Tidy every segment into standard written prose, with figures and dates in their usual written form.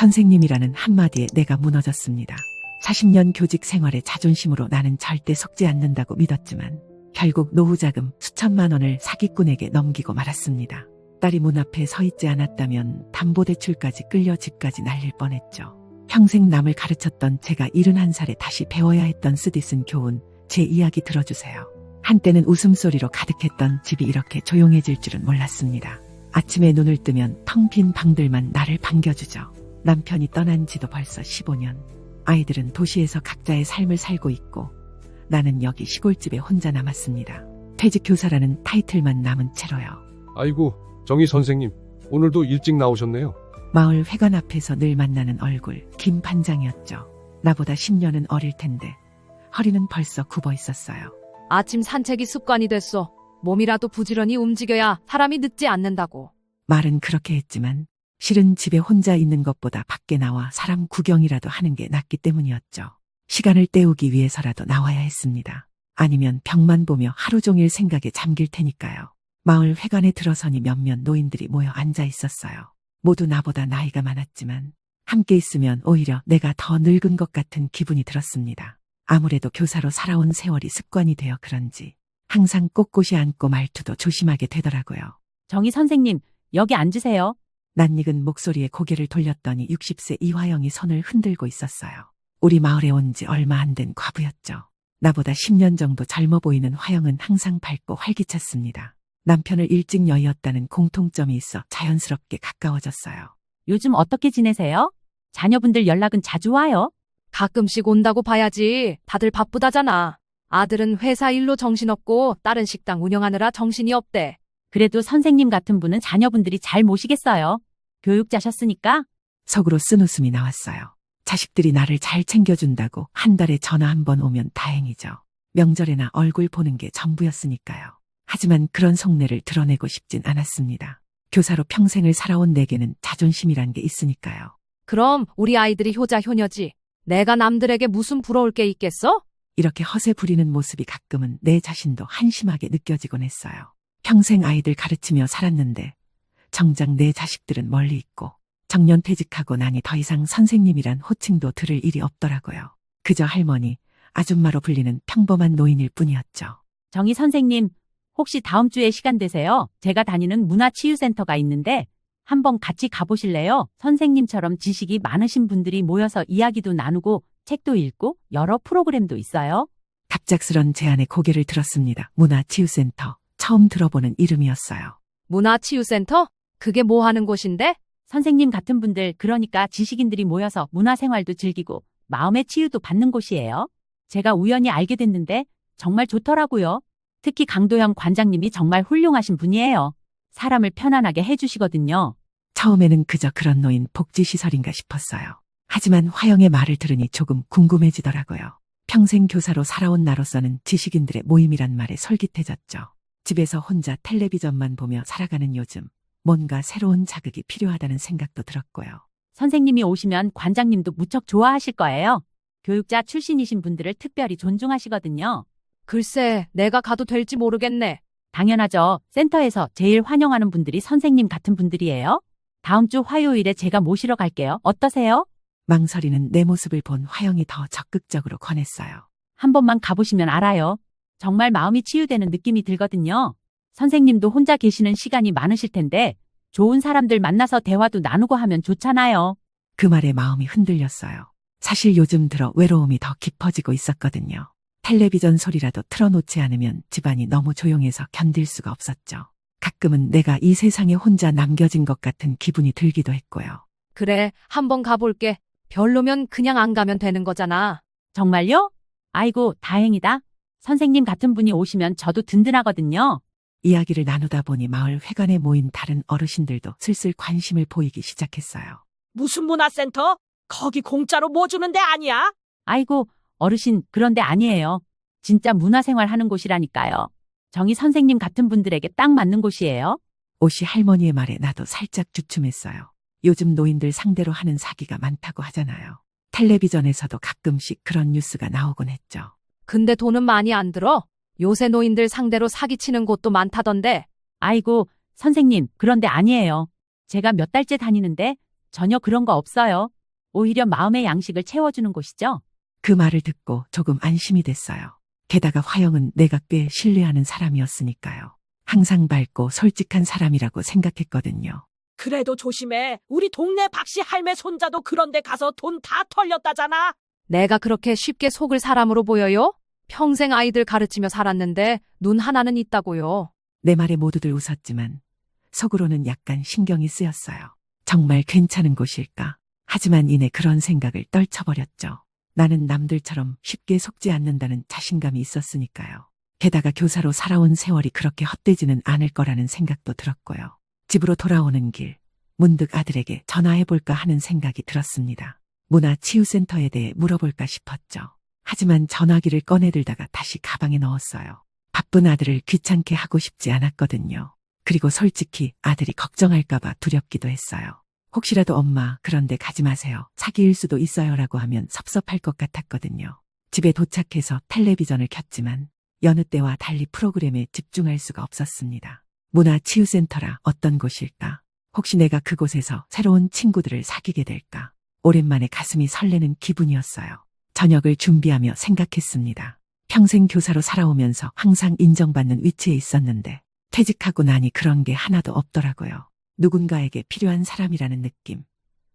선생님이라는 한마디에 내가 무너졌습니다. 40년 교직 생활의 자존심으로 나는 절대 속지 않는다고 믿었지만 결국 노후자금 수천만 원을 사기꾼에게 넘기고 말았습니다. 딸이 문 앞에 서 있지 않았다면 담보대출까지 끌려 집까지 날릴 뻔했죠. 평생 남을 가르쳤던 제가 71살에 다시 배워야 했던 쓰디쓴 교훈, 제 이야기 들어주세요. 한때는 웃음소리로 가득했던 집이 이렇게 조용해질 줄은 몰랐습니다. 아침에 눈을 뜨면 텅 빈 방들만 나를 반겨주죠. 남편이 떠난 지도 벌써 15년. 아이들은 도시에서 각자의 삶을 살고 있고 나는 여기 시골집에 혼자 남았습니다. 퇴직 교사라는 타이틀만 남은 채로요. 아이고, 정희 선생님, 오늘도 일찍 나오셨네요. 마을 회관 앞에서 늘 만나는 얼굴, 김 반장이었죠. 나보다 10년은 어릴 텐데 허리는 벌써 굽어 있었어요. 아침 산책이 습관이 됐어. 몸이라도 부지런히 움직여야 사람이 늙지 않는다고. 말은 그렇게 했지만 실은 집에 혼자 있는 것보다 밖에 나와 사람 구경이라도 하는 게 낫기 때문이었죠. 시간을 때우기 위해서라도 나와야 했습니다. 아니면 벽만 보며 하루 종일 생각에 잠길 테니까요. 마을 회관에 들어서니 몇몇 노인들이 모여 앉아 있었어요. 모두 나보다 나이가 많았지만 함께 있으면 오히려 내가 더 늙은 것 같은 기분이 들었습니다. 아무래도 교사로 살아온 세월이 습관이 되어 그런지 항상 꼿꼿이 앉고 말투도 조심하게 되더라고요. 정희 선생님, 여기 앉으세요. 낯익은 목소리에 고개를 돌렸더니 60세 이화영이 손을 흔들고 있었어요. 우리 마을에 온 지 얼마 안 된 과부였죠. 나보다 10년 정도 젊어 보이는 화영은 항상 밝고 활기찼습니다. 남편을 일찍 여의었다는 공통점이 있어 자연스럽게 가까워졌어요. 요즘 어떻게 지내세요? 자녀분들 연락은 자주 와요? 가끔씩 온다고 봐야지. 다들 바쁘다잖아. 아들은 회사 일로 정신없고 딸은 식당 운영하느라 정신이 없대. 그래도 선생님 같은 분은 자녀분들이 잘 모시겠어요. 교육자셨으니까. 속으로 쓴웃음이 나왔어요. 자식들이 나를 잘 챙겨준다고 한 달에 전화 한 번 오면 다행이죠. 명절에나 얼굴 보는 게 전부였으니까요. 하지만 그런 속내를 드러내고 싶진 않았습니다. 교사로 평생을 살아온 내게는 자존심이란 게 있으니까요. 그럼 우리 아이들이 효자 효녀지. 내가 남들에게 무슨 부러울 게 있겠어? 이렇게 허세 부리는 모습이 가끔은 내 자신도 한심하게 느껴지곤 했어요. 평생 아이들 가르치며 살았는데 정작 내 자식들은 멀리 있고 정년퇴직하고 나니 더 이상 선생님이란 호칭도 들을 일이 없더라고요. 그저 할머니, 아줌마로 불리는 평범한 노인일 뿐이었죠. 정희 선생님, 혹시 다음 주에 시간 되세요? 제가 다니는 문화치유센터가 있는데 한번 같이 가보실래요? 선생님처럼 지식이 많으신 분들이 모여서 이야기도 나누고 책도 읽고 여러 프로그램도 있어요. 갑작스런 제안에 고개를 들었습니다. 문화치유센터. 처음 들어보는 이름이었어요. 문화치유센터? 그게 뭐 하는 곳인데? 선생님 같은 분들, 그러니까 지식인들이 모여서 문화생활도 즐기고 마음의 치유도 받는 곳이에요. 제가 우연히 알게 됐는데 정말 좋더라고요. 특히 강도영 관장님이 정말 훌륭하신 분이에요. 사람을 편안하게 해주시거든요. 처음에는 그저 그런 노인 복지시설인가 싶었어요. 하지만 화영의 말을 들으니 조금 궁금해지더라고요. 평생 교사로 살아온 나로서는 지식인들의 모임이란 말에 솔깃해졌죠. 집에서 혼자 텔레비전만 보며 살아가는 요즘 뭔가 새로운 자극이 필요하다는 생각도 들었고요. 선생님이 오시면 관장님도 무척 좋아하실 거예요. 교육자 출신이신 분들을 특별히 존중하시거든요. 글쎄, 내가 가도 될지 모르겠네. 당연하죠. 센터에서 제일 환영하는 분들이 선생님 같은 분들이에요. 다음 주 화요일에 제가 모시러 갈게요. 어떠세요? 망설이는 내 모습을 본 화영이 더 적극적으로 권했어요. 한 번만 가보시면 알아요. 정말 마음이 치유되는 느낌이 들거든요. 선생님도 혼자 계시는 시간이 많으실 텐데 좋은 사람들 만나서 대화도 나누고 하면 좋잖아요. 그 말에 마음이 흔들렸어요. 사실 요즘 들어 외로움이 더 깊어지고 있었거든요. 텔레비전 소리라도 틀어놓지 않으면 집안이 너무 조용해서 견딜 수가 없었죠. 가끔은 내가 이 세상에 혼자 남겨진 것 같은 기분이 들기도 했고요. 그래, 한번 가볼게. 별로면 그냥 안 가면 되는 거잖아. 정말요? 아이고, 다행이다. 선생님 같은 분이 오시면 저도 든든하거든요. 이야기를 나누다 보니 마을 회관에 모인 다른 어르신들도 슬슬 관심을 보이기 시작했어요. 무슨 문화센터? 거기 공짜로 뭐 주는 데 아니야? 아이고, 어르신, 그런데 아니에요. 진짜 문화생활 하는 곳이라니까요. 정희 선생님 같은 분들에게 딱 맞는 곳이에요. 오시 할머니의 말에 나도 살짝 주춤했어요. 요즘 노인들 상대로 하는 사기가 많다고 하잖아요. 텔레비전에서도 가끔씩 그런 뉴스가 나오곤 했죠. 근데 돈은 많이 안 들어? 요새 노인들 상대로 사기치는 곳도 많다던데. 아이고, 선생님, 그런데 아니에요. 제가 몇 달째 다니는데 전혀 그런 거 없어요. 오히려 마음의 양식을 채워주는 곳이죠. 그 말을 듣고 조금 안심이 됐어요. 게다가 화영은 내가 꽤 신뢰하는 사람이었으니까요. 항상 밝고 솔직한 사람이라고 생각했거든요. 그래도 조심해. 우리 동네 박씨 할매 손자도 그런데 가서 돈 다 털렸다잖아. 내가 그렇게 쉽게 속을 사람으로 보여요? 평생 아이들 가르치며 살았는데 눈 하나는 있다고요. 내 말에 모두들 웃었지만 속으로는 약간 신경이 쓰였어요. 정말 괜찮은 곳일까? 하지만 이내 그런 생각을 떨쳐버렸죠. 나는 남들처럼 쉽게 속지 않는다는 자신감이 있었으니까요. 게다가 교사로 살아온 세월이 그렇게 헛되지는 않을 거라는 생각도 들었고요. 집으로 돌아오는 길, 문득 아들에게 전화해볼까 하는 생각이 들었습니다. 문화치유센터에 대해 물어볼까 싶었죠. 하지만 전화기를 꺼내들다가 다시 가방에 넣었어요. 바쁜 아들을 귀찮게 하고 싶지 않았거든요. 그리고 솔직히 아들이 걱정할까봐 두렵기도 했어요. 혹시라도 엄마, 그런데 가지 마세요. 사기일 수도 있어요라고 하면 섭섭할 것 같았거든요. 집에 도착해서 텔레비전을 켰지만 여느 때와 달리 프로그램에 집중할 수가 없었습니다. 문화치유센터라 어떤 곳일까? 혹시 내가 그곳에서 새로운 친구들을 사귀게 될까? 오랜만에 가슴이 설레는 기분이었어요. 저녁을 준비하며 생각했습니다. 평생 교사로 살아오면서 항상 인정받는 위치에 있었는데 퇴직하고 나니 그런 게 하나도 없더라고요. 누군가에게 필요한 사람이라는 느낌,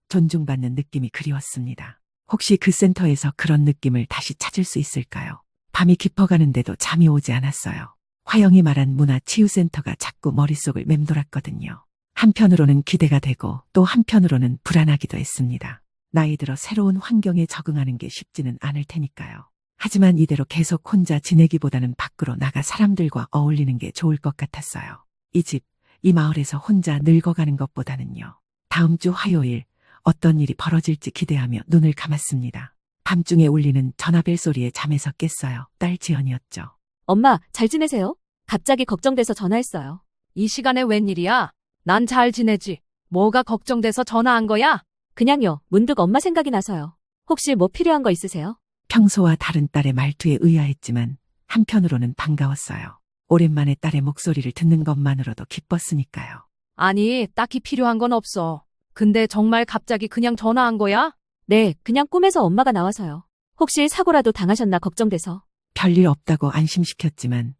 존중받는 느낌이 그리웠습니다. 혹시 그 센터에서 그런 느낌을 다시 찾을 수 있을까요? 밤이 깊어가는데도 잠이 오지 않았어요. 화영이 말한 문화치유센터가 자꾸 머릿속을 맴돌았거든요. 한편으로는 기대가 되고 또 한편으로는 불안하기도 했습니다. 나이 들어 새로운 환경에 적응하는 게 쉽지는 않을 테니까요. 하지만 이대로 계속 혼자 지내기보다는 밖으로 나가 사람들과 어울리는 게 좋을 것 같았어요. 이 집, 이 마을에서 혼자 늙어가는 것보다는요. 다음 주 화요일 어떤 일이 벌어질지 기대하며 눈을 감았습니다. 밤중에 울리는 전화벨 소리에 잠에서 깼어요. 딸 지연이었죠. 엄마, 잘 지내세요? 갑자기 걱정돼서 전화했어요. 이 시간에 웬일이야? 난 잘 지내지. 뭐가 걱정돼서 전화한 거야? 그냥요, 문득 엄마 생각이 나서요. 혹시 뭐 필요한 거 있으세요? 평소와 다른 딸의 말투에 의아했지만 한편으로는 반가웠어요. 오랜만에 딸의 목소리를 듣는 것만으로도 기뻤으니까요. 아니, 딱히 필요한 건 없어. 근데 정말 갑자기 그냥 전화한 거야? 네, 그냥 꿈에서 엄마가 나와서요. 혹시 사고라도 당하셨나 걱정돼서. 별일 없다고 안심시켰지만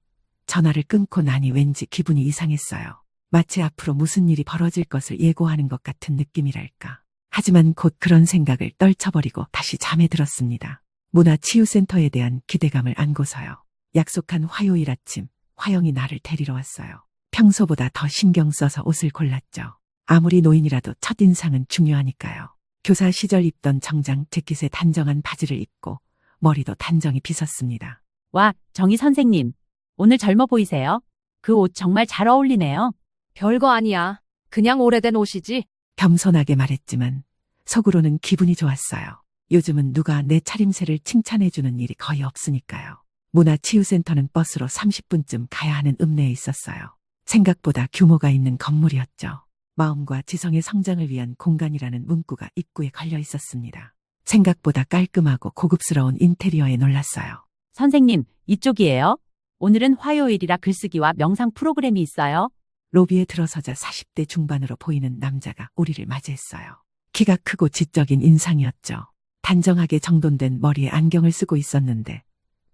전화를 끊고 나니 왠지 기분이 이상했어요. 마치 앞으로 무슨 일이 벌어질 것을 예고하는 것 같은 느낌이랄까. 하지만 곧 그런 생각을 떨쳐버리고 다시 잠에 들었습니다. 문화치유센터에 대한 기대감을 안고서요. 약속한 화요일 아침, 화영이 나를 데리러 왔어요. 평소보다 더 신경 써서 옷을 골랐죠. 아무리 노인이라도 첫인상은 중요하니까요. 교사 시절 입던 정장 재킷에 단정한 바지를 입고 머리도 단정히 빗었습니다. 와, 정희 선생님. 오늘 젊어 보이세요? 그 옷 정말 잘 어울리네요. 별거 아니야. 그냥 오래된 옷이지. 겸손하게 말했지만 속으로는 기분이 좋았어요. 요즘은 누가 내 차림새를 칭찬해주는 일이 거의 없으니까요. 문화치유센터는 버스로 30분쯤 가야 하는 읍내에 있었어요. 생각보다 규모가 있는 건물이었죠. 마음과 지성의 성장을 위한 공간이라는 문구가 입구에 걸려 있었습니다. 생각보다 깔끔하고 고급스러운 인테리어에 놀랐어요. 선생님, 이쪽이에요. 오늘은 화요일이라 글쓰기와 명상 프로그램이 있어요. 로비에 들어서자 40대 중반으로 보이는 남자가 우리를 맞이했어요. 키가 크고 지적인 인상이었죠. 단정하게 정돈된 머리에 안경을 쓰고 있었는데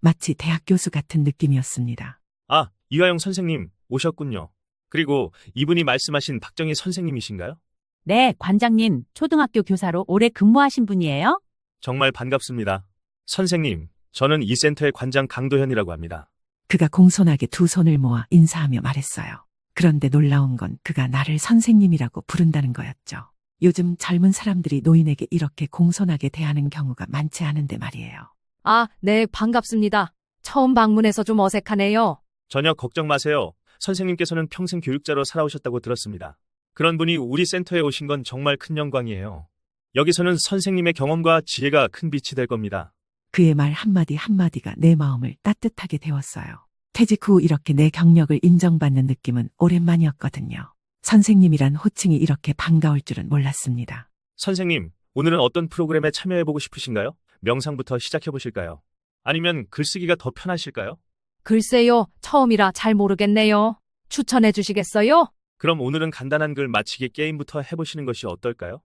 마치 대학 교수 같은 느낌이었습니다. 아, 이화영 선생님 오셨군요. 그리고 이분이 말씀하신 박정희 선생님이신가요? 네, 관장님, 초등학교 교사로 오래 근무하신 분이에요? 정말 반갑습니다. 선생님, 저는 이 센터의 관장 강도현이라고 합니다. 그가 공손하게 두 손을 모아 인사하며 말했어요. 그런데 놀라운 건 그가 나를 선생님이라고 부른다는 거였죠. 요즘 젊은 사람들이 노인에게 이렇게 공손하게 대하는 경우가 많지 않은데 말이에요. 아, 네, 반갑습니다. 처음 방문해서 좀 어색하네요. 전혀 걱정 마세요. 선생님께서는 평생 교육자로 살아오셨다고 들었습니다. 그런 분이 우리 센터에 오신 건 정말 큰 영광이에요. 여기서는 선생님의 경험과 지혜가 큰 빛이 될 겁니다. 그의 말 한마디 한마디가 내 마음을 따뜻하게 데웠어요. 퇴직 후 이렇게 내 경력을 인정받는 느낌은 오랜만이었거든요. 선생님이란 호칭이 이렇게 반가울 줄은 몰랐습니다. 선생님, 오늘은 어떤 프로그램에 참여해보고 싶으신가요? 명상부터 시작해보실까요? 아니면 글쓰기가 더 편하실까요? 글쎄요, 처음이라 잘 모르겠네요. 추천해 주시겠어요? 그럼 오늘은 간단한 글 맞히기 게임부터 해보시는 것이 어떨까요?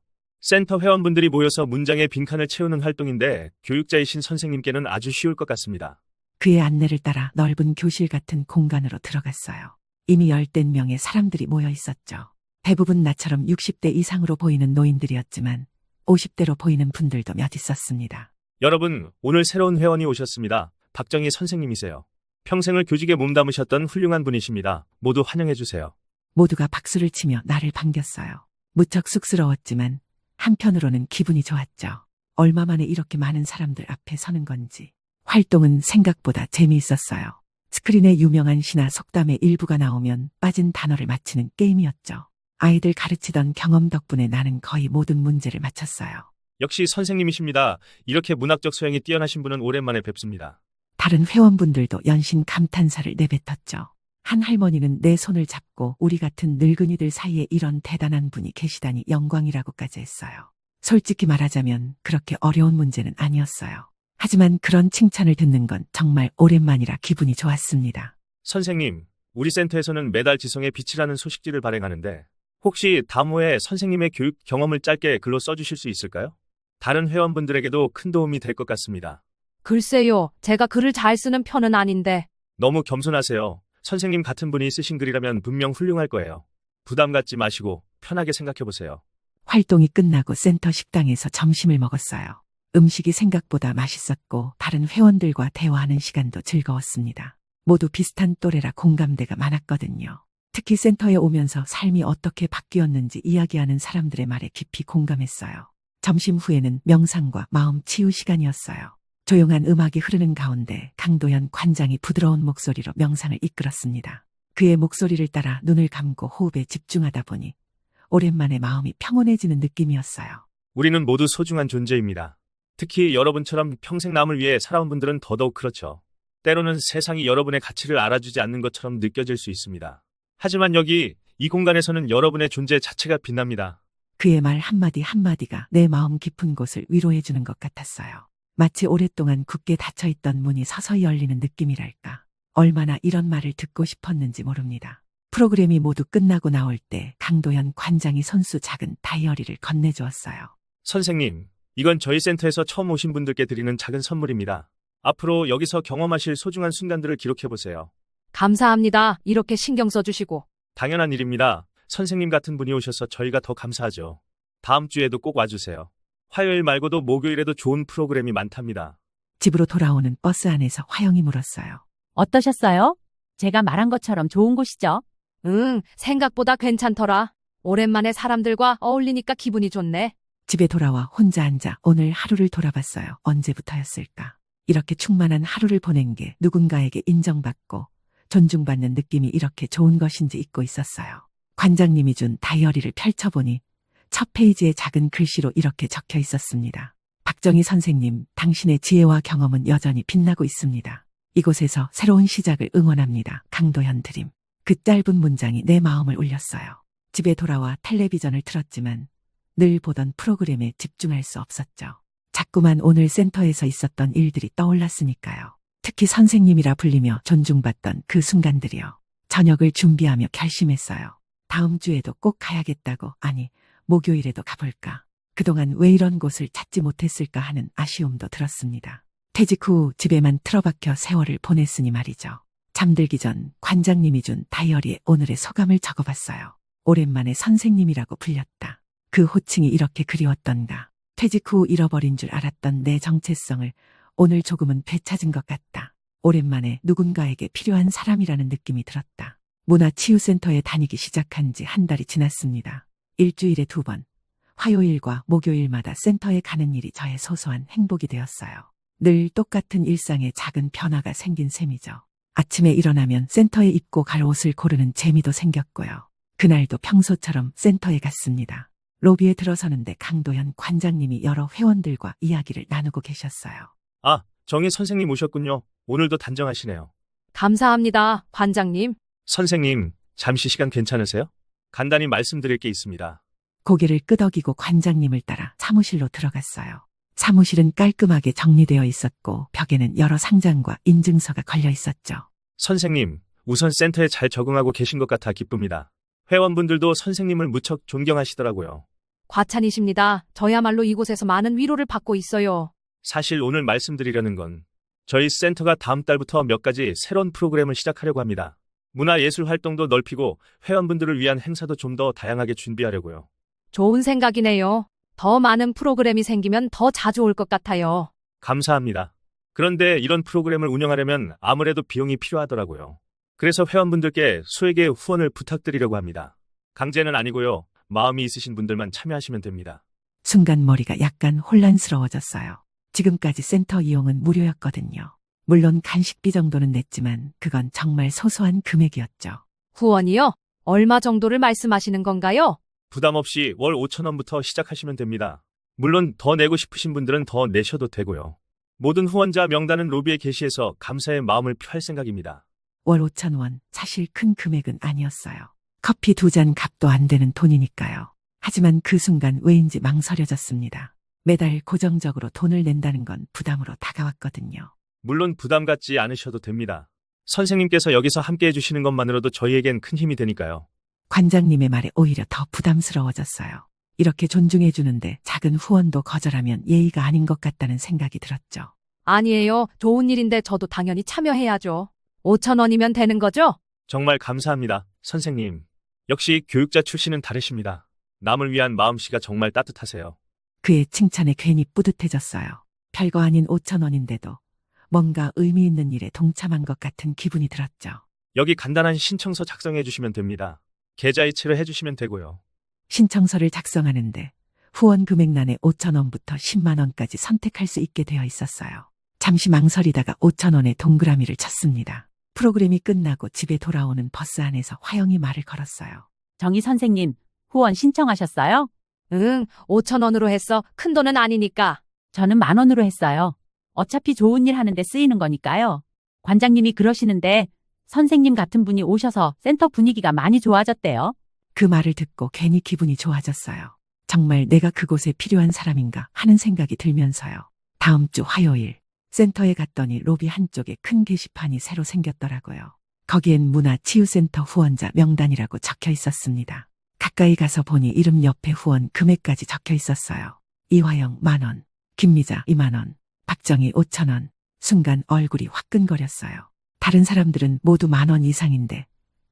센터 회원분들이 모여서 문장의 빈칸을 채우는 활동인데 교육자이신 선생님께는 아주 쉬울 것 같습니다. 그의 안내를 따라 넓은 교실 같은 공간으로 들어갔어요. 이미 열댓 명의 사람들이 모여 있었죠. 대부분 나처럼 60대 이상으로 보이는 노인들이었지만 50대로 보이는 분들도 몇 있었습니다. 여러분, 오늘 새로운 회원이 오셨습니다. 박정희 선생님이세요. 평생을 교직에 몸담으셨던 훌륭한 분이십니다. 모두 환영해주세요. 모두가 박수를 치며 나를 반겼어요. 무척 쑥스러웠지만 한편으로는 기분이 좋았죠. 얼마 만에 이렇게 많은 사람들 앞에 서는 건지. 활동은 생각보다 재미있었어요. 스크린에 유명한 시나 속담의 일부가 나오면 빠진 단어를 맞히는 게임이었죠. 아이들 가르치던 경험 덕분에 나는 거의 모든 문제를 맞췄어요. 역시 선생님이십니다. 이렇게 문학적 소양이 뛰어나신 분은 오랜만에 뵙습니다. 다른 회원분들도 연신 감탄사를 내뱉었죠. 한 할머니는 내 손을 잡고 우리 같은 늙은이들 사이에 이런 대단한 분이 계시다니 영광이라고까지 했어요. 솔직히 말하자면 그렇게 어려운 문제는 아니었어요. 하지만 그런 칭찬을 듣는 건 정말 오랜만이라 기분이 좋았습니다. 선생님, 우리 센터에서는 매달 지성의 빛이라는 소식지를 발행하는데 혹시 다음호에 선생님의 교육 경험을 짧게 글로 써주실 수 있을까요? 다른 회원분들에게도 큰 도움이 될 것 같습니다. 글쎄요, 제가 글을 잘 쓰는 편은 아닌데. 너무 겸손하세요. 선생님 같은 분이 쓰신 글이라면 분명 훌륭할 거예요. 부담 갖지 마시고 편하게 생각해보세요. 활동이 끝나고 센터 식당에서 점심을 먹었어요. 음식이 생각보다 맛있었고 다른 회원들과 대화하는 시간도 즐거웠습니다. 모두 비슷한 또래라 공감대가 많았거든요. 특히 센터에 오면서 삶이 어떻게 바뀌었는지 이야기하는 사람들의 말에 깊이 공감했어요. 점심 후에는 명상과 마음 치유 시간이었어요. 조용한 음악이 흐르는 가운데 강도현 관장이 부드러운 목소리로 명상을 이끌었습니다. 그의 목소리를 따라 눈을 감고 호흡에 집중하다 보니 오랜만에 마음이 평온해지는 느낌이었어요. 우리는 모두 소중한 존재입니다. 특히 여러분처럼 평생 남을 위해 살아온 분들은 더더욱 그렇죠. 때로는 세상이 여러분의 가치를 알아주지 않는 것처럼 느껴질 수 있습니다. 하지만 여기, 이 공간에서는 여러분의 존재 자체가 빛납니다. 그의 말 한마디 한마디가 내 마음 깊은 곳을 위로해주는 것 같았어요. 마치 오랫동안 굳게 닫혀있던 문이 서서히 열리는 느낌이랄까. 얼마나 이런 말을 듣고 싶었는지 모릅니다. 프로그램이 모두 끝나고 나올 때 강도현 관장이 손수 작은 다이어리를 건네주었어요. 선생님, 이건 저희 센터에서 처음 오신 분들께 드리는 작은 선물입니다. 앞으로 여기서 경험하실 소중한 순간들을 기록해보세요. 감사합니다. 이렇게 신경 써주시고. 당연한 일입니다. 선생님 같은 분이 오셔서 저희가 더 감사하죠. 다음 주에도 꼭 와주세요. 화요일 말고도 목요일에도 좋은 프로그램이 많답니다. 집으로 돌아오는 버스 안에서 화영이 물었어요. 어떠셨어요? 제가 말한 것처럼 좋은 곳이죠? 생각보다 괜찮더라. 오랜만에 사람들과 어울리니까 기분이 좋네. 집에 돌아와 혼자 앉아 오늘 하루를 돌아봤어요. 언제부터였을까? 이렇게 충만한 하루를 보낸 게 누군가에게 인정받고 존중받는 느낌이 이렇게 좋은 것인지 잊고 있었어요. 관장님이 준 다이어리를 펼쳐보니 첫 페이지에 작은 글씨로 이렇게 적혀 있었습니다. 박정희 선생님, 당신의 지혜와 경험은 여전히 빛나고 있습니다. 이곳에서 새로운 시작을 응원합니다. 강도현 드림. 그 짧은 문장이 내 마음을 울렸어요. 집에 돌아와 텔레비전을 틀었지만 늘 보던 프로그램에 집중할 수 없었죠. 자꾸만 오늘 센터에서 있었던 일들이 떠올랐으니까요. 특히 선생님이라 불리며 존중받던 그 순간들이요. 저녁을 준비하며 결심했어요. 다음 주에도 꼭 가야겠다고, 아니, 목요일에도 가볼까. 그동안 왜 이런 곳을 찾지 못했을까 하는 아쉬움도 들었습니다. 퇴직 후 집에만 틀어박혀 세월을 보냈으니 말이죠. 잠들기 전 관장님이 준 다이어리에 오늘의 소감을 적어봤어요. 오랜만에 선생님이라고 불렸다. 그 호칭이 이렇게 그리웠던가. 퇴직 후 잃어버린 줄 알았던 내 정체성을 오늘 조금은 되찾은 것 같다. 오랜만에 누군가에게 필요한 사람이라는 느낌이 들었다. 문화치유센터에 다니기 시작한 지 한 달이 지났습니다. 일주일에 2번, 화요일과 목요일마다 센터에 가는 일이 저의 소소한 행복이 되었어요. 늘 똑같은 일상에 작은 변화가 생긴 셈이죠. 아침에 일어나면 센터에 입고 갈 옷을 고르는 재미도 생겼고요. 그날도 평소처럼 센터에 갔습니다. 로비에 들어서는데 강도현 관장님이 여러 회원들과 이야기를 나누고 계셨어요. 아, 정희 선생님 오셨군요. 오늘도 단정하시네요. 감사합니다, 관장님. 선생님, 잠시 시간 괜찮으세요? 간단히 말씀드릴 게 있습니다. 고개를 끄덕이고 관장님을 따라 사무실로 들어갔어요. 사무실은 깔끔하게 정리되어 있었고 벽에는 여러 상장과 인증서가 걸려 있었죠. 선생님, 우선 센터에 잘 적응하고 계신 것 같아 기쁩니다. 회원분들도 선생님을 무척 존경하시더라고요. 과찬이십니다. 저야말로 이곳에서 많은 위로를 받고 있어요. 사실 오늘 말씀드리려는 건 저희 센터가 다음 달부터 몇 가지 새로운 프로그램을 시작하려고 합니다. 문화예술 활동도 넓히고 회원분들을 위한 행사도 좀 더 다양하게 준비하려고요. 좋은 생각이네요. 더 많은 프로그램이 생기면 더 자주 올 것 같아요. 감사합니다. 그런데 이런 프로그램을 운영하려면 아무래도 비용이 필요하더라고요. 그래서 회원분들께 소액의 후원을 부탁드리려고 합니다. 강제는 아니고요. 마음이 있으신 분들만 참여하시면 됩니다. 순간 머리가 약간 혼란스러워졌어요. 지금까지 센터 이용은 무료였거든요. 물론 간식비 정도는 냈지만 그건 정말 소소한 금액이었죠. 후원이요? 얼마 정도를 말씀하시는 건가요? 부담 없이 월 5,000원부터 시작하시면 됩니다. 물론 더 내고 싶으신 분들은 더 내셔도 되고요. 모든 후원자 명단은 로비에 게시해서 감사의 마음을 표할 생각입니다. 월 5,000원, 사실 큰 금액은 아니었어요. 커피 2잔 값도 안 되는 돈이니까요. 하지만 그 순간 왜인지 망설여졌습니다. 매달 고정적으로 돈을 낸다는 건 부담으로 다가왔거든요. 물론 부담 갖지 않으셔도 됩니다. 선생님께서 여기서 함께 해주시는 것만으로도 저희에겐 큰 힘이 되니까요. 관장님의 말에 오히려 더 부담스러워졌어요. 이렇게 존중해주는데 작은 후원도 거절하면 예의가 아닌 것 같다는 생각이 들었죠. 아니에요. 좋은 일인데 저도 당연히 참여해야죠. 5,000원이면 되는 거죠? 정말 감사합니다, 선생님. 역시 교육자 출신은 다르십니다. 남을 위한 마음씨가 정말 따뜻하세요. 그의 칭찬에 괜히 뿌듯해졌어요. 별거 아닌 5,000원인데도 뭔가 의미 있는 일에 동참한 것 같은 기분이 들었죠. 여기 간단한 신청서 작성해 주시면 됩니다. 계좌 이체를 해주시면 되고요. 신청서를 작성하는데 후원 금액란에 5,000원부터 10만 원까지 선택할 수 있게 되어 있었어요. 잠시 망설이다가 5,000원에 동그라미를 쳤습니다. 프로그램이 끝나고 집에 돌아오는 버스 안에서 화영이 말을 걸었어요. 정희 선생님, 후원 신청하셨어요? 응, 5,000원으로 했어. 큰 돈은 아니니까. 저는 10,000원으로 했어요. 어차피 좋은 일 하는데 쓰이는 거니까요. 관장님이 그러시는데 선생님 같은 분이 오셔서 센터 분위기가 많이 좋아졌대요. 그 말을 듣고 괜히 기분이 좋아졌어요. 정말 내가 그곳에 필요한 사람인가 하는 생각이 들면서요. 다음 주 화요일 센터에 갔더니 로비 한쪽에 큰 게시판이 새로 생겼더라고요. 거기엔 문화치유센터 후원자 명단이라고 적혀 있었습니다. 가까이 가서 보니 이름 옆에 후원 금액까지 적혀 있었어요. 이화영 10,000원, 김미자 20,000원, 박정희 5,000원. 순간 얼굴이 화끈거렸어요. 다른 사람들은 모두 10,000원 이상인데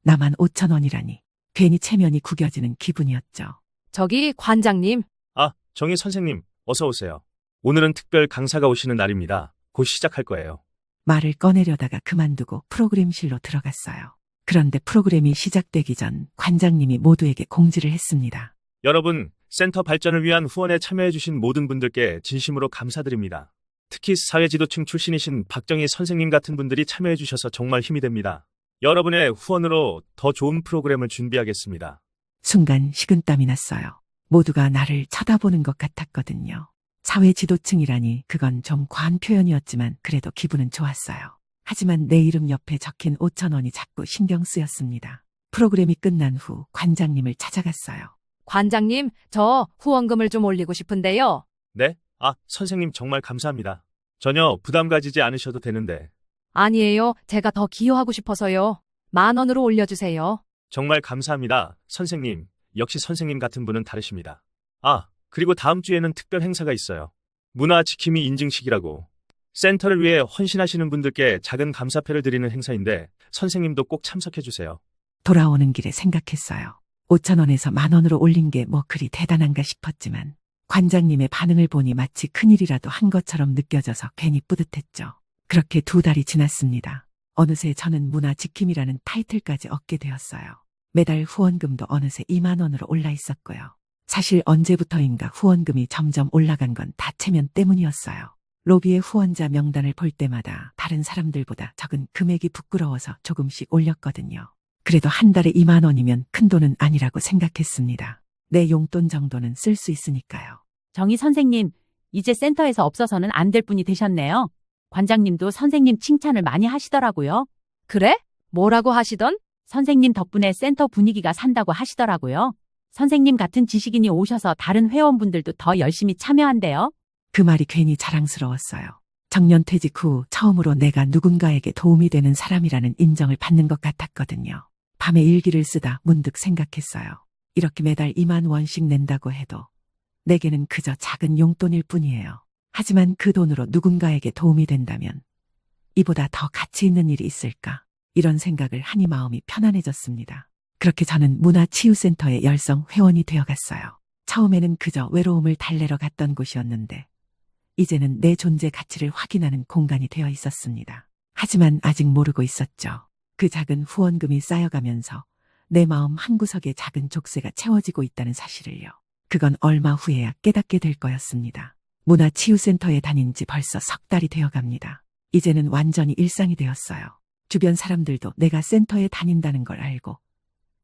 나만 5,000원이라니 괜히 체면이 구겨지는 기분이었죠. 저기 관장님, 아, 정희 선생님, 어서 오세요. 오늘은 특별 강사가 오시는 날입니다. 곧 시작할 거예요. 말을 꺼내려다가 그만두고 프로그램실로 들어갔어요. 그런데 프로그램이 시작되기 전 관장님이 모두에게 공지를 했습니다. 여러분, 센터 발전을 위한 후원에 참여해주신 모든 분들께 진심으로 감사드립니다. 특히 사회지도층 출신이신 박정희 선생님 같은 분들이 참여해주셔서 정말 힘이 됩니다. 여러분의 후원으로 더 좋은 프로그램을 준비하겠습니다. 순간 식은땀이 났어요. 모두가 나를 쳐다보는 것 같았거든요. 사회 지도층이라니 그건 좀 과한 표현이었지만 그래도 기분은 좋았어요. 하지만 내 이름 옆에 적힌 5,000원이 자꾸 신경 쓰였습니다. 프로그램이 끝난 후 관장님을 찾아갔어요. 관장님, 저 후원금을 좀 올리고 싶은데요. 네? 아, 선생님 정말 감사합니다. 전혀 부담 가지지 않으셔도 되는데. 아니에요. 제가 더 기여하고 싶어서요. 10,000원으로 올려주세요. 정말 감사합니다, 선생님. 역시 선생님 같은 분은 다르십니다. 아, 그리고 다음 주에는 특별 행사가 있어요. 문화 지킴이 인증식이라고. 센터를 위해 헌신하시는 분들께 작은 감사패를 드리는 행사인데 선생님도 꼭 참석해주세요. 돌아오는 길에 생각했어요. 5,000원에서 10,000원으로 올린 게 뭐 그리 대단한가 싶었지만 관장님의 반응을 보니 마치 큰일이라도 한 것처럼 느껴져서 괜히 뿌듯했죠. 그렇게 2달이 지났습니다. 어느새 저는 문화 지킴이라는 타이틀까지 얻게 되었어요. 매달 후원금도 어느새 20,000원으로 올라 있었고요. 사실 언제부터인가 후원금이 점점 올라간 건 다 체면 때문이었어요. 로비의 후원자 명단을 볼 때마다 다른 사람들보다 적은 금액이 부끄러워서 조금씩 올렸거든요. 그래도 한 달에 20,000원이면 큰 돈은 아니라고 생각했습니다. 내 용돈 정도는 쓸 수 있으니까요. 정희 선생님, 이제 센터에서 없어서는 안 될 분이 되셨네요. 관장님도 선생님 칭찬을 많이 하시더라고요. 그래? 뭐라고 하시던? 선생님 덕분에 센터 분위기가 산다고 하시더라고요. 선생님 같은 지식인이 오셔서 다른 회원분들도 더 열심히 참여한대요. 그 말이 괜히 자랑스러웠어요. 정년 퇴직 후 처음으로 내가 누군가에게 도움이 되는 사람이라는 인정을 받는 것 같았거든요. 밤에 일기를 쓰다 문득 생각했어요. 이렇게 매달 20,000원씩 낸다고 해도 내게는 그저 작은 용돈일 뿐이에요. 하지만 그 돈으로 누군가에게 도움이 된다면 이보다 더 가치 있는 일이 있을까? 이런 생각을 하니 마음이 편안해졌습니다. 그렇게 저는 문화치유센터의 열성 회원이 되어갔어요. 처음에는 그저 외로움을 달래러 갔던 곳이었는데 이제는 내 존재 가치를 확인하는 공간이 되어 있었습니다. 하지만 아직 모르고 있었죠. 그 작은 후원금이 쌓여가면서 내 마음 한구석에 작은 족쇄가 채워지고 있다는 사실을요. 그건 얼마 후에야 깨닫게 될 거였습니다. 문화치유센터에 다닌 지 벌써 석 달이 되어갑니다. 이제는 완전히 일상이 되었어요. 주변 사람들도 내가 센터에 다닌다는 걸 알고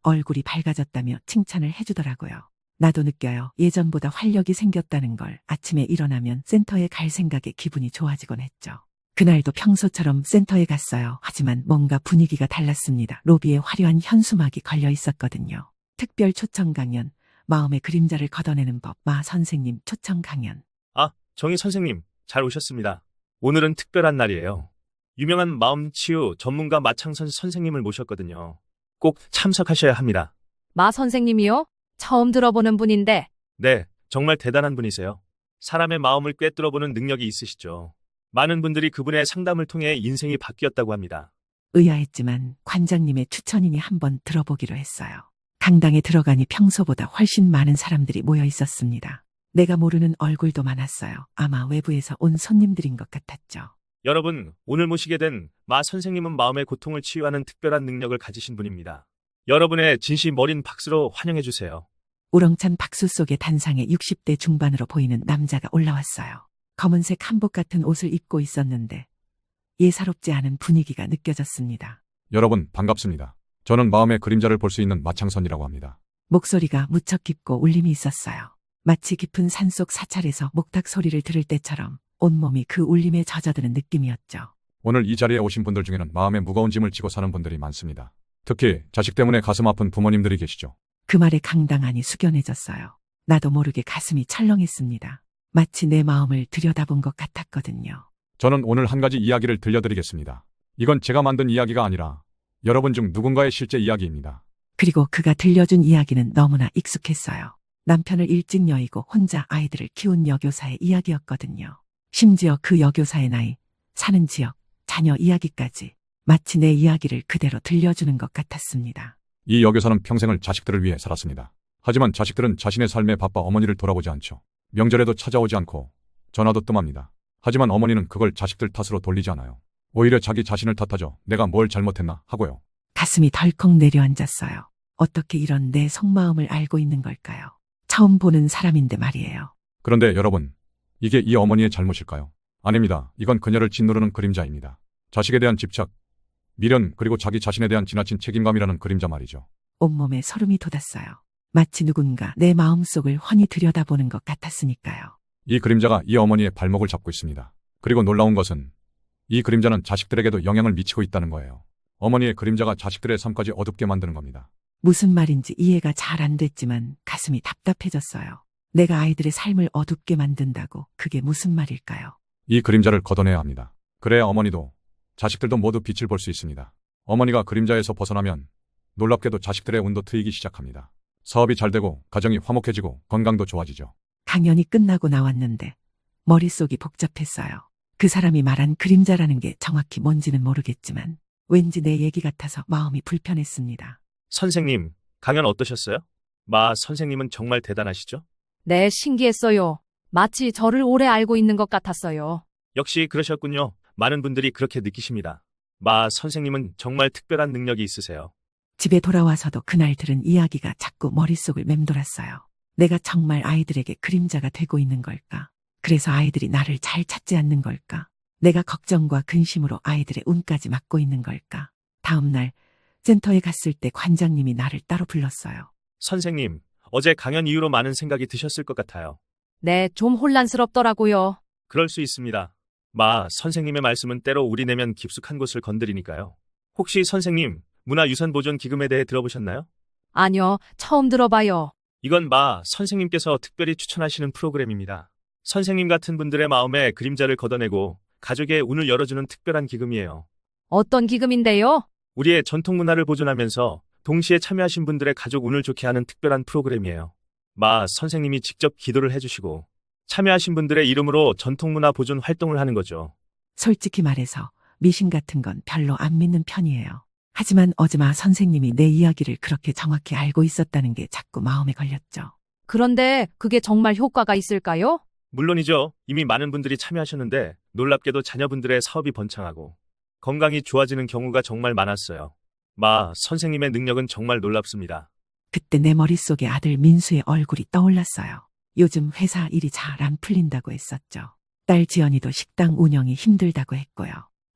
얼굴이 밝아졌다며 칭찬을 해주더라고요. 나도 느껴요. 예전보다 활력이 생겼다는 걸. 아침에 일어나면 센터에 갈 생각에 기분이 좋아지곤 했죠. 그날도 평소처럼 센터에 갔어요. 하지만 뭔가 분위기가 달랐습니다. 로비에 화려한 현수막이 걸려 있었거든요. 특별 초청 강연, 마음의 그림자를 걷어내는 법, 마 선생님 초청 강연. 아, 정희 선생님, 잘 오셨습니다. 오늘은 특별한 날이에요. 유명한 마음치유 전문가 마창선 선생님을 모셨거든요. 꼭 참석하셔야 합니다. 마 선생님이요? 처음 들어보는 분인데. 네, 정말 대단한 분이세요. 사람의 마음을 꿰뚫어보는 능력이 있으시죠. 많은 분들이 그분의 상담을 통해 인생이 바뀌었다고 합니다. 의아했지만 관장님의 추천이니 한번 들어보기로 했어요. 강당에 들어가니 평소보다 훨씬 많은 사람들이 모여 있었습니다. 내가 모르는 얼굴도 많았어요. 아마 외부에서 온 손님들인 것 같았죠. 여러분, 오늘 모시게 된 마 선생님은 마음의 고통을 치유하는 특별한 능력을 가지신 분입니다. 여러분의 진심 어린 박수로 환영해 주세요. 우렁찬 박수 속에 단상에 60대 중반으로 보이는 남자가 올라왔어요. 검은색 한복 같은 옷을 입고 있었는데 예사롭지 않은 분위기가 느껴졌습니다. 여러분 반갑습니다. 저는 마음의 그림자를 볼 수 있는 마창선이라고 합니다. 목소리가 무척 깊고 울림이 있었어요. 마치 깊은 산속 사찰에서 목탁 소리를 들을 때처럼 온몸이 그 울림에 젖어드는 느낌이었죠. 오늘 이 자리에 오신 분들 중에는 마음의 무거운 짐을 지고 사는 분들이 많습니다. 특히 자식 때문에 가슴 아픈 부모님들이 계시죠. 그 말에 강당 안이 숙연해졌어요. 나도 모르게 가슴이 철렁했습니다. 마치 내 마음을 들여다본 것 같았거든요. 저는 오늘 한 가지 이야기를 들려드리겠습니다. 이건 제가 만든 이야기가 아니라 여러분 중 누군가의 실제 이야기입니다. 그리고 그가 들려준 이야기는 너무나 익숙했어요. 남편을 일찍 여의고 혼자 아이들을 키운 여교사의 이야기였거든요. 심지어 그 여교사의 나이, 사는 지역, 자녀 이야기까지 마치 내 이야기를 그대로 들려주는 것 같았습니다. 이 여교사는 평생을 자식들을 위해 살았습니다. 하지만 자식들은 자신의 삶에 바빠 어머니를 돌아보지 않죠. 명절에도 찾아오지 않고 전화도 뜸합니다. 하지만 어머니는 그걸 자식들 탓으로 돌리지 않아요. 오히려 자기 자신을 탓하죠. 내가 뭘 잘못했나 하고요. 가슴이 덜컥 내려앉았어요. 어떻게 이런 내 속마음을 알고 있는 걸까요? 처음 보는 사람인데 말이에요. 그런데 여러분, 이게 이 어머니의 잘못일까요? 아닙니다. 이건 그녀를 짓누르는 그림자입니다. 자식에 대한 집착, 미련, 그리고 자기 자신에 대한 지나친 책임감이라는 그림자 말이죠. 온몸에 소름이 돋았어요. 마치 누군가 내 마음속을 훤히 들여다보는 것 같았으니까요. 이 그림자가 이 어머니의 발목을 잡고 있습니다. 그리고 놀라운 것은 이 그림자는 자식들에게도 영향을 미치고 있다는 거예요. 어머니의 그림자가 자식들의 삶까지 어둡게 만드는 겁니다. 무슨 말인지 이해가 잘 안 됐지만 가슴이 답답해졌어요. 내가 아이들의 삶을 어둡게 만든다고 그게 무슨 말일까요? 이 그림자를 걷어내야 합니다. 그래야 어머니도 자식들도 모두 빛을 볼 수 있습니다. 어머니가 그림자에서 벗어나면 놀랍게도 자식들의 운도 트이기 시작합니다. 사업이 잘 되고 가정이 화목해지고 건강도 좋아지죠. 강연이 끝나고 나왔는데 머릿속이 복잡했어요. 그 사람이 말한 그림자라는 게 정확히 뭔지는 모르겠지만 왠지 내 얘기 같아서 마음이 불편했습니다. 선생님, 강연 어떠셨어요? 마 선생님은 정말 대단하시죠? 네, 신기했어요. 마치 저를 오래 알고 있는 것 같았어요. 역시 그러셨군요. 많은 분들이 그렇게 느끼십니다. 마 선생님은 정말 특별한 능력이 있으세요. 집에 돌아와서도 그날 들은 이야기가 자꾸 머릿속을 맴돌았어요. 내가 정말 아이들에게 그림자가 되고 있는 걸까? 그래서 아이들이 나를 잘 찾지 않는 걸까? 내가 걱정과 근심으로 아이들의 운까지 막고 있는 걸까? 다음 날 센터에 갔을 때 관장님이 나를 따로 불렀어요. 선생님, 어제 강연 이후로 많은 생각이 드셨을 것 같아요. 네, 좀 혼란스럽더라고요. 그럴 수 있습니다. 마 선생님의 말씀은 때로 우리 내면 깊숙한 곳을 건드리니까요. 혹시 선생님, 문화유산보존기금에 대해 들어보셨나요? 아니요, 처음 들어봐요. 이건 마 선생님께서 특별히 추천하시는 프로그램입니다. 선생님 같은 분들의 마음에 그림자를 걷어내고 가족의 운을 열어주는 특별한 기금이에요. 어떤 기금인데요? 우리의 전통 문화를 보존하면서 동시에 참여하신 분들의 가족 운을 좋게 하는 특별한 프로그램이에요. 마 선생님이 직접 기도를 해주시고 참여하신 분들의 이름으로 전통문화 보존 활동을 하는 거죠. 솔직히 말해서 미신 같은 건 별로 안 믿는 편이에요. 하지만 어제 마 선생님이 내 이야기를 그렇게 정확히 알고 있었다는 게 자꾸 마음에 걸렸죠. 그런데 그게 정말 효과가 있을까요? 물론이죠. 이미 많은 분들이 참여하셨는데 놀랍게도 자녀분들의 사업이 번창하고 건강이 좋아지는 경우가 정말 많았어요. 마 선생님의 능력은 정말 놀랍습니다. 그때 내 머릿속에 아들 민수의 얼굴이 떠올랐어요. 요즘 회사 일이 잘 안 풀린다고 했었죠. 딸 지연이도 식당 운영이 힘들다고 했고요.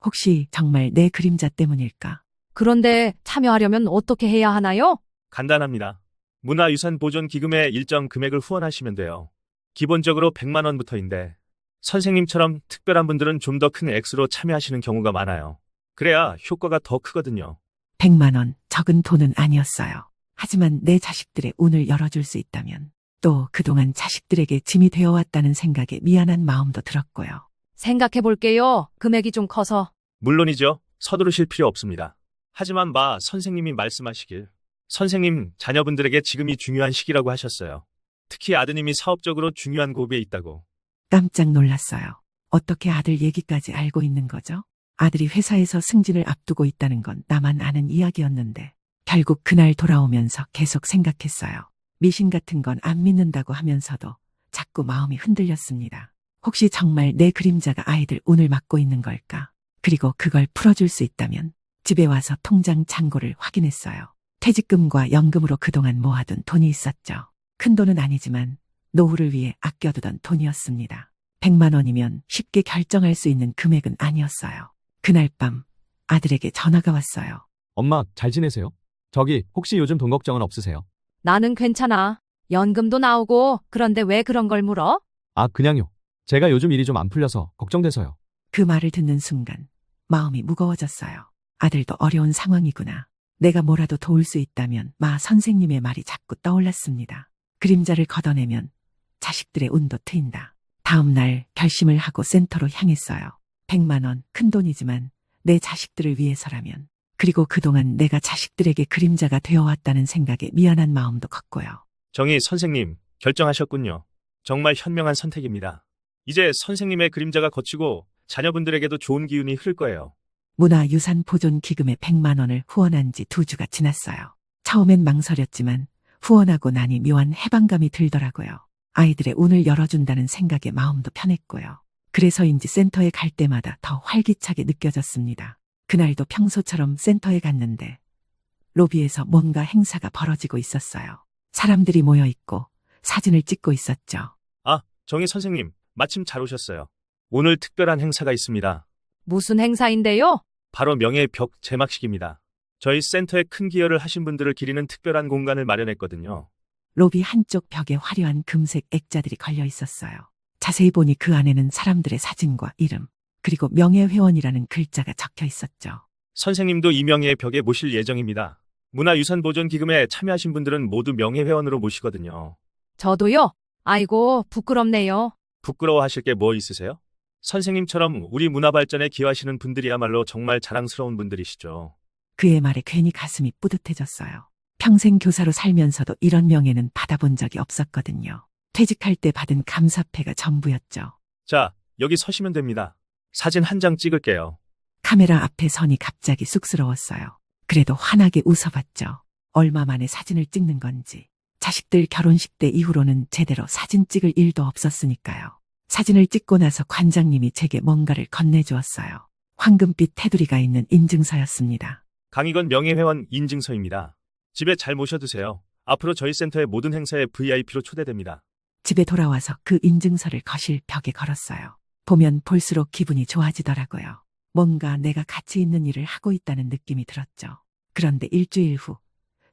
혹시 정말 내 그림자 때문일까? 그런데 참여하려면 어떻게 해야 하나요? 간단합니다. 문화유산 보존 기금에 일정 금액을 후원하시면 돼요. 기본적으로 100만 원부터인데 선생님처럼 특별한 분들은 좀 더 큰 액수로 참여하시는 경우가 많아요. 그래야 효과가 더 크거든요. 100만 원, 적은 돈은 아니었어요. 하지만 내 자식들의 운을 열어줄 수 있다면 또 그동안 자식들에게 짐이 되어왔다는 생각에 미안한 마음도 들었고요. 생각해 볼게요. 금액이 좀 커서. 물론이죠. 서두르실 필요 없습니다. 하지만 마 선생님이 말씀하시길 선생님 자녀분들에게 지금이 중요한 시기라고 하셨어요. 특히 아드님이 사업적으로 중요한 고비에 있다고. 깜짝 놀랐어요. 어떻게 아들 얘기까지 알고 있는 거죠? 아들이 회사에서 승진을 앞두고 있다는 건 나만 아는 이야기였는데 결국 그날 돌아오면서 계속 생각했어요. 미신 같은 건 안 믿는다고 하면서도 자꾸 마음이 흔들렸습니다. 혹시 정말 내 그림자가 아이들 운을 막고 있는 걸까? 그리고 그걸 풀어줄 수 있다면 집에 와서 통장 잔고를 확인했어요. 퇴직금과 연금으로 그동안 모아둔 돈이 있었죠. 큰 돈은 아니지만 노후를 위해 아껴두던 돈이었습니다. 100만 원이면 쉽게 결정할 수 있는 금액은 아니었어요. 그날 밤 아들에게 전화가 왔어요. 엄마, 잘 지내세요? 저기, 혹시 요즘 돈 걱정은 없으세요? 나는 괜찮아. 연금도 나오고 그런데 왜 그런 걸 물어? 아, 그냥요. 제가 요즘 일이 좀 안 풀려서 걱정돼서요. 그 말을 듣는 순간 마음이 무거워졌어요. 아들도 어려운 상황이구나. 내가 뭐라도 도울 수 있다면 마 선생님의 말이 자꾸 떠올랐습니다. 그림자를 걷어내면 자식들의 운도 트인다. 다음 날 결심을 하고 센터로 향했어요. 100만 원, 큰 돈이지만 내 자식들을 위해서라면, 그리고 그동안 내가 자식들에게 그림자가 되어왔다는 생각에 미안한 마음도 컸고요. 정희 선생님, 결정하셨군요. 정말 현명한 선택입니다. 이제 선생님의 그림자가 걷히고 자녀분들에게도 좋은 기운이 흐를 거예요. 문화유산 보존 기금에 100만 원을 후원한 지 2주가 지났어요. 처음엔 망설였지만 후원하고 나니 묘한 해방감이 들더라고요. 아이들의 운을 열어준다는 생각에 마음도 편했고요. 그래서인지 센터에 갈 때마다 더 활기차게 느껴졌습니다. 그날도 평소처럼 센터에 갔는데 로비에서 뭔가 행사가 벌어지고 있었어요. 사람들이 모여 있고 사진을 찍고 있었죠. 아, 정희 선생님, 마침 잘 오셨어요. 오늘 특별한 행사가 있습니다. 무슨 행사인데요? 바로 명예의 벽 제막식입니다. 저희 센터에 큰 기여를 하신 분들을 기리는 특별한 공간을 마련했거든요. 로비 한쪽 벽에 화려한 금색 액자들이 걸려 있었어요. 자세히 보니 그 안에는 사람들의 사진과 이름, 그리고 명예회원이라는 글자가 적혀 있었죠. 선생님도 이 명예의 벽에 모실 예정입니다. 문화유산보존기금에 참여하신 분들은 모두 명예회원으로 모시거든요. 저도요? 아이고, 부끄럽네요. 부끄러워하실 게 뭐 있으세요? 선생님처럼 우리 문화 발전에 기여하시는 분들이야말로 정말 자랑스러운 분들이시죠. 그의 말에 괜히 가슴이 뿌듯해졌어요. 평생 교사로 살면서도 이런 명예는 받아본 적이 없었거든요. 퇴직할 때 받은 감사패가 전부였죠. 자, 여기 서시면 됩니다. 사진 한 장 찍을게요. 카메라 앞에 서니 갑자기 쑥스러웠어요. 그래도 환하게 웃어봤죠. 얼마 만에 사진을 찍는 건지. 자식들 결혼식 때 이후로는 제대로 사진 찍을 일도 없었으니까요. 사진을 찍고 나서 관장님이 제게 뭔가를 건네주었어요. 황금빛 테두리가 있는 인증서였습니다. 강익원 명예회원 인증서입니다. 집에 잘 모셔두세요. 앞으로 저희 센터의 모든 행사에 VIP로 초대됩니다. 집에 돌아와서 그 인증서를 거실 벽에 걸었어요. 보면 볼수록 기분이 좋아지더라고요. 뭔가 내가 가치 있는 일을 하고 있다는 느낌이 들었죠. 그런데 일주일 후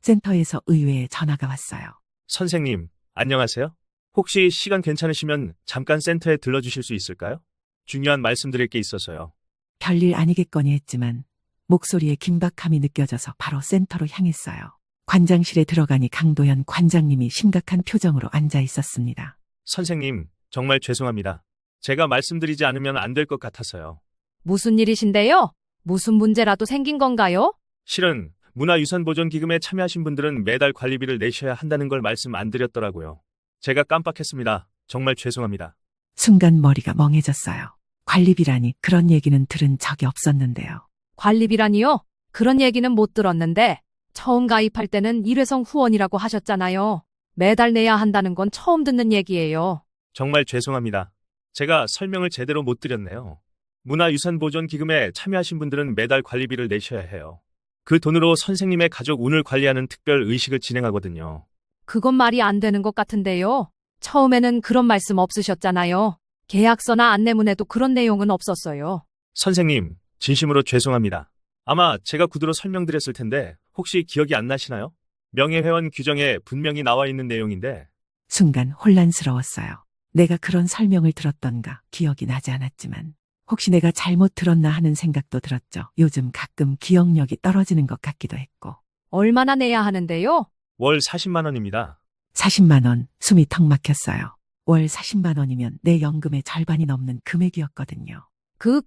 센터에서 의외의 전화가 왔어요. 선생님, 안녕하세요. 혹시 시간 괜찮으시면 잠깐 센터에 들러주실 수 있을까요? 중요한 말씀드릴 게 있어서요. 별일 아니겠거니 했지만 목소리에 긴박함이 느껴져서 바로 센터로 향했어요. 관장실에 들어가니 강도현 관장님이 심각한 표정으로 앉아 있었습니다. 선생님, 정말 죄송합니다. 제가 말씀드리지 않으면 안 될 것 같아서요. 무슨 일이신데요? 무슨 문제라도 생긴 건가요? 실은 문화유산보존기금에 참여하신 분들은 매달 관리비를 내셔야 한다는 걸 말씀 안 드렸더라고요. 제가 깜빡했습니다. 정말 죄송합니다. 순간 머리가 멍해졌어요. 관리비라니 그런 얘기는 들은 적이 없었는데요. 관리비라니요? 그런 얘기는 못 들었는데 처음 가입할 때는 일회성 후원이라고 하셨잖아요. 매달 내야 한다는 건 처음 듣는 얘기예요. 정말 죄송합니다. 제가 설명을 제대로 못 드렸네요. 문화유산보존기금에 참여하신 분들은 매달 관리비를 내셔야 해요. 그 돈으로 선생님의 가족 운을 관리하는 특별 의식을 진행하거든요. 그건 말이 안 되는 것 같은데요. 처음에는 그런 말씀 없으셨잖아요. 계약서나 안내문에도 그런 내용은 없었어요. 선생님, 진심으로 죄송합니다. 아마 제가 구두로 설명드렸을 텐데 혹시 기억이 안 나시나요? 명예회원 규정에 분명히 나와 있는 내용인데. 순간 혼란스러웠어요. 내가 그런 설명을 들었던가 기억이 나지 않았지만 혹시 내가 잘못 들었나 하는 생각도 들었죠. 요즘 가끔 기억력이 떨어지는 것 같기도 했고. 얼마나 내야 하는데요? 월 40만 원입니다. 40만 원, 숨이 턱 막혔어요. 월 40만 원이면 내 연금의 절반이 넘는 금액이었거든요.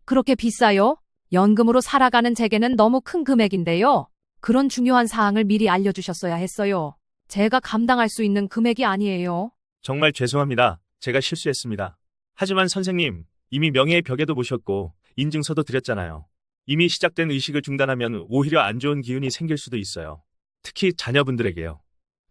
그렇게 비싸요? 연금으로 살아가는 제게는 너무 큰 금액인데요. 그런 중요한 사항을 미리 알려주셨어야 했어요. 제가 감당할 수 있는 금액이 아니에요. 정말 죄송합니다. 제가 실수했습니다. 하지만 선생님, 이미 명예의 벽에도 모셨고 인증서도 드렸잖아요. 이미 시작된 의식을 중단하면 오히려 안 좋은 기운이 생길 수도 있어요. 특히 자녀분들에게요.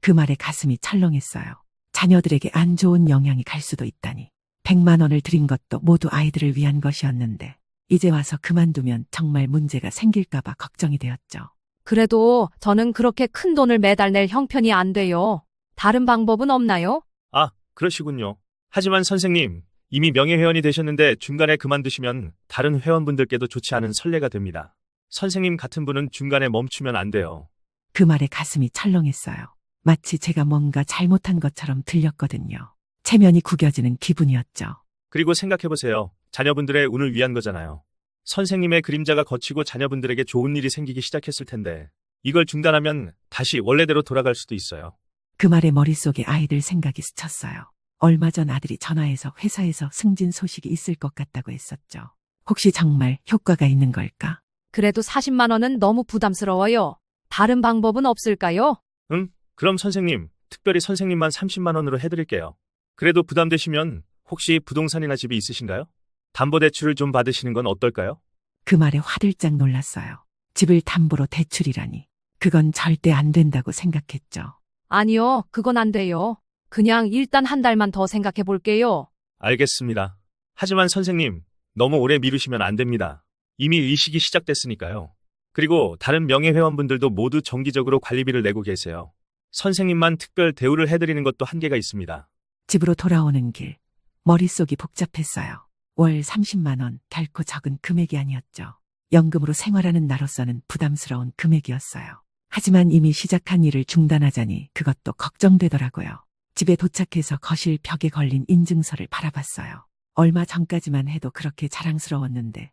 그 말에 가슴이 철렁했어요. 자녀들에게 안 좋은 영향이 갈 수도 있다니. 100만 원을 드린 것도 모두 아이들을 위한 것이었는데 이제 와서 그만두면 정말 문제가 생길까 봐 걱정이 되었죠. 그래도 저는 그렇게 큰 돈을 매달 낼 형편이 안 돼요. 다른 방법은 없나요? 아, 그러시군요. 하지만 선생님, 이미 명예회원이 되셨는데 중간에 그만두시면 다른 회원분들께도 좋지 않은 선례가 됩니다. 선생님 같은 분은 중간에 멈추면 안 돼요. 그 말에 가슴이 철렁했어요. 마치 제가 뭔가 잘못한 것처럼 들렸거든요. 체면이 구겨지는 기분이었죠. 그리고 생각해보세요. 자녀분들의 운을 위한 거잖아요. 선생님의 그림자가 걷히고 자녀분들에게 좋은 일이 생기기 시작했을 텐데 이걸 중단하면 다시 원래대로 돌아갈 수도 있어요. 그 말에 머릿속에 아이들 생각이 스쳤어요. 얼마 전 아들이 전화해서 회사에서 승진 소식이 있을 것 같다고 했었죠. 혹시 정말 효과가 있는 걸까? 그래도 40만 원은 너무 부담스러워요. 다른 방법은 없을까요? 그럼 선생님, 특별히 선생님만 30만 원으로 해드릴게요. 그래도 부담되시면 혹시 부동산이나 집이 있으신가요? 담보대출을 좀 받으시는 건 어떨까요? 그 말에 화들짝 놀랐어요. 집을 담보로 대출이라니. 그건 절대 안 된다고 생각했죠. 아니요, 그건 안 돼요. 그냥 일단 한 달만 더 생각해 볼게요. 알겠습니다. 하지만 선생님, 너무 오래 미루시면 안 됩니다. 이미 의식이 시작됐으니까요. 그리고 다른 명예회원분들도 모두 정기적으로 관리비를 내고 계세요. 선생님만 특별 대우를 해드리는 것도 한계가 있습니다. 집으로 돌아오는 길, 머릿속이 복잡했어요. 월 30만 원, 결코 적은 금액이 아니었죠. 연금으로 생활하는 나로서는 부담스러운 금액이었어요. 하지만 이미 시작한 일을 중단하자니 그것도 걱정되더라고요. 집에 도착해서 거실 벽에 걸린 인증서를 바라봤어요. 얼마 전까지만 해도 그렇게 자랑스러웠는데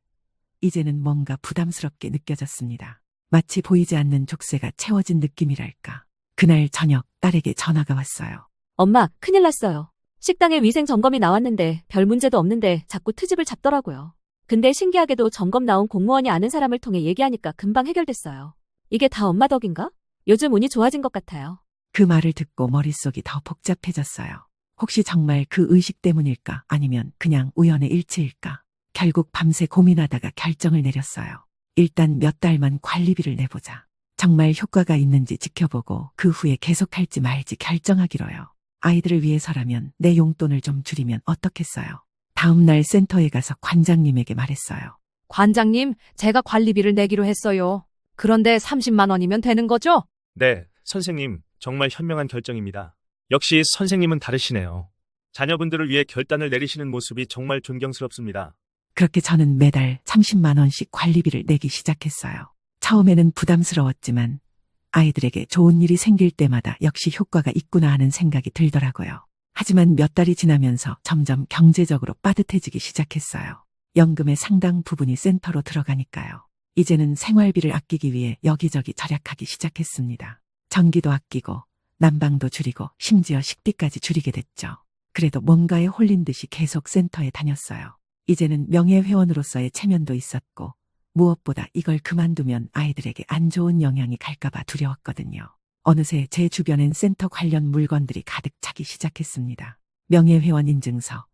이제는 뭔가 부담스럽게 느껴졌습니다. 마치 보이지 않는 족쇄가 채워진 느낌이랄까. 그날 저녁 딸에게 전화가 왔어요. 엄마, 큰일 났어요. 식당에 위생 점검이 나왔는데 별 문제도 없는데 자꾸 트집을 잡더라고요. 근데 신기하게도 점검 나온 공무원이 아는 사람을 통해 얘기하니까 금방 해결됐어요. 이게 다 엄마 덕인가? 요즘 운이 좋아진 것 같아요. 그 말을 듣고 머릿속이 더 복잡해졌어요. 혹시 정말 그 의식 때문일까? 아니면 그냥 우연의 일치일까? 결국 밤새 고민하다가 결정을 내렸어요. 일단 몇 달만 관리비를 내보자. 정말 효과가 있는지 지켜보고 그 후에 계속할지 말지 결정하기로요. 아이들을 위해서라면 내 용돈을 좀 줄이면 어떻겠어요? 다음 날 센터에 가서 관장님에게 말했어요. 관장님, 제가 관리비를 내기로 했어요. 그런데 30만 원이면 되는 거죠? 네, 선생님, 정말 현명한 결정입니다. 역시 선생님은 다르시네요. 자녀분들을 위해 결단을 내리시는 모습이 정말 존경스럽습니다. 그렇게 저는 매달 30만 원씩 관리비를 내기 시작했어요. 처음에는 부담스러웠지만 아이들에게 좋은 일이 생길 때마다 역시 효과가 있구나 하는 생각이 들더라고요. 하지만 몇 달이 지나면서 점점 경제적으로 빠듯해지기 시작했어요. 연금의 상당 부분이 센터로 들어가니까요. 이제는 생활비를 아끼기 위해 여기저기 절약하기 시작했습니다. 전기도 아끼고 난방도 줄이고 심지어 식비까지 줄이게 됐죠. 그래도 뭔가에 홀린 듯이 계속 센터에 다녔어요. 이제는 명예회원으로서의 체면도 있었고 무엇보다 이걸 그만두면 아이들에게 안 좋은 영향이 갈까봐 두려웠거든요. 어느새 제 주변엔 센터 관련 물건들이 가득 차기 시작했습니다. 명예회원 인증서,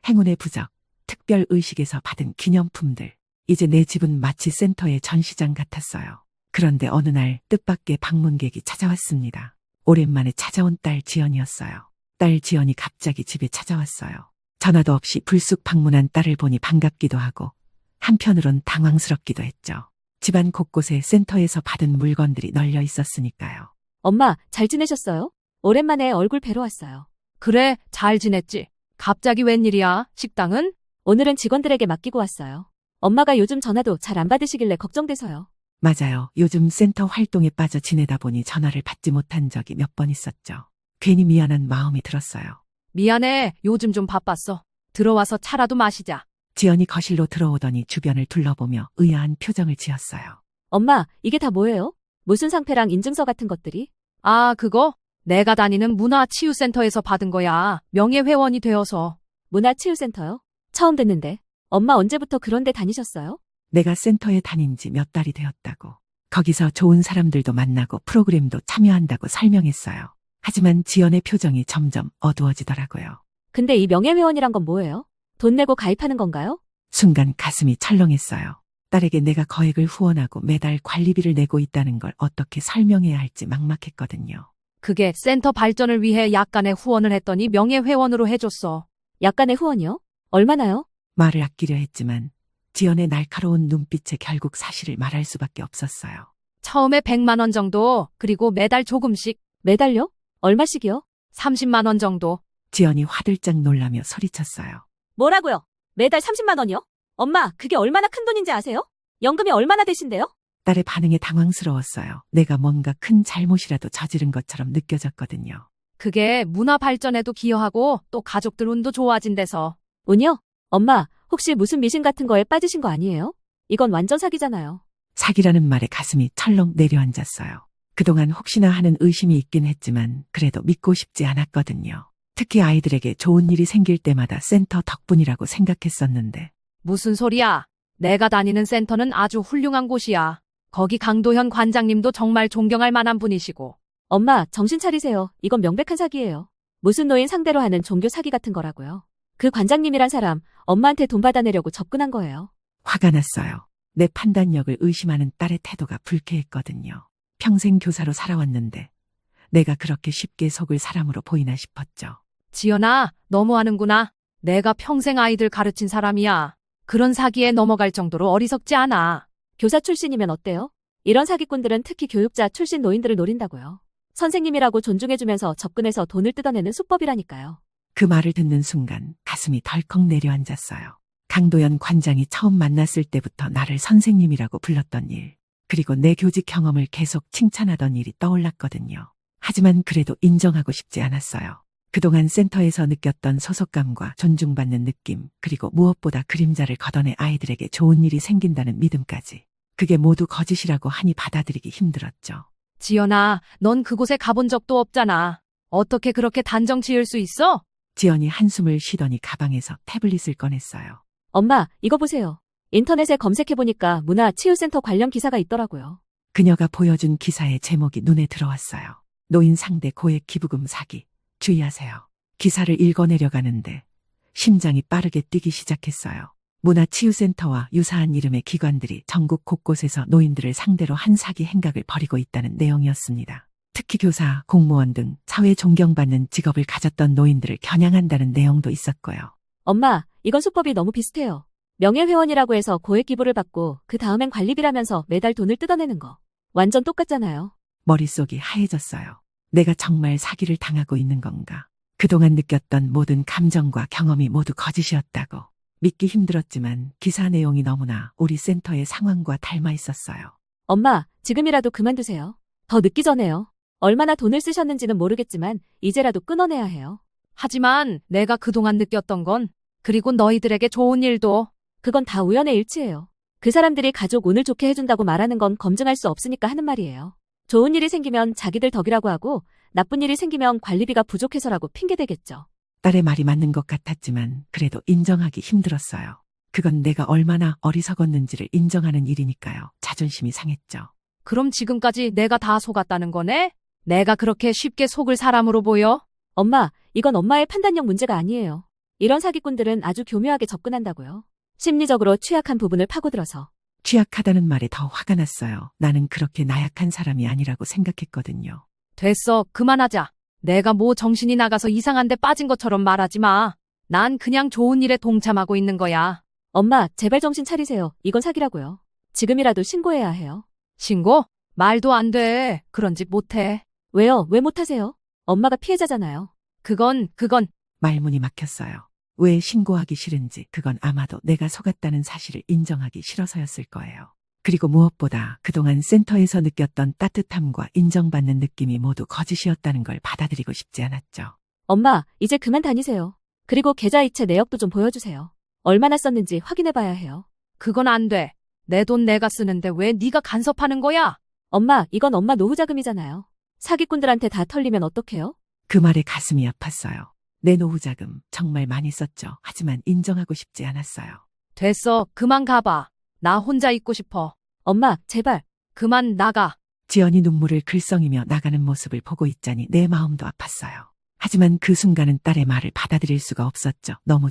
행운의 부적, 특별 의식에서 받은 기념품들. 이제 내 집은 마치 센터의 전시장 같았어요. 그런데 어느 날 뜻밖의 방문객이 찾아왔습니다. 오랜만에 찾아온 딸 지연이었어요. 딸 지연이 갑자기 집에 찾아왔어요. 전화도 없이 불쑥 방문한 딸을 보니 반갑기도 하고 한편으론 당황스럽기도 했죠. 집안 곳곳에 센터에서 받은 물건들이 널려 있었으니까요. 엄마, 잘 지내셨어요? 오랜만에 얼굴 뵈러 왔어요. 그래, 잘 지냈지? 갑자기 웬일이야? 식당은? 오늘은 직원들에게 맡기고 왔어요. 엄마가 요즘 전화도 잘 안 받으시길래 걱정돼서요. 맞아요. 요즘 센터 활동에 빠져 지내다 보니 전화를 받지 못한 적이 몇 번 있었죠. 괜히 미안한 마음이 들었어요. 미안해. 요즘 좀 바빴어. 들어와서 차라도 마시자. 지연이 거실로 들어오더니 주변을 둘러보며 의아한 표정을 지었어요. 엄마, 이게 다 뭐예요? 무슨 상패랑 인증서 같은 것들이? 아, 그거? 내가 다니는 문화치유센터에서 받은 거야. 명예회원이 되어서. 문화치유센터요? 처음 듣는데. 엄마 언제부터 그런 데 다니셨어요? 내가 센터에 다닌 지 몇 달이 되었다고. 거기서 좋은 사람들도 만나고 프로그램도 참여한다고 설명했어요. 하지만 지연의 표정이 점점 어두워지더라고요. 근데 이 명예회원이란 건 뭐예요? 돈 내고 가입하는 건가요? 순간 가슴이 철렁했어요. 딸에게 내가 거액을 후원하고 매달 관리비를 내고 있다는 걸 어떻게 설명해야 할지 막막했거든요. 그게 센터 발전을 위해 약간의 후원을 했더니 명예회원으로 해줬어. 약간의 후원이요? 얼마나요? 말을 아끼려 했지만 지연의 날카로운 눈빛에 결국 사실을 말할 수밖에 없었어요. 처음에 100만 원 정도, 그리고 매달 조금씩 매달요? 얼마씩이요? 30만 원 정도. 지연이 화들짝 놀라며 소리쳤어요. 뭐라고요? 매달 30만 원이요? 엄마, 그게 얼마나 큰 돈인지 아세요? 연금이 얼마나 되신대요? 딸의 반응에 당황스러웠어요. 내가 뭔가 큰 잘못이라도 저지른 것처럼 느껴졌거든요. 그게 문화 발전에도 기여하고 또 가족들 운도 좋아진대서. 운이요? 엄마, 혹시 무슨 미신 같은 거에 빠지신 거 아니에요? 이건 완전 사기잖아요. 사기라는 말에 가슴이 철렁 내려앉았어요. 그동안 혹시나 하는 의심이 있긴 했지만 그래도 믿고 싶지 않았거든요. 특히 아이들에게 좋은 일이 생길 때마다 센터 덕분이라고 생각했었는데. 무슨 소리야? 내가 다니는 센터는 아주 훌륭한 곳이야. 거기 강도현 관장님도 정말 존경할 만한 분이시고. 엄마, 정신 차리세요. 이건 명백한 사기예요. 무슨 노인 상대로 하는 종교 사기 같은 거라고요. 그 관장님이란 사람, 엄마한테 돈 받아내려고 접근한 거예요. 화가 났어요. 내 판단력을 의심하는 딸의 태도가 불쾌했거든요. 평생 교사로 살아왔는데 내가 그렇게 쉽게 속을 사람으로 보이나 싶었죠. 지연아, 너무하는구나. 내가 평생 아이들 가르친 사람이야. 그런 사기에 넘어갈 정도로 어리석지 않아. 교사 출신이면 어때요? 이런 사기꾼들은 특히 교육자 출신 노인들을 노린다고요. 선생님이라고 존중해주면서 접근해서 돈을 뜯어내는 수법이라니까요. 그 말을 듣는 순간 가슴이 덜컥 내려앉았어요. 강도연 관장이 처음 만났을 때부터 나를 선생님이라고 불렀던 일, 그리고 내 교직 경험을 계속 칭찬하던 일이 떠올랐거든요. 하지만 그래도 인정하고 싶지 않았어요. 그동안 센터에서 느꼈던 소속감과 존중받는 느낌, 그리고 무엇보다 그림자를 걷어내 아이들에게 좋은 일이 생긴다는 믿음까지. 그게 모두 거짓이라고 하니 받아들이기 힘들었죠. 지연아, 넌 그곳에 가본 적도 없잖아. 어떻게 그렇게 단정 지을 수 있어? 지연이 한숨을 쉬더니 가방에서 태블릿을 꺼냈어요. 엄마, 이거 보세요. 인터넷에 검색해보니까 문화치유센터 관련 기사가 있더라고요. 그녀가 보여준 기사의 제목이 눈에 들어왔어요. 노인 상대 고액 기부금 사기. 주의하세요. 기사를 읽어내려가는데 심장이 빠르게 뛰기 시작했어요. 문화치유센터와 유사한 이름의 기관들이 전국 곳곳에서 노인들을 상대로 한 사기 행각을 벌이고 있다는 내용이었습니다. 특히 교사, 공무원 등 사회 존경받는 직업을 가졌던 노인들을 겨냥한다는 내용도 있었고요. 엄마, 이건 수법이 너무 비슷해요. 명예회원이라고 해서 고액 기부를 받고 그 다음엔 관리비라면서 매달 돈을 뜯어내는 거. 완전 똑같잖아요. 머릿속이 하얘졌어요. 내가 정말 사기를 당하고 있는 건가? 그동안 느꼈던 모든 감정과 경험이 모두 거짓이었다고. 믿기 힘들었지만 기사 내용이 너무나 우리 센터의 상황과 닮아 있었어요. 엄마, 지금이라도 그만두세요. 더 늦기 전에요. 얼마나 돈을 쓰셨는지는 모르겠지만 이제라도 끊어내야 해요. 하지만 내가 그동안 느꼈던 건, 그리고 너희들에게 좋은 일도. 그건 다 우연의 일치예요. 그 사람들이 가족 운을 좋게 해준다고 말하는 건 검증할 수 없으니까 하는 말이에요. 좋은 일이 생기면 자기들 덕이라고 하고 나쁜 일이 생기면 관리비가 부족해서라고 핑계대겠죠. 딸의 말이 맞는 것 같았지만 그래도 인정하기 힘들었어요. 그건 내가 얼마나 어리석었는지를 인정하는 일이니까요. 자존심이 상했죠. 그럼 지금까지 내가 다 속았다는 거네? 내가 그렇게 쉽게 속을 사람으로 보여? 엄마, 이건 엄마의 판단력 문제가 아니에요. 이런 사기꾼들은 아주 교묘하게 접근한다고요. 심리적으로 취약한 부분을 파고들어서. 취약하다는 말에 더 화가 났어요. 나는 그렇게 나약한 사람이 아니라고 생각했거든요. 됐어, 그만하자. 내가 뭐 정신이 나가서 이상한 데 빠진 것처럼 말하지 마. 난 그냥 좋은 일에 동참하고 있는 거야. 엄마, 제발 정신 차리세요. 이건 사기라고요. 지금이라도 신고해야 해요. 신고? 말도 안 돼. 그런 짓 못해. 왜요? 왜 못하세요? 엄마가 피해자잖아요. 그건 말문이 막혔어요. 왜 신고하기 싫은지 그건 아마도 내가 속았다는 사실을 인정하기 싫어서였을 거예요. 그리고 무엇보다 그동안 센터에서 느꼈던 따뜻함과 인정받는 느낌이 모두 거짓이었다는 걸 받아들이고 싶지 않았죠. 엄마, 이제 그만 다니세요. 그리고 계좌이체 내역도 좀 보여주세요. 얼마나 썼는지 확인해봐야 해요. 그건 안 돼. 내 돈 내가 쓰는데 왜 네가 간섭하는 거야? 엄마, 이건 엄마 노후 자금이잖아요. 사기꾼들한테 다 털리면 어떡해요? 그 말에 가슴이 아팠어요. 내 노후 자금 정말 많이 썼죠. 하지만 인정하고 싶지 않았어요. 됐어, 그만 가봐. 나 혼자 있고 싶어. 엄마, 제발. 그만 나가. 지연이 눈물을 글썽이며 나가는 모습을 보고 있자니 내 마음도 아팠어요. 하지만 그 순간은 딸의 말을 받아들일 수가 없었죠. 너무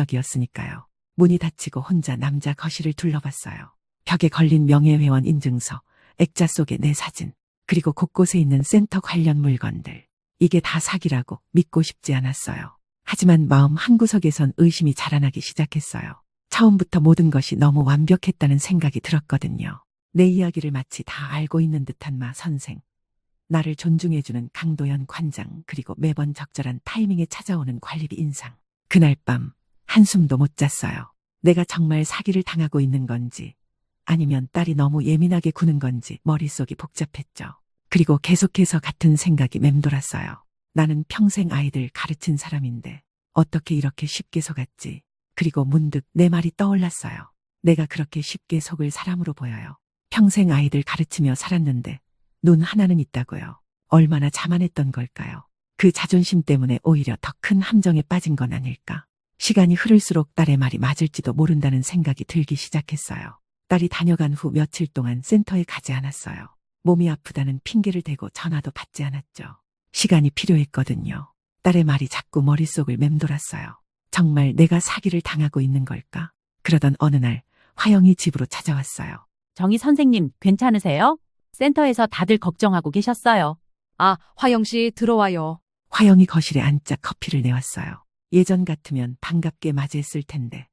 충격적이었으니까요. 문이 닫히고 혼자 남자 거실을 둘러봤어요. 벽에 걸린 명예회원 인증서, 액자 속에 내 사진, 그리고 곳곳에 있는 센터 관련 물건들. 이게 다 사기라고 믿고 싶지 않았어요. 하지만 마음 한구석에선 의심이 자라나기 시작했어요. 처음부터 모든 것이 너무 완벽했다는 생각이 들었거든요. 내 이야기를 마치 다 알고 있는 듯한 마 선생. 나를 존중해주는 강도연 관장, 그리고 매번 적절한 타이밍에 찾아오는 관리비 인상. 그날 밤 한숨도 못 잤어요. 내가 정말 사기를 당하고 있는 건지 아니면 딸이 너무 예민하게 구는 건지 머릿속이 복잡했죠. 그리고 계속해서 같은 생각이 맴돌았어요. 나는 평생 아이들 가르친 사람인데 어떻게 이렇게 쉽게 속았지? 그리고 문득 내 말이 떠올랐어요. 내가 그렇게 쉽게 속을 사람으로 보여요. 평생 아이들 가르치며 살았는데 눈 하나는 있다고요. 얼마나 자만했던 걸까요? 그 자존심 때문에 오히려 더 큰 함정에 빠진 건 아닐까? 시간이 흐를수록 딸의 말이 맞을지도 모른다는 생각이 들기 시작했어요. 딸이 다녀간 후 며칠 동안 센터에 가지 않았어요. 몸이 아프다는 핑계를 대고 전화도 받지 않았죠. 시간이 필요했거든요. 딸의 말이 자꾸 머릿속을 맴돌았어요. 정말 내가 사기를 당하고 있는 걸까? 그러던 어느 날 화영이 집으로 찾아왔어요. 정희 선생님, 괜찮으세요? 센터에서 다들 걱정하고 계셨어요. 아, 화영 씨 들어와요. 화영이 거실에 앉자 커피를 내왔어요. 예전 같으면 반갑게 맞이했을 텐데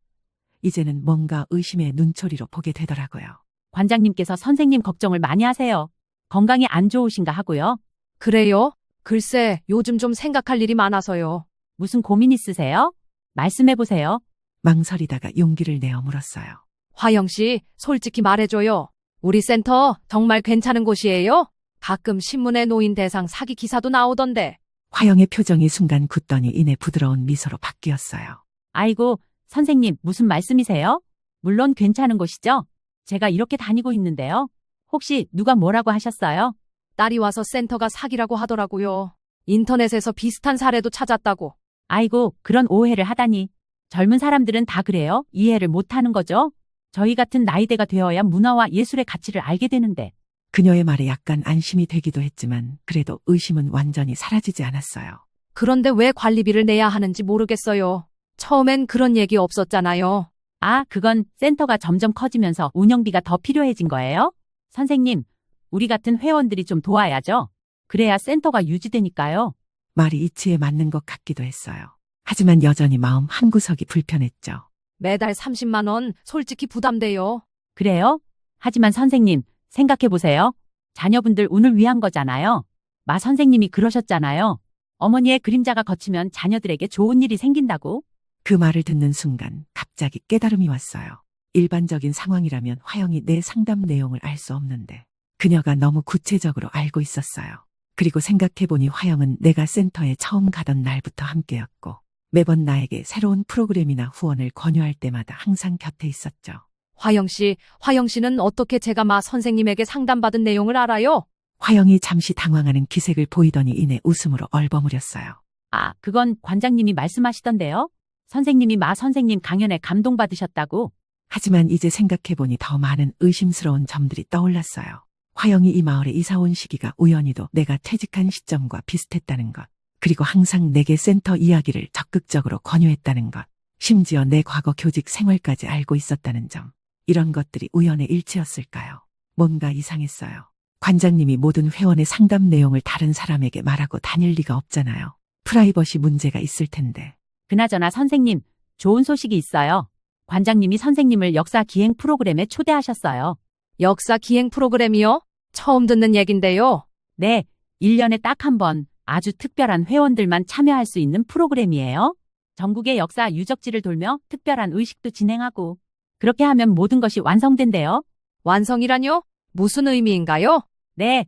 이제는 뭔가 의심의 눈초리로 보게 되더라고요. 관장님께서 선생님 걱정을 많이 하세요. 건강이 안 좋으신가 하고요. 그래요? 글쎄, 요즘 좀 생각할 일이 많아서요. 무슨 고민 있으세요? 말씀해보세요. 망설이다가 용기를 내어 물었어요. 화영 씨, 솔직히 말해줘요. 우리 센터 정말 괜찮은 곳이에요? 가끔 신문에 노인 대상 사기 기사도 나오던데. 화영의 표정이 순간 굳더니 이내 부드러운 미소로 바뀌었어요. 아이고, 선생님, 무슨 말씀이세요? 물론 괜찮은 곳이죠? 제가 이렇게 다니고 있는데요. 혹시 누가 뭐라고 하셨어요? 딸이 와서 센터가 사기라고 하더라고요. 인터넷에서 비슷한 사례도 찾았다고. 아이고, 그런 오해를 하다니. 젊은 사람들은 다 그래요. 이해를 못하는 거죠. 저희 같은 나이대가 되어야 문화와 예술의 가치를 알게 되는데. 그녀의 말에 약간 안심이 되기도 했지만 그래도 의심은 완전히 사라지지 않았어요. 그런데 왜 관리비를 내야 하는지 모르겠어요. 처음엔 그런 얘기 없었잖아요. 아, 그건 센터가 점점 커지면서 운영비가 더 필요해진 거예요? 선생님, 우리 같은 회원들이 좀 도와야죠. 그래야 센터가 유지되니까요. 말이 이치에 맞는 것 같기도 했어요. 하지만 여전히 마음 한구석이 불편했죠. 매달 30만 원 솔직히 부담돼요. 그래요? 하지만 선생님, 생각해보세요. 자녀분들 운을 위한 거잖아요. 마 선생님이 그러셨잖아요. 어머니의 그림자가 걷히면 자녀들에게 좋은 일이 생긴다고. 그 말을 듣는 순간 갑자기 깨달음이 왔어요. 일반적인 상황이라면 화영이 내 상담 내용을 알 수 없는데 그녀가 너무 구체적으로 알고 있었어요. 그리고 생각해보니 화영은 내가 센터에 처음 가던 날부터 함께였고 매번 나에게 새로운 프로그램이나 후원을 권유할 때마다 항상 곁에 있었죠. 화영 씨는 어떻게 제가 마 선생님에게 상담받은 내용을 알아요? 화영이 잠시 당황하는 기색을 보이더니 이내 웃음으로 얼버무렸어요. 아, 그건 관장님이 말씀하시던데요. 선생님이 마 선생님 강연에 감동받으셨다고. 하지만 이제 생각해보니 더 많은 의심스러운 점들이 떠올랐어요. 화영이 이 마을에 이사 온 시기가 우연히도 내가 퇴직한 시점과 비슷했다는 것. 그리고 항상 내게 센터 이야기를 적극적으로 권유했다는 것. 심지어 내 과거 교직 생활까지 알고 있었다는 점. 이런 것들이 우연의 일치였을까요? 뭔가 이상했어요. 관장님이 모든 회원의 상담 내용을 다른 사람에게 말하고 다닐 리가 없잖아요. 프라이버시 문제가 있을 텐데. 그나저나 선생님, 좋은 소식이 있어요. 관장님이 선생님을 역사 기행 프로그램에 초대하셨어요. 역사 기행 프로그램이요? 처음 듣는 얘긴데요. 네, 1년에 딱 한 번 아주 특별한 회원들만 참여할 수 있는 프로그램이에요. 전국의 역사 유적지를 돌며 특별한 의식도 진행하고 그렇게 하면 모든 것이 완성된대요. 완성이라뇨? 무슨 의미인가요? 네,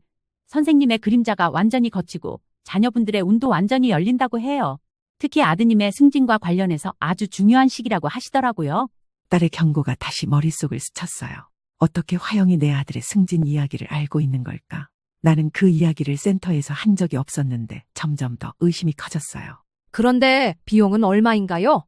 선생님의 그림자가 완전히 걷히고 자녀분들의 운도 완전히 열린다고 해요. 특히 아드님의 승진과 관련해서 아주 중요한 시기라고 하시더라고요. 딸의 경고가 다시 머릿속을 스쳤어요. 어떻게 화영이 내 아들의 승진 이야기를 알고 있는 걸까? 나는 그 이야기를 센터에서 한 적이 없었는데 점점 더 의심이 커졌어요. 그런데 비용은 얼마인가요?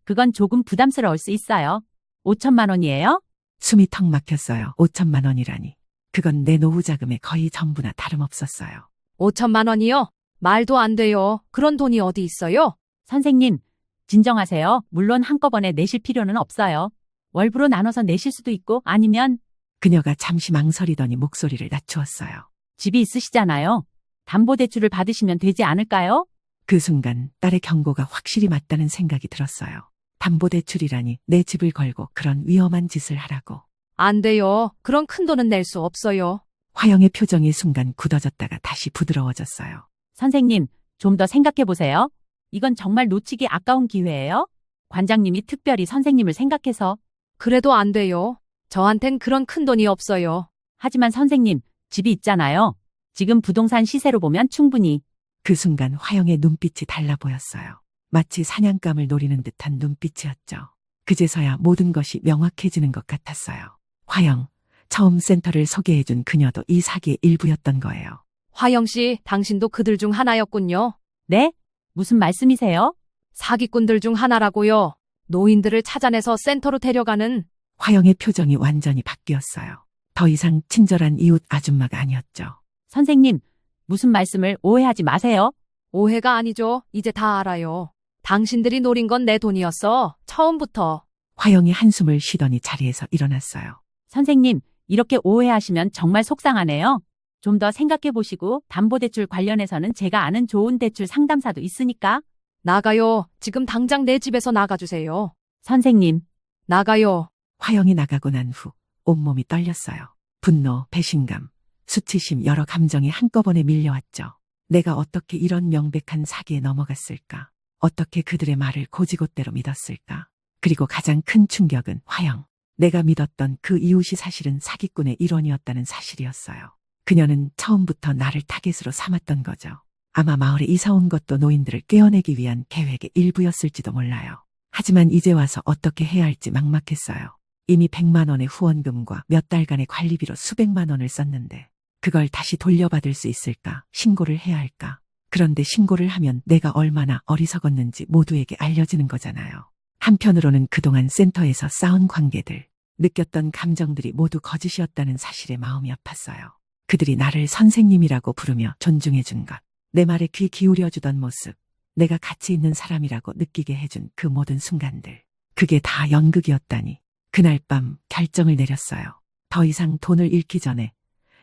그건 조금 부담스러울 수 있어요. 5천만 원이에요? 숨이 턱 막혔어요. 5천만 원이라니. 그건 내 노후 자금의 거의 전부나 다름없었어요. 5천만 원이요? 말도 안 돼요. 그런 돈이 어디 있어요? 선생님, 진정하세요. 물론 한꺼번에 내실 필요는 없어요. 월부로 나눠서 내실 수도 있고 아니면 그녀가 잠시 망설이더니 목소리를 낮추었어요. 집이 있으시잖아요. 담보대출을 받으시면 되지 않을까요? 그 순간 딸의 경고가 확실히 맞다는 생각이 들었어요. 담보대출이라니 내 집을 걸고 그런 위험한 짓을 하라고. 안 돼요. 그런 큰 돈은 낼 수 없어요. 화영의 표정이 순간 굳어졌다가 다시 부드러워졌어요. 선생님, 좀 더 생각해 보세요. 이건 정말 놓치기 아까운 기회예요. 관장님이 특별히 선생님을 생각해서. 그래도 안 돼요. 저한텐 그런 큰 돈이 없어요. 하지만 선생님, 집이 있잖아요. 지금 부동산 시세로 보면 충분히. 그 순간 화영의 눈빛이 달라 보였어요. 마치 사냥감을 노리는 듯한 눈빛이었죠. 그제서야 모든 것이 명확해지는 것 같았어요. 화영, 처음 센터를 소개해준 그녀도 이 사기의 일부였던 거예요. 화영 씨, 당신도 그들 중 하나였군요. 네? 무슨 말씀이세요? 사기꾼들 중 하나라고요. 노인들을 찾아내서 센터로 데려가는. 화영의 표정이 완전히 바뀌었어요. 더 이상 친절한 이웃 아줌마가 아니었죠. 선생님, 무슨 말씀을 오해하지 마세요. 오해가 아니죠. 이제 다 알아요. 당신들이 노린 건 내 돈이었어. 처음부터. 화영이 한숨을 쉬더니 자리에서 일어났어요. 선생님, 이렇게 오해하시면 정말 속상하네요. 좀 더 생각해 보시고 담보대출 관련해서는 제가 아는 좋은 대출 상담사도 있으니까. 나가요. 지금 당장 내 집에서 나가주세요. 선생님, 나가요. 화영이 나가고 난 후 온몸이 떨렸어요. 분노, 배신감, 수치심 여러 감정이 한꺼번에 밀려왔죠. 내가 어떻게 이런 명백한 사기에 넘어갔을까? 어떻게 그들의 말을 고지곳대로 믿었을까? 그리고 가장 큰 충격은 화영. 내가 믿었던 그 이웃이 사실은 사기꾼의 일원이었다는 사실이었어요. 그녀는 처음부터 나를 타겟으로 삼았던 거죠. 아마 마을에 이사 온 것도 노인들을 꿰어내기 위한 계획의 일부였을지도 몰라요. 하지만 이제 와서 어떻게 해야 할지 막막했어요. 이미 100만 원의 후원금과 몇 달간의 관리비로 수백만 원을 썼는데 그걸 다시 돌려받을 수 있을까? 신고를 해야 할까? 그런데 신고를 하면 내가 얼마나 어리석었는지 모두에게 알려지는 거잖아요. 한편으로는 그동안 센터에서 쌓은 관계들, 느꼈던 감정들이 모두 거짓이었다는 사실에 마음이 아팠어요. 그들이 나를 선생님이라고 부르며 존중해준 것, 내 말에 귀 기울여주던 모습, 내가 가치 있는 사람이라고 느끼게 해준 그 모든 순간들. 그게 다 연극이었다니. 그날 밤 결정을 내렸어요. 더 이상 돈을 잃기 전에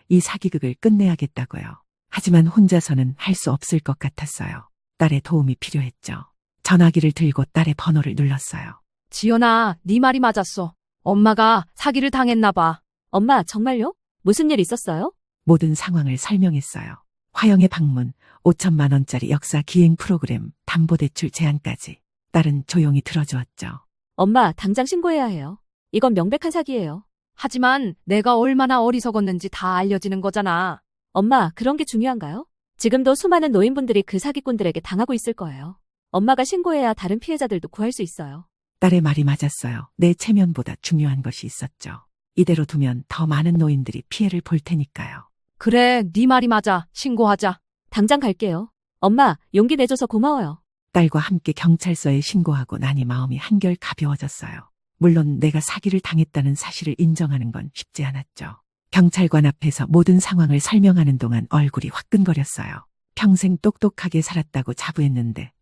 이 사기극을 끝내야겠다고요. 하지만 혼자서는 할 수 없을 것 같았어요. 딸의 도움이 필요했죠. 전화기를 들고 딸의 번호를 눌렀어요. 지연아, 네 말이 맞았어. 엄마가 사기를 당했나 봐. 엄마, 정말요? 무슨 일 있었어요? 모든 상황을 설명했어요. 화영의 방문, 5천만 원짜리 역사 기행 프로그램, 담보대출 제안까지. 딸은 조용히 들어주었죠. 엄마, 당장 신고해야 해요. 이건 명백한 사기예요. 하지만 내가 얼마나 어리석었는지 다 알려지는 거잖아. 엄마, 그런 게 중요한가요? 지금도 수많은 노인분들이 그 사기꾼들에게 당하고 있을 거예요. 엄마가 신고해야 다른 피해자들도 구할 수 있어요. 딸의 말이 맞았어요. 내 체면보다 중요한 것이 있었죠. 이대로 두면 더 많은 노인들이 피해를 볼 테니까요. 그래, 네 말이 맞아. 신고하자. 당장 갈게요. 엄마, 용기 내줘서 고마워요. 딸과 함께 경찰서에 신고하고 나니 마음이 한결 가벼워졌어요. 물론 내가 사기를 당했다는 사실을 인정하는 건 쉽지 않았죠. 경찰관 앞에서 모든 상황을 설명하는 동안 얼굴이 화끈거렸어요. 평생 똑똑하게 살았다고 자부했는데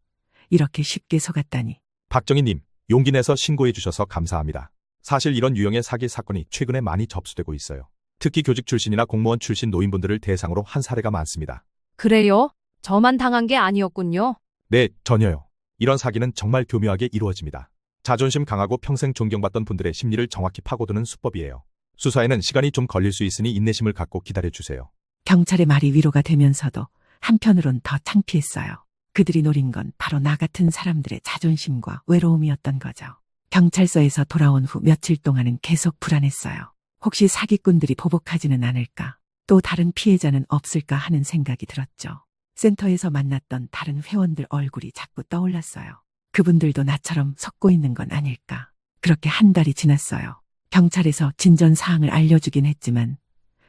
이렇게 쉽게 속았다니. 박정희님, 용기 내서 신고해 주셔서 감사합니다. 사실 이런 유형의 사기 사건이 최근에 많이 접수되고 있어요. 특히 교직 출신이나 공무원 출신 노인분들을 대상으로 한 사례가 많습니다. 그래요? 저만 당한 게 아니었군요. 네, 전혀요. 이런 사기는 정말 교묘하게 이루어집니다. 자존심 강하고 평생 존경받던 분들의 심리를 정확히 파고드는 수법이에요. 수사에는 시간이 좀 걸릴 수 있으니 인내심을 갖고 기다려주세요. 경찰의 말이 위로가 되면서도 한편으론 더 창피했어요. 그들이 노린 건 바로 나 같은 사람들의 자존심과 외로움이었던 거죠. 경찰서에서 돌아온 후 며칠 동안은 계속 불안했어요. 혹시 사기꾼들이 보복하지는 않을까? 또 다른 피해자는 없을까 하는 생각이 들었죠. 센터에서 만났던 다른 회원들 얼굴이 자꾸 떠올랐어요. 그분들도 나처럼 속고 있는 건 아닐까? 그렇게 한 달이 지났어요. 경찰에서 진전 사항을 알려주긴 했지만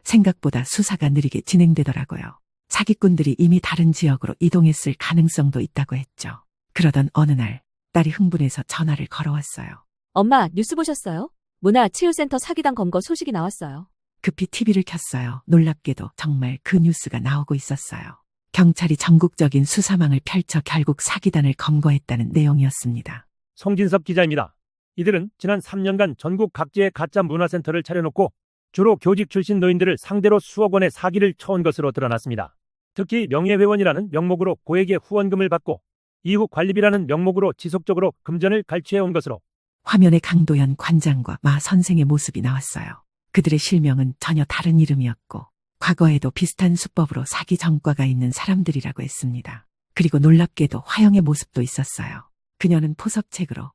생각보다 수사가 느리게 진행되더라고요. 사기꾼들이 이미 다른 지역으로 이동했을 가능성도 있다고 했죠. 그러던 어느 날 딸이 흥분해서 전화를 걸어왔어요. 엄마, 뉴스 보셨어요? 문화치유센터 사기당 검거 소식이 나왔어요. 급히 TV를 켰어요. 놀랍게도 정말 그 뉴스가 나오고 있었어요. 경찰이 전국적인 수사망을 펼쳐 결국 사기단을 검거했다는 내용이었습니다. 송진섭 기자입니다. 이들은 지난 3년간 전국 각지에 가짜 문화센터를 차려놓고 주로 교직 출신 노인들을 상대로 수억 원의 사기를 쳐온 것으로 드러났습니다. 특히 명예회원이라는 명목으로 고액의 후원금을 받고 이후 관리비라는 명목으로 지속적으로 금전을 갈취해온 것으로. 화면에 강도연 관장과 마 선생의 모습이 나왔어요. 그들의 실명은 전혀 다른 이름이었고 과거에도 비슷한 수법으로 사기 전과가 있는 사람들이라고 했습니다. 그리고 놀랍게도 화영의 모습도 있었어요. 그녀는 포섭책으로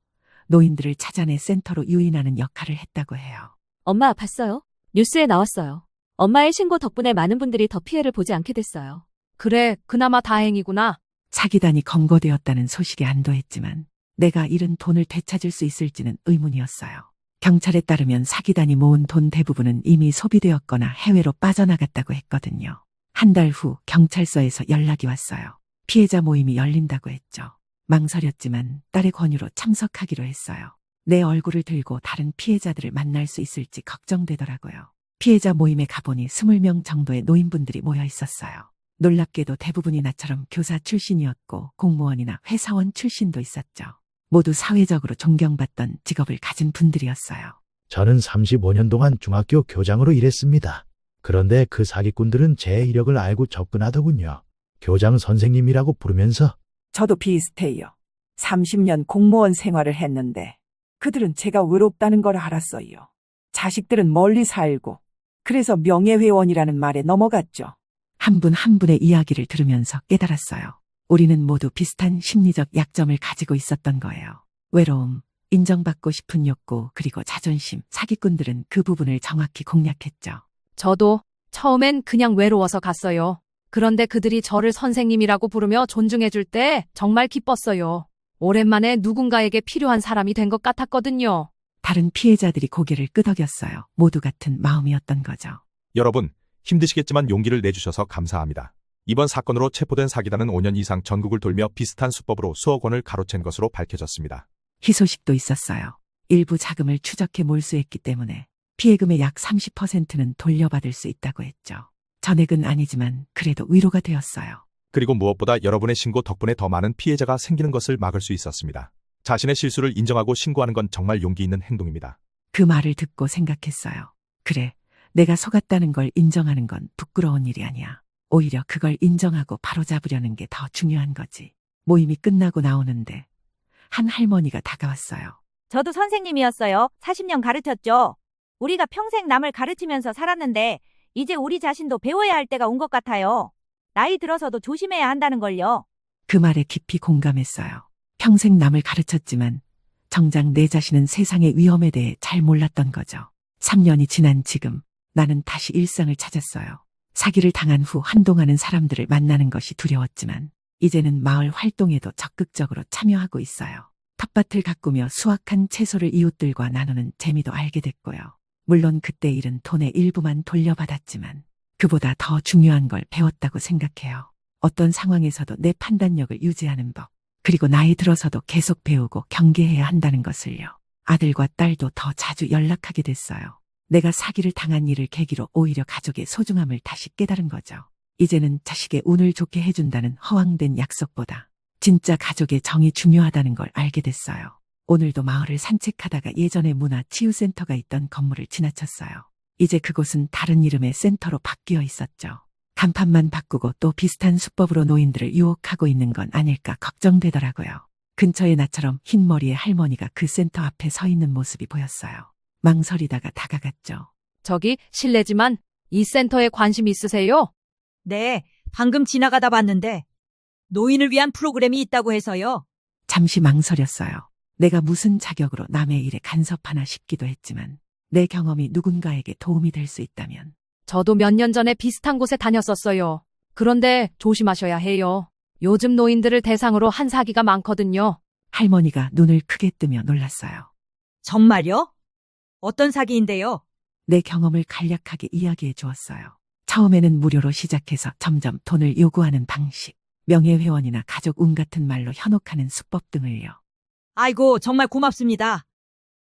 노인들을 찾아내 센터로 유인하는 역할을 했다고 해요. 엄마, 봤어요? 뉴스에 나왔어요. 엄마의 신고 덕분에 많은 분들이 더 피해를 보지 않게 됐어요. 그래, 그나마 다행이구나. 사기단이 검거되었다는 소식에 안도했지만 내가 잃은 돈을 되찾을 수 있을지는 의문이었어요. 경찰에 따르면 사기단이 모은 돈 대부분은 이미 소비되었거나 해외로 빠져나갔다고 했거든요. 한 달 후 경찰서에서 연락이 왔어요. 피해자 모임이 열린다고 했죠. 망설였지만 딸의 권유로 참석하기로 했어요. 내 얼굴을 들고 다른 피해자들을 만날 수 있을지 걱정되더라고요. 피해자 모임에 가보니 20명 정도의 노인분들이 모여 있었어요. 놀랍게도 대부분이 나처럼 교사 출신이었고 공무원이나 회사원 출신도 있었죠. 모두 사회적으로 존경받던 직업을 가진 분들이었어요. 저는 35년 동안 중학교 교장으로 일했습니다. 그런데 그 사기꾼들은 제 이력을 알고 접근하더군요. 교장 선생님이라고 부르면서. 저도 비슷해요. 30년 공무원 생활을 했는데 그들은 제가 외롭다는 걸 알았어요. 자식들은 멀리 살고 그래서 명예회원이라는 말에 넘어갔죠. 한 분 한 분의 이야기를 들으면서 깨달았어요. 우리는 모두 비슷한 심리적 약점을 가지고 있었던 거예요. 외로움, 인정받고 싶은 욕구, 그리고 자존심. 사기꾼들은 그 부분을 정확히 공략했죠. 저도 처음엔 그냥 외로워서 갔어요. 그런데 그들이 저를 선생님이라고 부르며 존중해줄 때 정말 기뻤어요. 오랜만에 누군가에게 필요한 사람이 된 것 같았거든요. 다른 피해자들이 고개를 끄덕였어요. 모두 같은 마음이었던 거죠. 여러분, 힘드시겠지만 용기를 내주셔서 감사합니다. 이번 사건으로 체포된 사기단은 5년 이상 전국을 돌며 비슷한 수법으로 수억 원을 가로챈 것으로 밝혀졌습니다. 희소식도 있었어요. 일부 자금을 추적해 몰수했기 때문에 피해금의 약 30%는 돌려받을 수 있다고 했죠. 전액은 아니지만 그래도 위로가 되었어요. 그리고 무엇보다 여러분의 신고 덕분에 더 많은 피해자가 생기는 것을 막을 수 있었습니다. 자신의 실수를 인정하고 신고하는 건 정말 용기 있는 행동입니다. 그 말을 듣고 생각했어요. 그래, 내가 속았다는 걸 인정하는 건 부끄러운 일이 아니야. 오히려 그걸 인정하고 바로잡으려는 게 더 중요한 거지. 모임이 끝나고 나오는데 한 할머니가 다가왔어요. 저도 선생님이었어요. 40년 가르쳤죠. 우리가 평생 남을 가르치면서 살았는데 이제 우리 자신도 배워야 할 때가 온 것 같아요. 나이 들어서도 조심해야 한다는 걸요. 그 말에 깊이 공감했어요. 평생 남을 가르쳤지만 정작 내 자신은 세상의 위험에 대해 잘 몰랐던 거죠. 3년이 지난 지금 나는 다시 일상을 찾았어요. 사기를 당한 후 한동안은 사람들을 만나는 것이 두려웠지만 이제는 마을 활동에도 적극적으로 참여하고 있어요. 텃밭을 가꾸며 수확한 채소를 이웃들과 나누는 재미도 알게 됐고요. 물론 그때 일은 돈의 일부만 돌려받았지만 그보다 더 중요한 걸 배웠다고 생각해요. 어떤 상황에서도 내 판단력을 유지하는 법, 그리고 나이 들어서도 계속 배우고 경계해야 한다는 것을요. 아들과 딸도 더 자주 연락하게 됐어요. 내가 사기를 당한 일을 계기로 오히려 가족의 소중함을 다시 깨달은 거죠. 이제는 자식의 운을 좋게 해준다는 허황된 약속보다 진짜 가족의 정이 중요하다는 걸 알게 됐어요. 오늘도 마을을 산책하다가 예전에 문화치유센터가 있던 건물을 지나쳤어요. 이제 그곳은 다른 이름의 센터로 바뀌어 있었죠. 간판만 바꾸고 또 비슷한 수법으로 노인들을 유혹하고 있는 건 아닐까 걱정되더라고요. 근처에 나처럼 흰 머리의 할머니가 그 센터 앞에 서 있는 모습이 보였어요. 망설이다가 다가갔죠. 저기 실례지만 이 센터에 관심 있으세요? 네, 방금 지나가다 봤는데 노인을 위한 프로그램이 있다고 해서요. 잠시 망설였어요. 내가 무슨 자격으로 남의 일에 간섭하나 싶기도 했지만 내 경험이 누군가에게 도움이 될 수 있다면. 저도 몇 년 전에 비슷한 곳에 다녔었어요. 그런데 조심하셔야 해요. 요즘 노인들을 대상으로 한 사기가 많거든요. 할머니가 눈을 크게 뜨며 놀랐어요. 정말요? 어떤 사기인데요? 내 경험을 간략하게 이야기해 주었어요. 처음에는 무료로 시작해서 점점 돈을 요구하는 방식, 명예회원이나 가족 운 같은 말로 현혹하는 수법 등을요. 아이고, 정말 고맙습니다.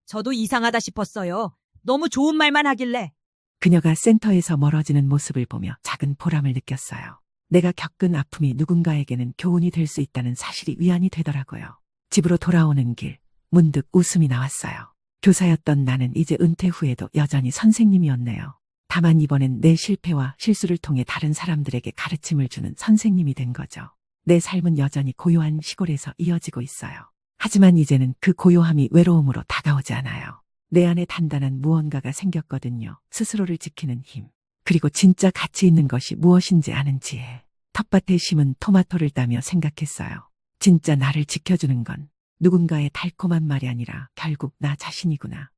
저도 이상하다 싶었어요. 너무 좋은 말만 하길래. 그녀가 센터에서 멀어지는 모습을 보며 작은 보람을 느꼈어요. 내가 겪은 아픔이 누군가에게는 교훈이 될 수 있다는 사실이 위안이 되더라고요. 집으로 돌아오는 길, 문득 웃음이 나왔어요. 교사였던 나는 이제 은퇴 후에도 여전히 선생님이었네요. 다만 이번엔 내 실패와 실수를 통해 다른 사람들에게 가르침을 주는 선생님이 된 거죠. 내 삶은 여전히 고요한 시골에서 이어지고 있어요. 하지만 이제는 그 고요함이 외로움으로 다가오지 않아요. 내 안에 단단한 무언가가 생겼거든요. 스스로를 지키는 힘. 그리고 진짜 가치 있는 것이 무엇인지 아는 지혜. 텃밭에 심은 토마토를 따며 생각했어요. 진짜 나를 지켜주는 건 누군가의 달콤한 말이 아니라 결국 나 자신이구나.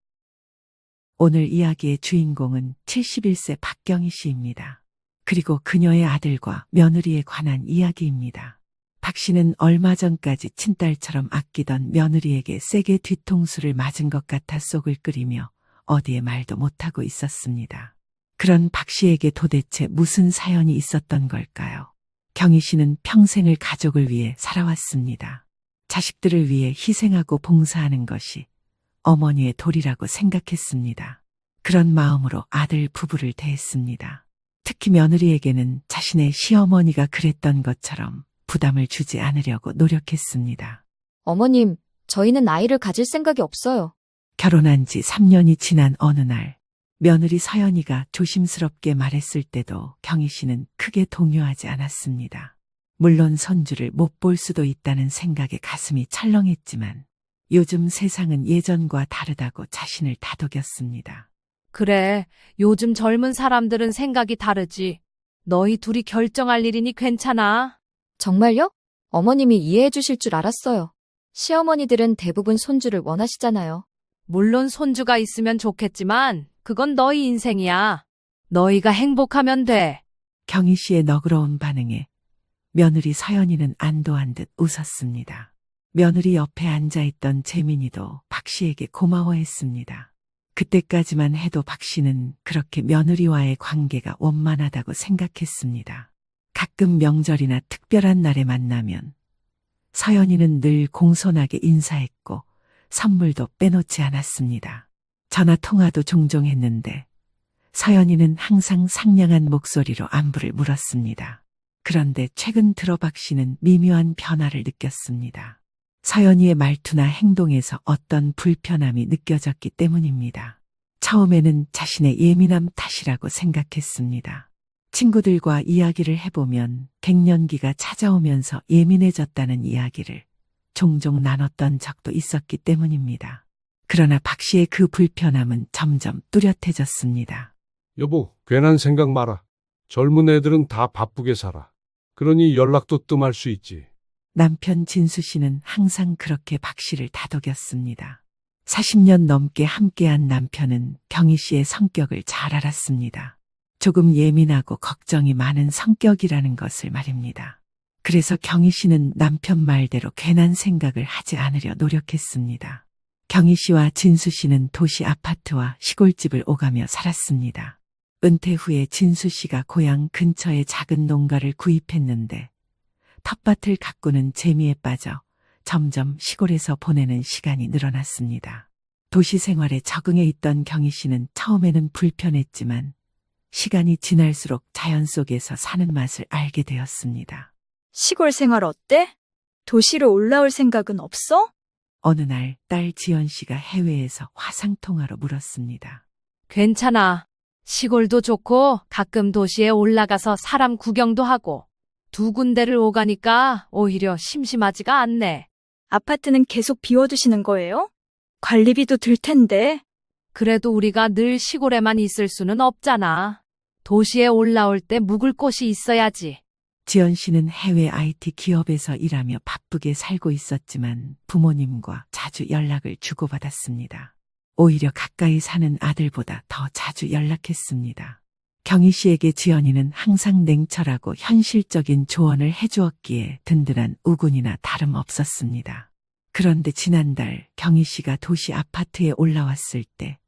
오늘 이야기의 주인공은 71세 박경희 씨입니다. 그리고 그녀의 아들과 며느리에 관한 이야기입니다. 박 씨는 얼마 전까지 친딸처럼 아끼던 며느리에게 세게 뒤통수를 맞은 것 같아 속을 끓이며 어디에 말도 못하고 있었습니다. 그런 박 씨에게 도대체 무슨 사연이 있었던 걸까요? 경희 씨는 평생을 가족을 위해 살아왔습니다. 자식들을 위해 희생하고 봉사하는 것이 어머니의 도리라고 생각했습니다. 그런 마음으로 아들 부부를 대했습니다. 특히 며느리에게는 자신의 시어머니가 그랬던 것처럼 부담을 주지 않으려고 노력했습니다. 어머님, 저희는 아이를 가질 생각이 없어요. 결혼한 지 3년이 지난 어느 날, 며느리 서연이가 조심스럽게 말했을 때도 경희 씨는 크게 동요하지 않았습니다. 물론 손주를 못 볼 수도 있다는 생각에 가슴이 철렁했지만 요즘 세상은 예전과 다르다고 자신을 다독였습니다. 그래, 요즘 젊은 사람들은 생각이 다르지. 너희 둘이 결정할 일이니 괜찮아. 정말요? 어머님이 이해해 주실 줄 알았어요. 시어머니들은 대부분 손주를 원하시잖아요. 물론 손주가 있으면 좋겠지만 그건 너희 인생이야. 너희가 행복하면 돼. 경희 씨의 너그러운 반응에 며느리 서연이는 안도한 듯 웃었습니다. 며느리 옆에 앉아있던 재민이도 박 씨에게 고마워했습니다. 그때까지만 해도 박 씨는 그렇게 며느리와의 관계가 원만하다고 생각했습니다. 가끔 명절이나 특별한 날에 만나면 서연이는 늘 공손하게 인사했고 선물도 빼놓지 않았습니다. 전화 통화도 종종 했는데 서연이는 항상 상냥한 목소리로 안부를 물었습니다. 그런데 최근 들어 박 씨는 미묘한 변화를 느꼈습니다. 서연이의 말투나 행동에서 어떤 불편함이 느껴졌기 때문입니다. 처음에는 자신의 예민함 탓이라고 생각했습니다. 친구들과 이야기를 해보면 갱년기가 찾아오면서 예민해졌다는 이야기를 종종 나눴던 적도 있었기 때문입니다. 그러나 박 씨의 그 불편함은 점점 뚜렷해졌습니다. 여보, 괜한 생각 마라. 젊은 애들은 다 바쁘게 살아. 그러니 연락도 뜸할 수 있지. 남편 진수 씨는 항상 그렇게 박 씨를 다독였습니다. 40년 넘게 함께한 남편은 경희 씨의 성격을 잘 알았습니다. 조금 예민하고 걱정이 많은 성격이라는 것을 말입니다. 그래서 경희 씨는 남편 말대로 괜한 생각을 하지 않으려 노력했습니다. 경희 씨와 진수 씨는 도시 아파트와 시골집을 오가며 살았습니다. 은퇴 후에 진수 씨가 고향 근처에 작은 농가를 구입했는데 텃밭을 가꾸는 재미에 빠져 점점 시골에서 보내는 시간이 늘어났습니다. 도시 생활에 적응해 있던 경희 씨는 처음에는 불편했지만 시간이 지날수록 자연 속에서 사는 맛을 알게 되었습니다. 시골 생활 어때? 도시로 올라올 생각은 없어? 어느 날 딸 지연 씨가 해외에서 화상통화로 물었습니다. 괜찮아. 시골도 좋고 가끔 도시에 올라가서 사람 구경도 하고 두 군데를 오가니까 오히려 심심하지가 않네. 아파트는 계속 비워두시는 거예요? 관리비도 들 텐데. 그래도 우리가 늘 시골에만 있을 수는 없잖아. 도시에 올라올 때 묵을 곳이 있어야지. 지연 씨는 해외 IT 기업에서 일하며 바쁘게 살고 있었지만 부모님과 자주 연락을 주고받았습니다. 오히려 가까이 사는 아들보다 더 자주 연락했습니다. 경희 씨에게 지연이는 항상 냉철하고 현실적인 조언을 해주었기에 든든한 우군이나 다름없었습니다. 그런데 지난달 경희 씨가 도시 아파트에 올라왔을 때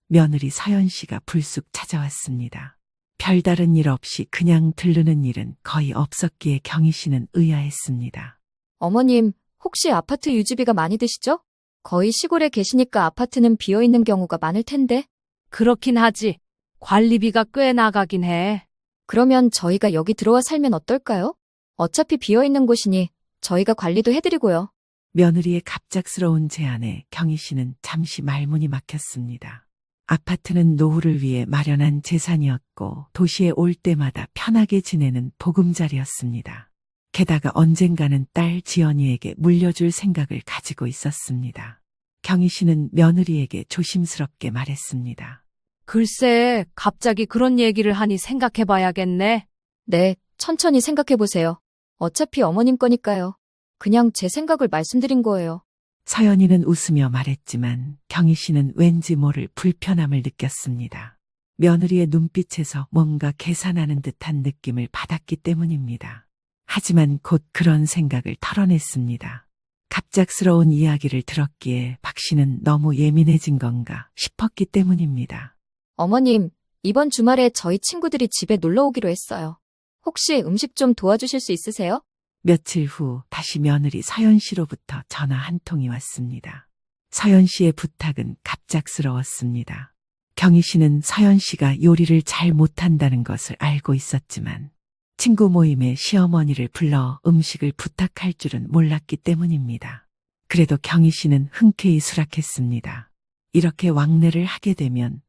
며느리 서연 씨가 불쑥 찾아왔습니다. 별다른 일 없이 그냥 들르는 일은 거의 없었기에 경희 씨는 의아했습니다. 어머님, 혹시 아파트 유지비가 많이 드시죠? 거의 시골에 계시니까 아파트는 비어있는 경우가 많을 텐데. 그렇긴 하지. 관리비가 꽤 나가긴 해. 그러면 저희가 여기 들어와 살면 어떨까요? 어차피 비어있는 곳이니 저희가 관리도 해드리고요. 며느리의 갑작스러운 제안에 경희 씨는 잠시 말문이 막혔습니다. 아파트는 노후를 위해 마련한 재산이었고 도시에 올 때마다 편하게 지내는 보금자리였습니다. 게다가 언젠가는 딸 지연이에게 물려줄 생각을 가지고 있었습니다. 경희 씨는 며느리에게 조심스럽게 말했습니다. 글쎄, 갑자기 그런 얘기를 하니 생각해봐야겠네. 네, 천천히 생각해보세요. 어차피 어머님 거니까요. 그냥 제 생각을 말씀드린 거예요. 서연이는 웃으며 말했지만 경희 씨는 왠지 모를 불편함을 느꼈습니다. 며느리의 눈빛에서 뭔가 계산하는 듯한 느낌을 받았기 때문입니다. 하지만 곧 그런 생각을 털어냈습니다. 갑작스러운 이야기를 들었기에 박 씨는 너무 예민해진 건가 싶었기 때문입니다. 어머님, 이번 주말에 저희 친구들이 집에 놀러 오기로 했어요. 혹시 음식 좀 도와주실 수 있으세요? 며칠 후 다시 며느리 서연 씨로부터 전화 한 통이 왔습니다. 서연 씨의 부탁은 갑작스러웠습니다. 경희 씨는 서연 씨가 요리를 잘 못한다는 것을 알고 있었지만 친구 모임에 시어머니를 불러 음식을 부탁할 줄은 몰랐기 때문입니다. 그래도 경희 씨는 흔쾌히 수락했습니다. 이렇게 왕래를 하게 되면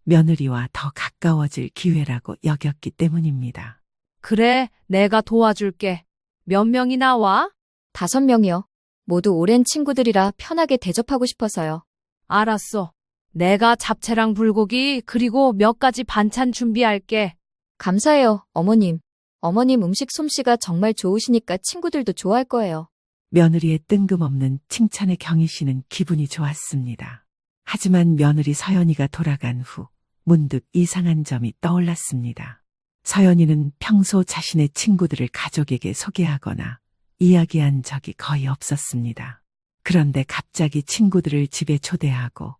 며느리와 더 가까워질 기회라고 여겼기 때문입니다. 그래, 내가 도와줄게. 몇 명이나 와? 5명이요. 모두 오랜 친구들이라 편하게 대접하고 싶어서요. 알았어. 내가 잡채랑 불고기 그리고 몇 가지 반찬 준비할게. 감사해요, 어머님. 어머님 음식 솜씨가 정말 좋으시니까 친구들도 좋아할 거예요. 며느리의 뜬금없는 칭찬에 경희 씨는 기분이 좋았습니다. 하지만 며느리 서연이가 돌아간 후 문득 이상한 점이 떠올랐습니다. 서연이는 평소 자신의 친구들을 가족에게 소개하거나 이야기한 적이 거의 없었습니다. 그런데 갑자기 친구들을 집에 초대하고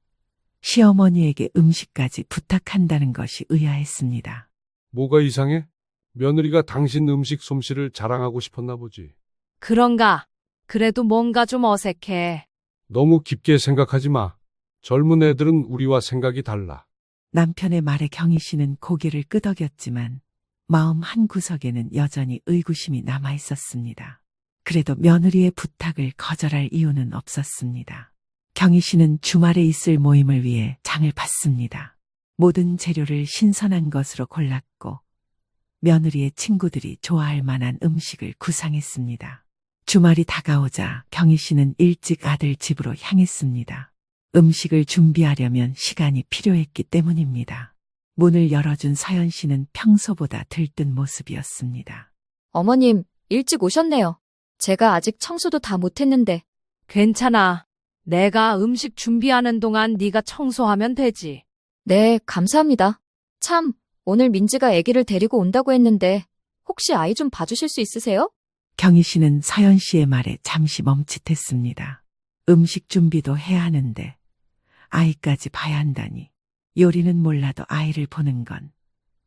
시어머니에게 음식까지 부탁한다는 것이 의아했습니다. 뭐가 이상해? 며느리가 당신 음식 솜씨를 자랑하고 싶었나 보지. 그런가? 그래도 뭔가 좀 어색해. 너무 깊게 생각하지 마. 젊은 애들은 우리와 생각이 달라. 남편의 말에 경희 씨는 고개를 끄덕였지만 마음 한구석에는 여전히 의구심이 남아 있었습니다. 그래도 며느리의 부탁을 거절할 이유는 없었습니다. 경희 씨는 주말에 있을 모임을 위해 장을 봤습니다. 모든 재료를 신선한 것으로 골랐고 며느리의 친구들이 좋아할 만한 음식을 구상했습니다. 주말이 다가오자 경희 씨는 일찍 아들 집으로 향했습니다. 음식을 준비하려면 시간이 필요했기 때문입니다. 문을 열어준 서연 씨는 평소보다 들뜬 모습이었습니다. 어머님, 일찍 오셨네요. 제가 아직 청소도 다 못했는데. 괜찮아. 내가 음식 준비하는 동안 네가 청소하면 되지. 네, 감사합니다. 참, 오늘 민지가 아기를 데리고 온다고 했는데 혹시 아이 좀 봐주실 수 있으세요? 경희 씨는 서연 씨의 말에 잠시 멈칫했습니다. 음식 준비도 해야 하는데 아이까지 봐야 한다니. 요리는 몰라도 아이를 보는 건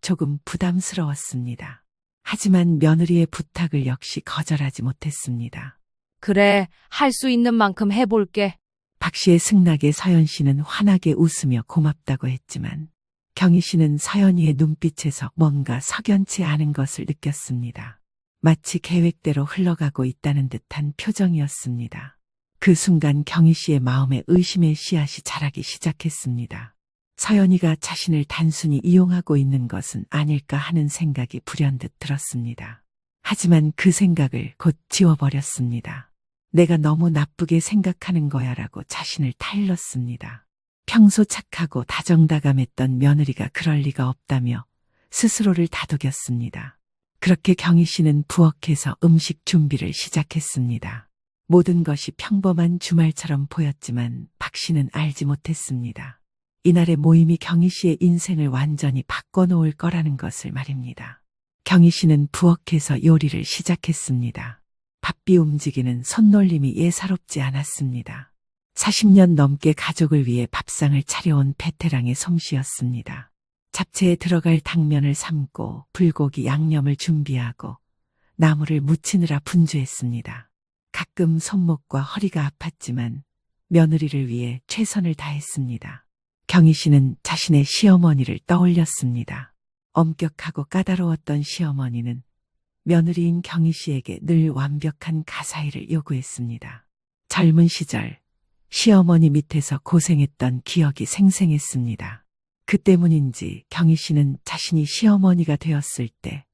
조금 부담스러웠습니다. 하지만 며느리의 부탁을 역시 거절하지 못했습니다. 그래, 할 수 있는 만큼 해볼게. 박 씨의 승낙에 서연 씨는 환하게 웃으며 고맙다고 했지만 경희 씨는 서연이의 눈빛에서 뭔가 석연치 않은 것을 느꼈습니다. 마치 계획대로 흘러가고 있다는 듯한 표정이었습니다. 그 순간 경희 씨의 마음에 의심의 씨앗이 자라기 시작했습니다. 서연이가 자신을 단순히 이용하고 있는 것은 아닐까 하는 생각이 불현듯 들었습니다. 하지만 그 생각을 곧 지워버렸습니다. 내가 너무 나쁘게 생각하는 거야라고 자신을 타일렀습니다. 평소 착하고 다정다감했던 며느리가 그럴 리가 없다며 스스로를 다독였습니다. 그렇게 경희 씨는 부엌에서 음식 준비를 시작했습니다. 모든 것이 평범한 주말처럼 보였지만 박 씨는 알지 못했습니다. 이날의 모임이 경희 씨의 인생을 완전히 바꿔놓을 거라는 것을 말입니다. 경희 씨는 부엌에서 요리를 시작했습니다. 바삐 움직이는 손놀림이 예사롭지 않았습니다. 40년 넘게 가족을 위해 밥상을 차려온 베테랑의 솜씨였습니다. 잡채에 들어갈 당면을 삶고 불고기 양념을 준비하고 나물을 무치느라 분주했습니다. 가끔 손목과 허리가 아팠지만 며느리를 위해 최선을 다했습니다. 경희 씨는 자신의 시어머니를 떠올렸습니다. 엄격하고 까다로웠던 시어머니는 며느리인 경희 씨에게 늘 완벽한 가사일을 요구했습니다. 젊은 시절 시어머니 밑에서 고생했던 기억이 생생했습니다. 그 때문인지 경희 씨는 자신이 시어머니가 되었을 때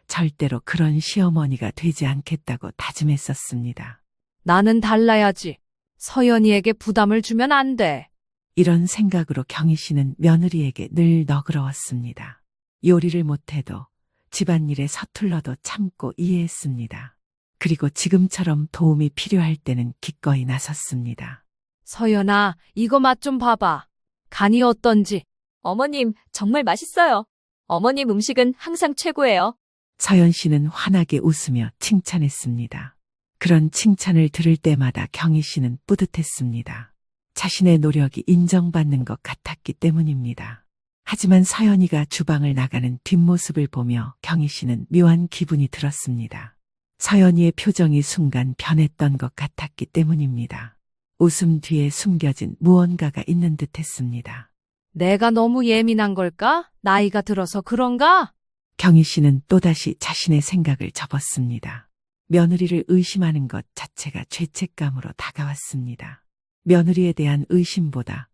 절대로 그런 시어머니가 되지 않겠다고 다짐했었습니다. 나는 달라야지. 서연이에게 부담을 주면 안 돼. 이런 생각으로 경희 씨는 며느리에게 늘 너그러웠습니다. 요리를 못해도 집안일에 서툴러도 참고 이해했습니다. 그리고 지금처럼 도움이 필요할 때는 기꺼이 나섰습니다. 서연아, 이거 맛 좀 봐봐. 간이 어떤지. 어머님, 정말 맛있어요. 어머님 음식은 항상 최고예요. 서연 씨는 환하게 웃으며 칭찬했습니다. 그런 칭찬을 들을 때마다 경희 씨는 뿌듯했습니다. 자신의 노력이 인정받는 것 같았기 때문입니다. 하지만 서연이가 주방을 나가는 뒷모습을 보며 경희 씨는 묘한 기분이 들었습니다. 서연이의 표정이 순간 변했던 것 같았기 때문입니다. 웃음 뒤에 숨겨진 무언가가 있는 듯 했습니다. 내가 너무 예민한 걸까? 나이가 들어서 그런가? 경희 씨는 또다시 자신의 생각을 접었습니다. 며느리를 의심하는 것 자체가 죄책감으로 다가왔습니다. 며느리에 대한 의심보다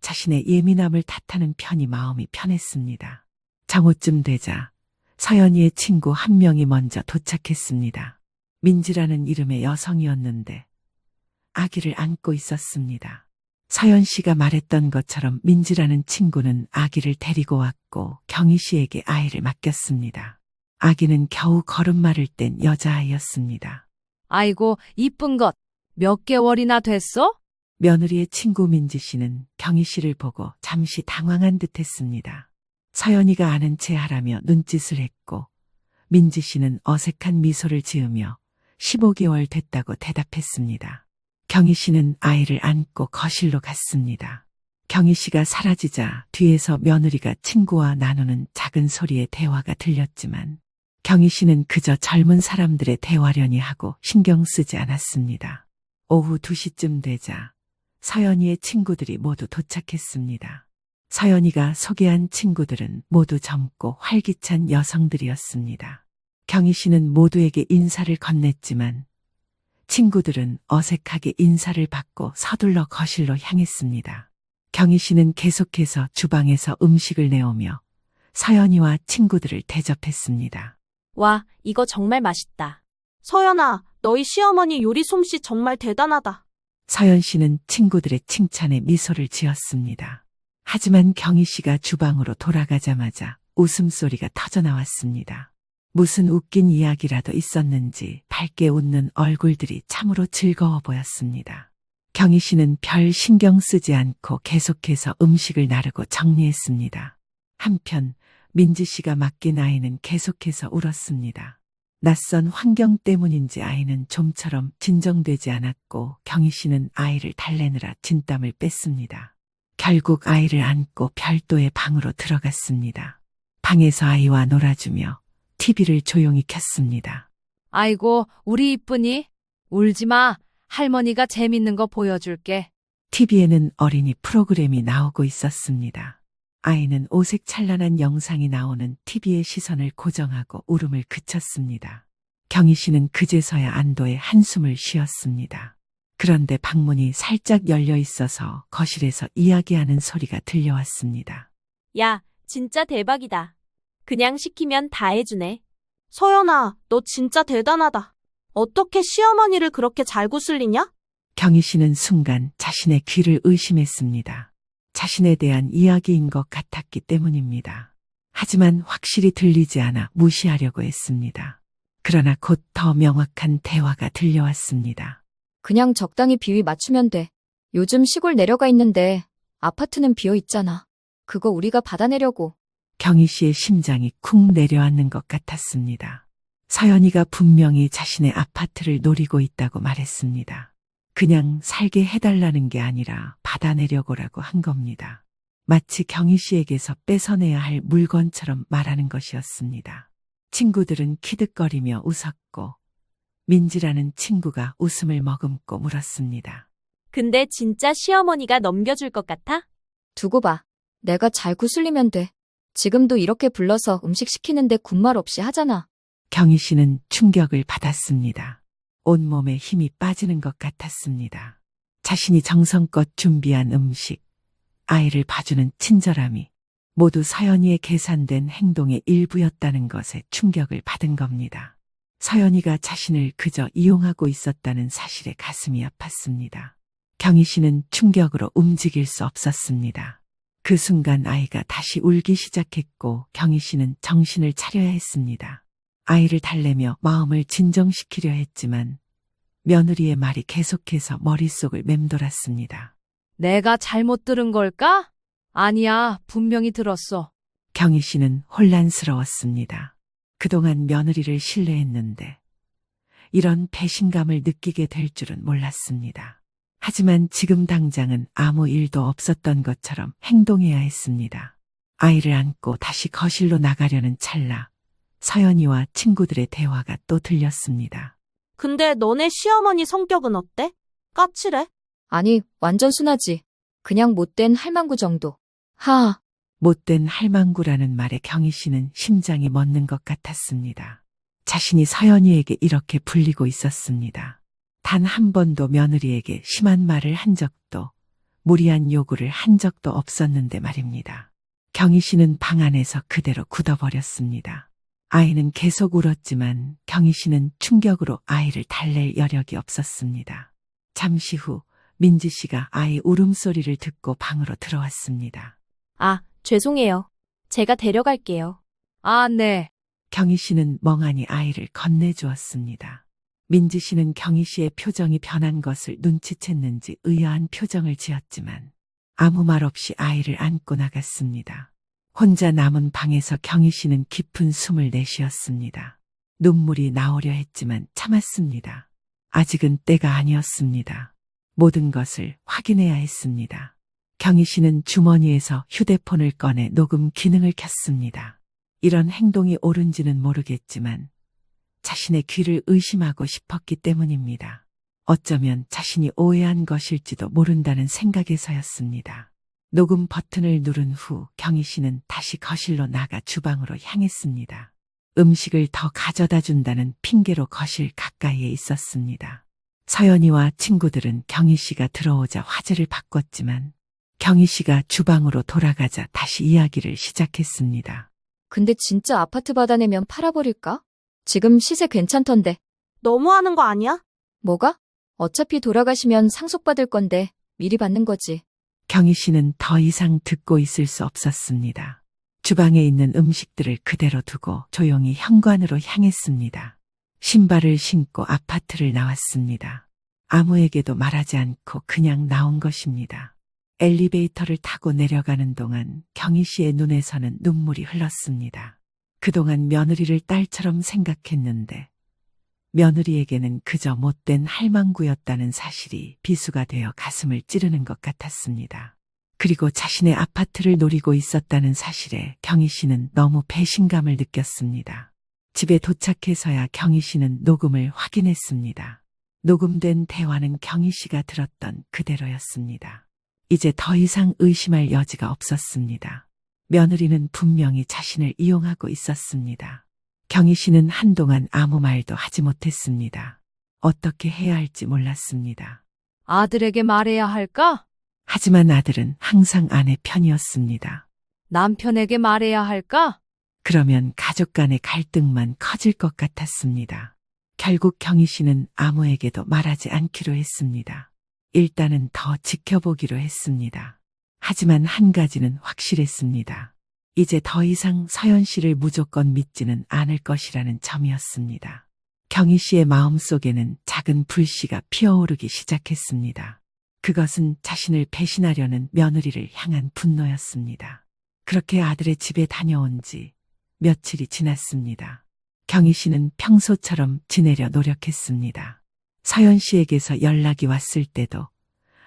자신의 예민함을 탓하는 편이 마음이 편했습니다. 정오쯤 되자 서연이의 친구 한 명이 먼저 도착했습니다. 민지라는 이름의 여성이었는데 아기를 안고 있었습니다. 서연 씨가 말했던 것처럼 민지라는 친구는 아기를 데리고 왔고 경희 씨에게 아이를 맡겼습니다. 아기는 겨우 걸음마를 뗀 여자아이였습니다. 아이고, 이쁜 것. 몇 개월이나 됐어? 며느리의 친구 민지 씨는 경희 씨를 보고 잠시 당황한 듯 했습니다. 서연이가 아는 체 하라며 눈짓을 했고 민지 씨는 어색한 미소를 지으며 15개월 됐다고 대답했습니다. 경희 씨는 아이를 안고 거실로 갔습니다. 경희 씨가 사라지자 뒤에서 며느리가 친구와 나누는 작은 소리의 대화가 들렸지만 경희 씨는 그저 젊은 사람들의 대화려니 하고 신경 쓰지 않았습니다. 오후 2시쯤 되자 서연이의 친구들이 모두 도착했습니다. 서연이가 소개한 친구들은 모두 젊고 활기찬 여성들이었습니다. 경희 씨는 모두에게 인사를 건넸지만 친구들은 어색하게 인사를 받고 서둘러 거실로 향했습니다. 경희 씨는 계속해서 주방에서 음식을 내오며 서연이와 친구들을 대접했습니다. 와, 이거 정말 맛있다. 서연아, 너희 시어머니 요리 솜씨 정말 대단하다. 서연 씨는 친구들의 칭찬에 미소를 지었습니다. 하지만 경희 씨가 주방으로 돌아가자마자 웃음소리가 터져나왔습니다. 무슨 웃긴 이야기라도 있었는지 밝게 웃는 얼굴들이 참으로 즐거워 보였습니다. 경희 씨는 별 신경 쓰지 않고 계속해서 음식을 나르고 정리했습니다. 한편 민지 씨가 맡긴 아이는 계속해서 울었습니다. 낯선 환경 때문인지 아이는 좀처럼 진정되지 않았고 경희 씨는 아이를 달래느라 진땀을 뺐습니다. 결국 아이를 안고 별도의 방으로 들어갔습니다. 방에서 아이와 놀아주며 TV를 조용히 켰습니다. 아이고, 우리 이쁜이. 울지 마. 할머니가 재밌는 거 보여줄게. TV에는 어린이 프로그램이 나오고 있었습니다. 아이는 오색 찬란한 영상이 나오는 TV의 시선을 고정하고 울음을 그쳤습니다. 경희 씨는 그제서야 안도의 한숨을 쉬었습니다. 그런데 방문이 살짝 열려 있어서 거실에서 이야기하는 소리가 들려왔습니다. 야, 진짜 대박이다. 그냥 시키면 다 해주네. 서연아, 너 진짜 대단하다. 어떻게 시어머니를 그렇게 잘 구슬리냐? 경희 씨는 순간 자신의 귀를 의심했습니다. 자신에 대한 이야기인 것 같았기 때문입니다. 하지만 확실히 들리지 않아 무시하려고 했습니다. 그러나 곧 더 명확한 대화가 들려왔습니다. 그냥 적당히 비위 맞추면 돼. 요즘 시골 내려가 있는데 아파트는 비어 있잖아. 그거 우리가 받아내려고. 경희 씨의 심장이 쿵 내려앉는 것 같았습니다. 서연이가 분명히 자신의 아파트를 노리고 있다고 말했습니다. 그냥 살게 해달라는 게 아니라 받아내려고라고 한 겁니다. 마치 경희 씨에게서 뺏어내야 할 물건처럼 말하는 것이었습니다. 친구들은 키득거리며 웃었고 민지라는 친구가 웃음을 머금고 물었습니다. 근데 진짜 시어머니가 넘겨줄 것 같아? 두고 봐. 내가 잘 구슬리면 돼. 지금도 이렇게 불러서 음식 시키는데 군말 없이 하잖아. 경희 씨는 충격을 받았습니다. 온몸에 힘이 빠지는 것 같았습니다. 자신이 정성껏 준비한 음식, 아이를 봐주는 친절함이 모두 서연이의 계산된 행동의 일부였다는 것에 충격을 받은 겁니다. 서연이가 자신을 그저 이용하고 있었다는 사실에 가슴이 아팠습니다. 경희 씨는 충격으로 움직일 수 없었습니다. 그 순간 아이가 다시 울기 시작했고 경희 씨는 정신을 차려야 했습니다. 아이를 달래며 마음을 진정시키려 했지만 며느리의 말이 계속해서 머릿속을 맴돌았습니다. 내가 잘못 들은 걸까? 아니야, 분명히 들었어. 경희 씨는 혼란스러웠습니다. 그동안 며느리를 신뢰했는데 이런 배신감을 느끼게 될 줄은 몰랐습니다. 하지만 지금 당장은 아무 일도 없었던 것처럼 행동해야 했습니다. 아이를 안고 다시 거실로 나가려는 찰나 서연이와 친구들의 대화가 또 들렸습니다. 근데 너네 시어머니 성격은 어때? 까칠해? 아니, 완전 순하지. 그냥 못된 할망구 정도. 하. 못된 할망구라는 말에 경희 씨는 심장이 멎는 것 같았습니다. 자신이 서연이에게 이렇게 불리고 있었습니다. 단 한 번도 며느리에게 심한 말을 한 적도 무리한 요구를 한 적도 없었는데 말입니다. 경희 씨는 방 안에서 그대로 굳어버렸습니다. 아이는 계속 울었지만 경희 씨는 충격으로 아이를 달랠 여력이 없었습니다. 잠시 후 민지 씨가 아이 울음소리를 듣고 방으로 들어왔습니다. 아, 죄송해요. 제가 데려갈게요. 아, 네. 경희 씨는 멍하니 아이를 건네주었습니다. 민지 씨는 경희 씨의 표정이 변한 것을 눈치챘는지 의아한 표정을 지었지만 아무 말 없이 아이를 안고 나갔습니다. 혼자 남은 방에서 경희 씨는 깊은 숨을 내쉬었습니다. 눈물이 나오려 했지만 참았습니다. 아직은 때가 아니었습니다. 모든 것을 확인해야 했습니다. 경희 씨는 주머니에서 휴대폰을 꺼내 녹음 기능을 켰습니다. 이런 행동이 옳은지는 모르겠지만 자신의 귀를 의심하고 싶었기 때문입니다. 어쩌면 자신이 오해한 것일지도 모른다는 생각에서였습니다. 녹음 버튼을 누른 후 경희 씨는 다시 거실로 나가 주방으로 향했습니다. 음식을 더 가져다 준다는 핑계로 거실 가까이에 있었습니다. 서연이와 친구들은 경희 씨가 들어오자 화제를 바꿨지만 경희 씨가 주방으로 돌아가자 다시 이야기를 시작했습니다. 근데 진짜 아파트 받아내면 팔아버릴까? 지금 시세 괜찮던데. 너무하는 거 아니야? 뭐가? 어차피 돌아가시면 상속받을 건데 미리 받는 거지. 경희 씨는 더 이상 듣고 있을 수 없었습니다. 주방에 있는 음식들을 그대로 두고 조용히 현관으로 향했습니다. 신발을 신고 아파트를 나왔습니다. 아무에게도 말하지 않고 그냥 나온 것입니다. 엘리베이터를 타고 내려가는 동안 경희 씨의 눈에서는 눈물이 흘렀습니다. 그동안 며느리를 딸처럼 생각했는데 며느리에게는 그저 못된 할망구였다는 사실이 비수가 되어 가슴을 찌르는 것 같았습니다. 그리고 자신의 아파트를 노리고 있었다는 사실에 경희 씨는 너무 배신감을 느꼈습니다. 집에 도착해서야 경희 씨는 녹음을 확인했습니다. 녹음된 대화는 경희 씨가 들었던 그대로였습니다. 이제 더 이상 의심할 여지가 없었습니다. 며느리는 분명히 자신을 이용하고 있었습니다. 경희 씨는 한동안 아무 말도 하지 못했습니다. 어떻게 해야 할지 몰랐습니다. 아들에게 말해야 할까? 하지만 아들은 항상 아내 편이었습니다. 남편에게 말해야 할까? 그러면 가족 간의 갈등만 커질 것 같았습니다. 결국 경희 씨는 아무에게도 말하지 않기로 했습니다. 일단은 더 지켜보기로 했습니다. 하지만 한 가지는 확실했습니다. 이제 더 이상 서연 씨를 무조건 믿지는 않을 것이라는 점이었습니다. 경희 씨의 마음속에는 작은 불씨가 피어오르기 시작했습니다. 그것은 자신을 배신하려는 며느리를 향한 분노였습니다. 그렇게 아들의 집에 다녀온 지 며칠이 지났습니다. 경희 씨는 평소처럼 지내려 노력했습니다. 서연 씨에게서 연락이 왔을 때도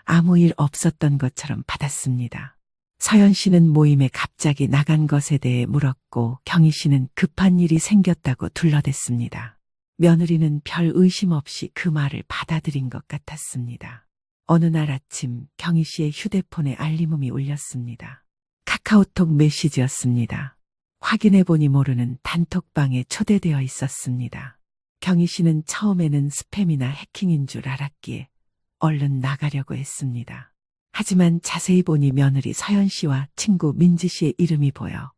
아무 일 없었던 것처럼 받았습니다. 서연 씨는 모임에 갑자기 나간 것에 대해 물었고 경희 씨는 급한 일이 생겼다고 둘러댔습니다. 며느리는 별 의심 없이 그 말을 받아들인 것 같았습니다. 어느 날 아침 경희 씨의 휴대폰에 알림음이 울렸습니다. 카카오톡 메시지였습니다. 확인해보니 모르는 단톡방에 초대되어 있었습니다. 경희 씨는 처음에는 스팸이나 해킹인 줄 알았기에 얼른 나가려고 했습니다. 하지만 자세히 보니 며느리 서연 씨와 친구 민지 씨의 이름이 보여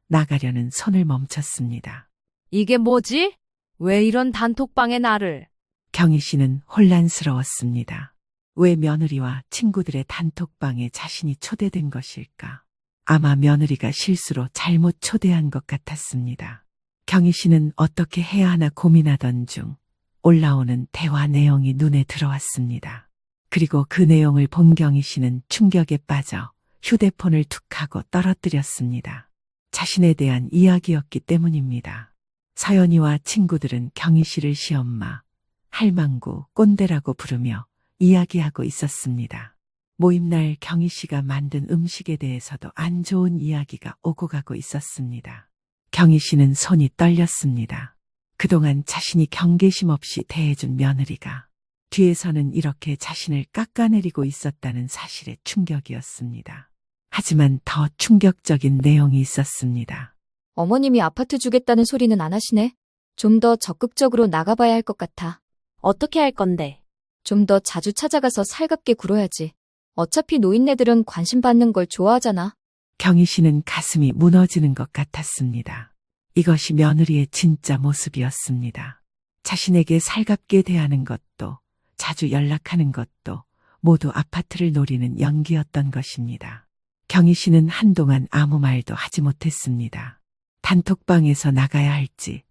나가려는 손을 멈췄습니다. 이게 뭐지? 왜 이런 단톡방에 나를? 경희 씨는 혼란스러웠습니다. 왜 며느리와 친구들의 단톡방에 자신이 초대된 것일까? 아마 며느리가 실수로 잘못 초대한 것 같았습니다. 경희 씨는 어떻게 해야 하나 고민하던 중 올라오는 대화 내용이 눈에 들어왔습니다. 그리고 그 내용을 본 경희 씨는 충격에 빠져 휴대폰을 툭 하고 떨어뜨렸습니다. 자신에 대한 이야기였기 때문입니다. 서연이와 친구들은 경희 씨를 시엄마, 할망구, 꼰대라고 부르며 이야기하고 있었습니다. 모임날 경희 씨가 만든 음식에 대해서도 안 좋은 이야기가 오고 가고 있었습니다. 경희 씨는 손이 떨렸습니다. 그동안 자신이 경계심 없이 대해준 며느리가 뒤에서는 이렇게 자신을 깎아내리고 있었다는 사실에 충격이었습니다. 하지만 더 충격적인 내용이 있었습니다. 어머님이 아파트 주겠다는 소리는 안 하시네. 좀 더 적극적으로 나가봐야 할 것 같아. 어떻게 할 건데? 좀 더 자주 찾아가서 살갑게 굴어야지. 어차피 노인네들은 관심 받는 걸 좋아하잖아. 경희 씨는 가슴이 무너지는 것 같았습니다. 이것이 며느리의 진짜 모습이었습니다. 자신에게 살갑게 대하는 것도 자주 연락하는 것도 모두 아파트를 노리는 연기였던 것입니다. 경희 씨는 한동안 아무 말도 하지 못했습니다. 단톡방에서 나가야 할지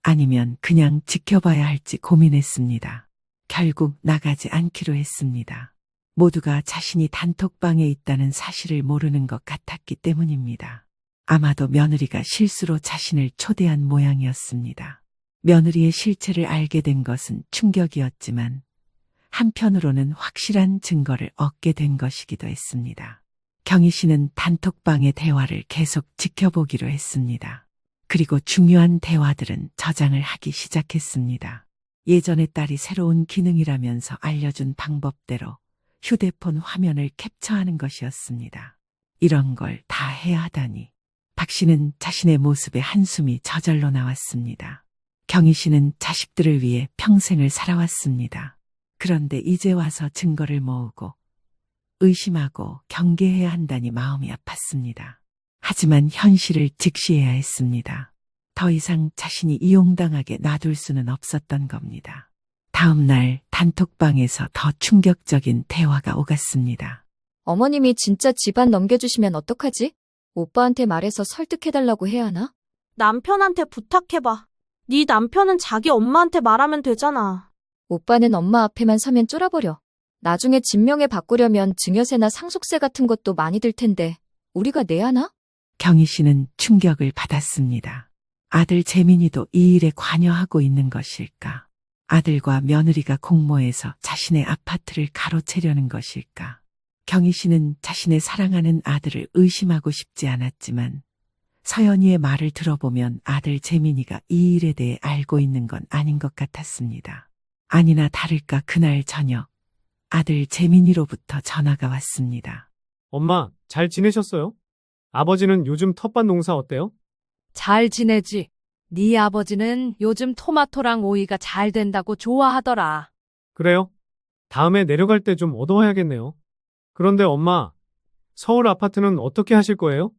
아니면 그냥 지켜봐야 할지 고민했습니다. 결국 나가지 않기로 했습니다. 모두가 자신이 단톡방에 있다는 사실을 모르는 것 같았기 때문입니다. 아마도 며느리가 실수로 자신을 초대한 모양이었습니다. 며느리의 실체를 알게 된 것은 충격이었지만 한편으로는 확실한 증거를 얻게 된 것이기도 했습니다. 경희 씨는 단톡방의 대화를 계속 지켜보기로 했습니다. 그리고 중요한 대화들은 저장을 하기 시작했습니다. 예전에 딸이 새로운 기능이라면서 알려준 방법대로 휴대폰 화면을 캡처하는 것이었습니다. 이런 걸 다 해야 하다니. 박 씨는 자신의 모습에 한숨이 저절로 나왔습니다. 경희 씨는 자식들을 위해 평생을 살아왔습니다. 그런데 이제 와서 증거를 모으고 의심하고 경계해야 한다니 마음이 아팠습니다. 하지만 현실을 직시해야 했습니다. 더 이상 자신이 이용당하게 놔둘 수는 없었던 겁니다. 다음 날 단톡방에서 더 충격적인 대화가 오갔습니다. 어머님이 진짜 집안 넘겨주시면 어떡하지? 오빠한테 말해서 설득해달라고 해야 하나? 남편한테 부탁해봐. 네 남편은 자기 엄마한테 말하면 되잖아. 오빠는 엄마 앞에만 서면 쫄아버려. 나중에 진명에 바꾸려면 증여세나 상속세 같은 것도 많이 들 텐데 우리가 내야 하나? 경희 씨는 충격을 받았습니다. 아들 재민이도 이 일에 관여하고 있는 것일까? 아들과 며느리가 공모해서 자신의 아파트를 가로채려는 것일까? 경희 씨는 자신의 사랑하는 아들을 의심하고 싶지 않았지만 서연이의 말을 들어보면 아들 재민이가 이 일에 대해 알고 있는 건 아닌 것 같았습니다. 아니나 다를까 그날 저녁 아들 재민이로부터 전화가 왔습니다. 엄마, 잘 지내셨어요? 아버지는 요즘 텃밭 농사 어때요? 잘 지내지. 네 아버지는 요즘 토마토랑 오이가 잘 된다고 좋아하더라. 그래요? 다음에 내려갈 때 좀 얻어와야겠네요. 그런데 엄마, 서울 아파트는 어떻게 하실 거예요?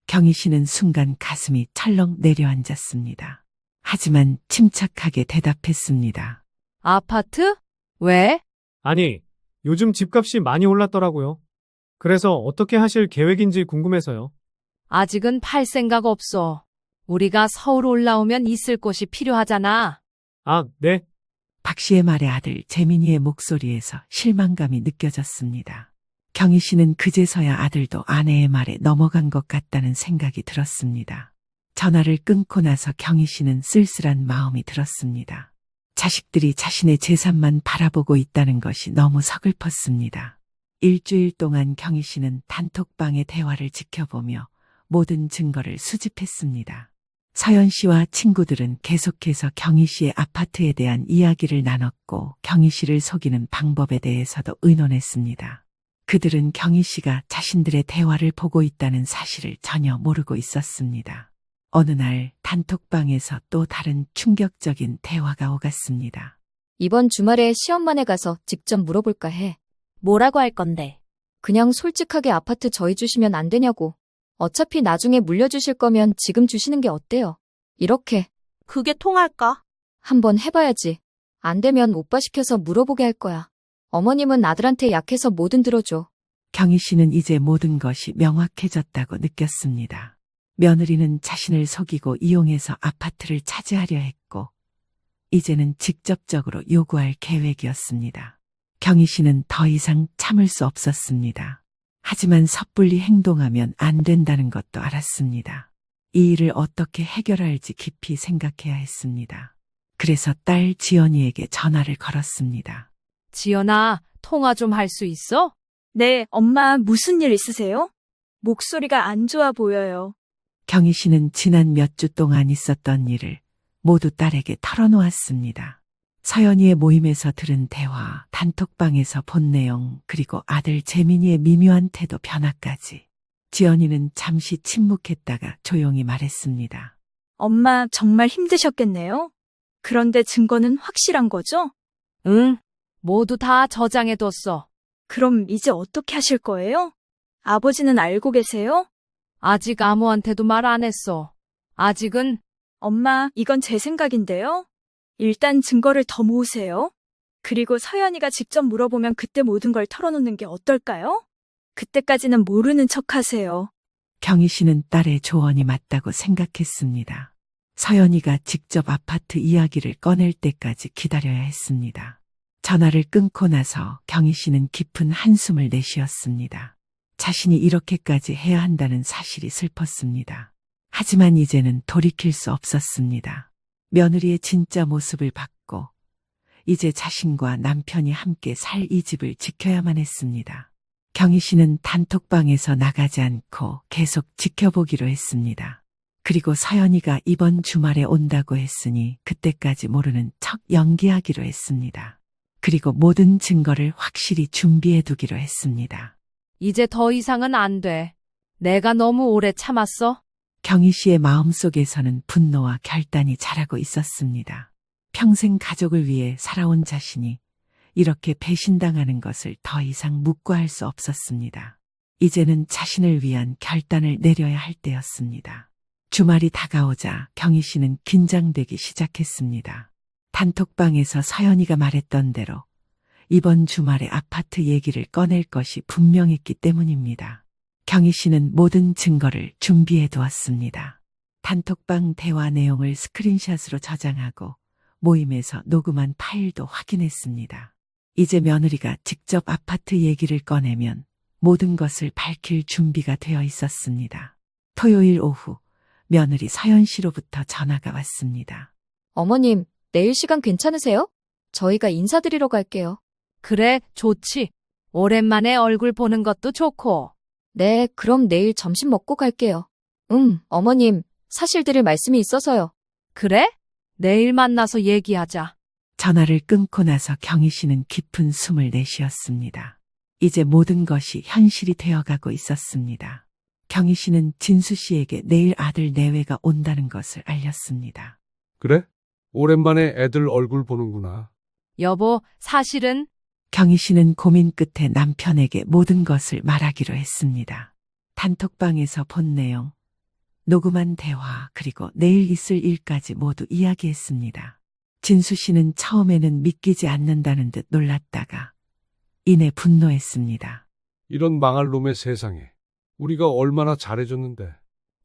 경희 씨는 순간 가슴이 철렁 내려앉았습니다. 하지만 침착하게 대답했습니다. 아파트? 왜? 아니, 요즘 집값이 많이 올랐더라고요. 그래서 어떻게 하실 계획인지 궁금해서요. 아직은 팔 생각 없어. 우리가 서울 올라오면 있을 곳이 필요하잖아. 아, 네. 박 씨의 말에 아들 재민이의 목소리에서 실망감이 느껴졌습니다. 경희 씨는 그제서야 아들도 아내의 말에 넘어간 것 같다는 생각이 들었습니다. 전화를 끊고 나서 경희 씨는 쓸쓸한 마음이 들었습니다. 자식들이 자신의 재산만 바라보고 있다는 것이 너무 서글펐습니다. 일주일 동안 경희 씨는 단톡방의 대화를 지켜보며 모든 증거를 수집했습니다. 서연 씨와 친구들은 계속해서 경희 씨의 아파트에 대한 이야기를 나눴고 경희 씨를 속이는 방법에 대해서도 의논했습니다. 그들은 경희 씨가 자신들의 대화를 보고 있다는 사실을 전혀 모르고 있었습니다. 어느 날 단톡방에서 또 다른 충격적인 대화가 오갔습니다. 이번 주말에 시엄마네 가서 직접 물어볼까 해. 뭐라고 할 건데? 그냥 솔직하게 아파트 저희 주시면 안 되냐고. 어차피 나중에 물려주실 거면 지금 주시는 게 어때요? 이렇게. 그게 통할까? 한번 해봐야지. 안 되면 오빠 시켜서 물어보게 할 거야. 어머님은 아들한테 약해서 뭐든 들어줘. 경희 씨는 이제 모든 것이 명확해졌다고 느꼈습니다. 며느리는 자신을 속이고 이용해서 아파트를 차지하려 했고 이제는 직접적으로 요구할 계획이었습니다. 경희 씨는 더 이상 참을 수 없었습니다. 하지만 섣불리 행동하면 안 된다는 것도 알았습니다. 이 일을 어떻게 해결할지 깊이 생각해야 했습니다. 그래서 딸 지연이에게 전화를 걸었습니다. 지연아, 통화 좀 할 수 있어? 네, 엄마 무슨 일 있으세요? 목소리가 안 좋아 보여요. 경희 씨는 지난 몇 주 동안 있었던 일을 모두 딸에게 털어놓았습니다. 서연이의 모임에서 들은 대화, 단톡방에서 본 내용, 그리고 아들 재민이의 미묘한 태도 변화까지. 지연이는 잠시 침묵했다가 조용히 말했습니다. 엄마 정말 힘드셨겠네요. 그런데 증거는 확실한 거죠? 응, 모두 다 저장해뒀어. 그럼 이제 어떻게 하실 거예요? 아버지는 알고 계세요? 아직 아무한테도 말 안 했어. 아직은. 엄마, 이건 제 생각인데요. 일단 증거를 더 모으세요. 그리고 서연이가 직접 물어보면 그때 모든 걸 털어놓는 게 어떨까요? 그때까지는 모르는 척 하세요. 경희 씨는 딸의 조언이 맞다고 생각했습니다. 서연이가 직접 아파트 이야기를 꺼낼 때까지 기다려야 했습니다. 전화를 끊고 나서 경희 씨는 깊은 한숨을 내쉬었습니다. 자신이 이렇게까지 해야 한다는 사실이 슬펐습니다. 하지만 이제는 돌이킬 수 없었습니다. 며느리의 진짜 모습을 받고 이제 자신과 남편이 함께 살 이 집을 지켜야만 했습니다. 경희 씨는 단톡방에서 나가지 않고 계속 지켜보기로 했습니다. 그리고 서연이가 이번 주말에 온다고 했으니 그때까지 모르는 척 연기하기로 했습니다. 그리고 모든 증거를 확실히 준비해 두기로 했습니다. 이제 더 이상은 안 돼. 내가 너무 오래 참았어. 경희 씨의 마음속에서는 분노와 결단이 자라고 있었습니다. 평생 가족을 위해 살아온 자신이 이렇게 배신당하는 것을 더 이상 묵과할 수 없었습니다. 이제는 자신을 위한 결단을 내려야 할 때였습니다. 주말이 다가오자 경희 씨는 긴장되기 시작했습니다. 단톡방에서 서연이가 말했던 대로 이번 주말에 아파트 얘기를 꺼낼 것이 분명했기 때문입니다. 경희 씨는 모든 증거를 준비해 두었습니다. 단톡방 대화 내용을 스크린샷으로 저장하고 모임에서 녹음한 파일도 확인했습니다. 이제 며느리가 직접 아파트 얘기를 꺼내면 모든 것을 밝힐 준비가 되어 있었습니다. 토요일 오후 며느리 서연 씨로부터 전화가 왔습니다. 어머님, 내일 시간 괜찮으세요? 저희가 인사드리러 갈게요. 그래, 좋지. 오랜만에 얼굴 보는 것도 좋고. 네, 그럼 내일 점심 먹고 갈게요. 어머님, 사실 드릴 말씀이 있어서요. 그래? 내일 만나서 얘기하자. 전화를 끊고 나서 경희 씨는 깊은 숨을 내쉬었습니다. 이제 모든 것이 현실이 되어가고 있었습니다. 경희 씨는 진수 씨에게 내일 아들 내외가 온다는 것을 알렸습니다. 그래? 오랜만에 애들 얼굴 보는구나. 여보, 사실은 경희 씨는 고민 끝에 남편에게 모든 것을 말하기로 했습니다. 단톡방에서 본 내용, 녹음한 대화, 그리고 내일 있을 일까지 모두 이야기했습니다. 진수 씨는 처음에는 믿기지 않는다는 듯 놀랐다가 이내 분노했습니다. 이런 망할 놈의 세상에. 우리가 얼마나 잘해줬는데.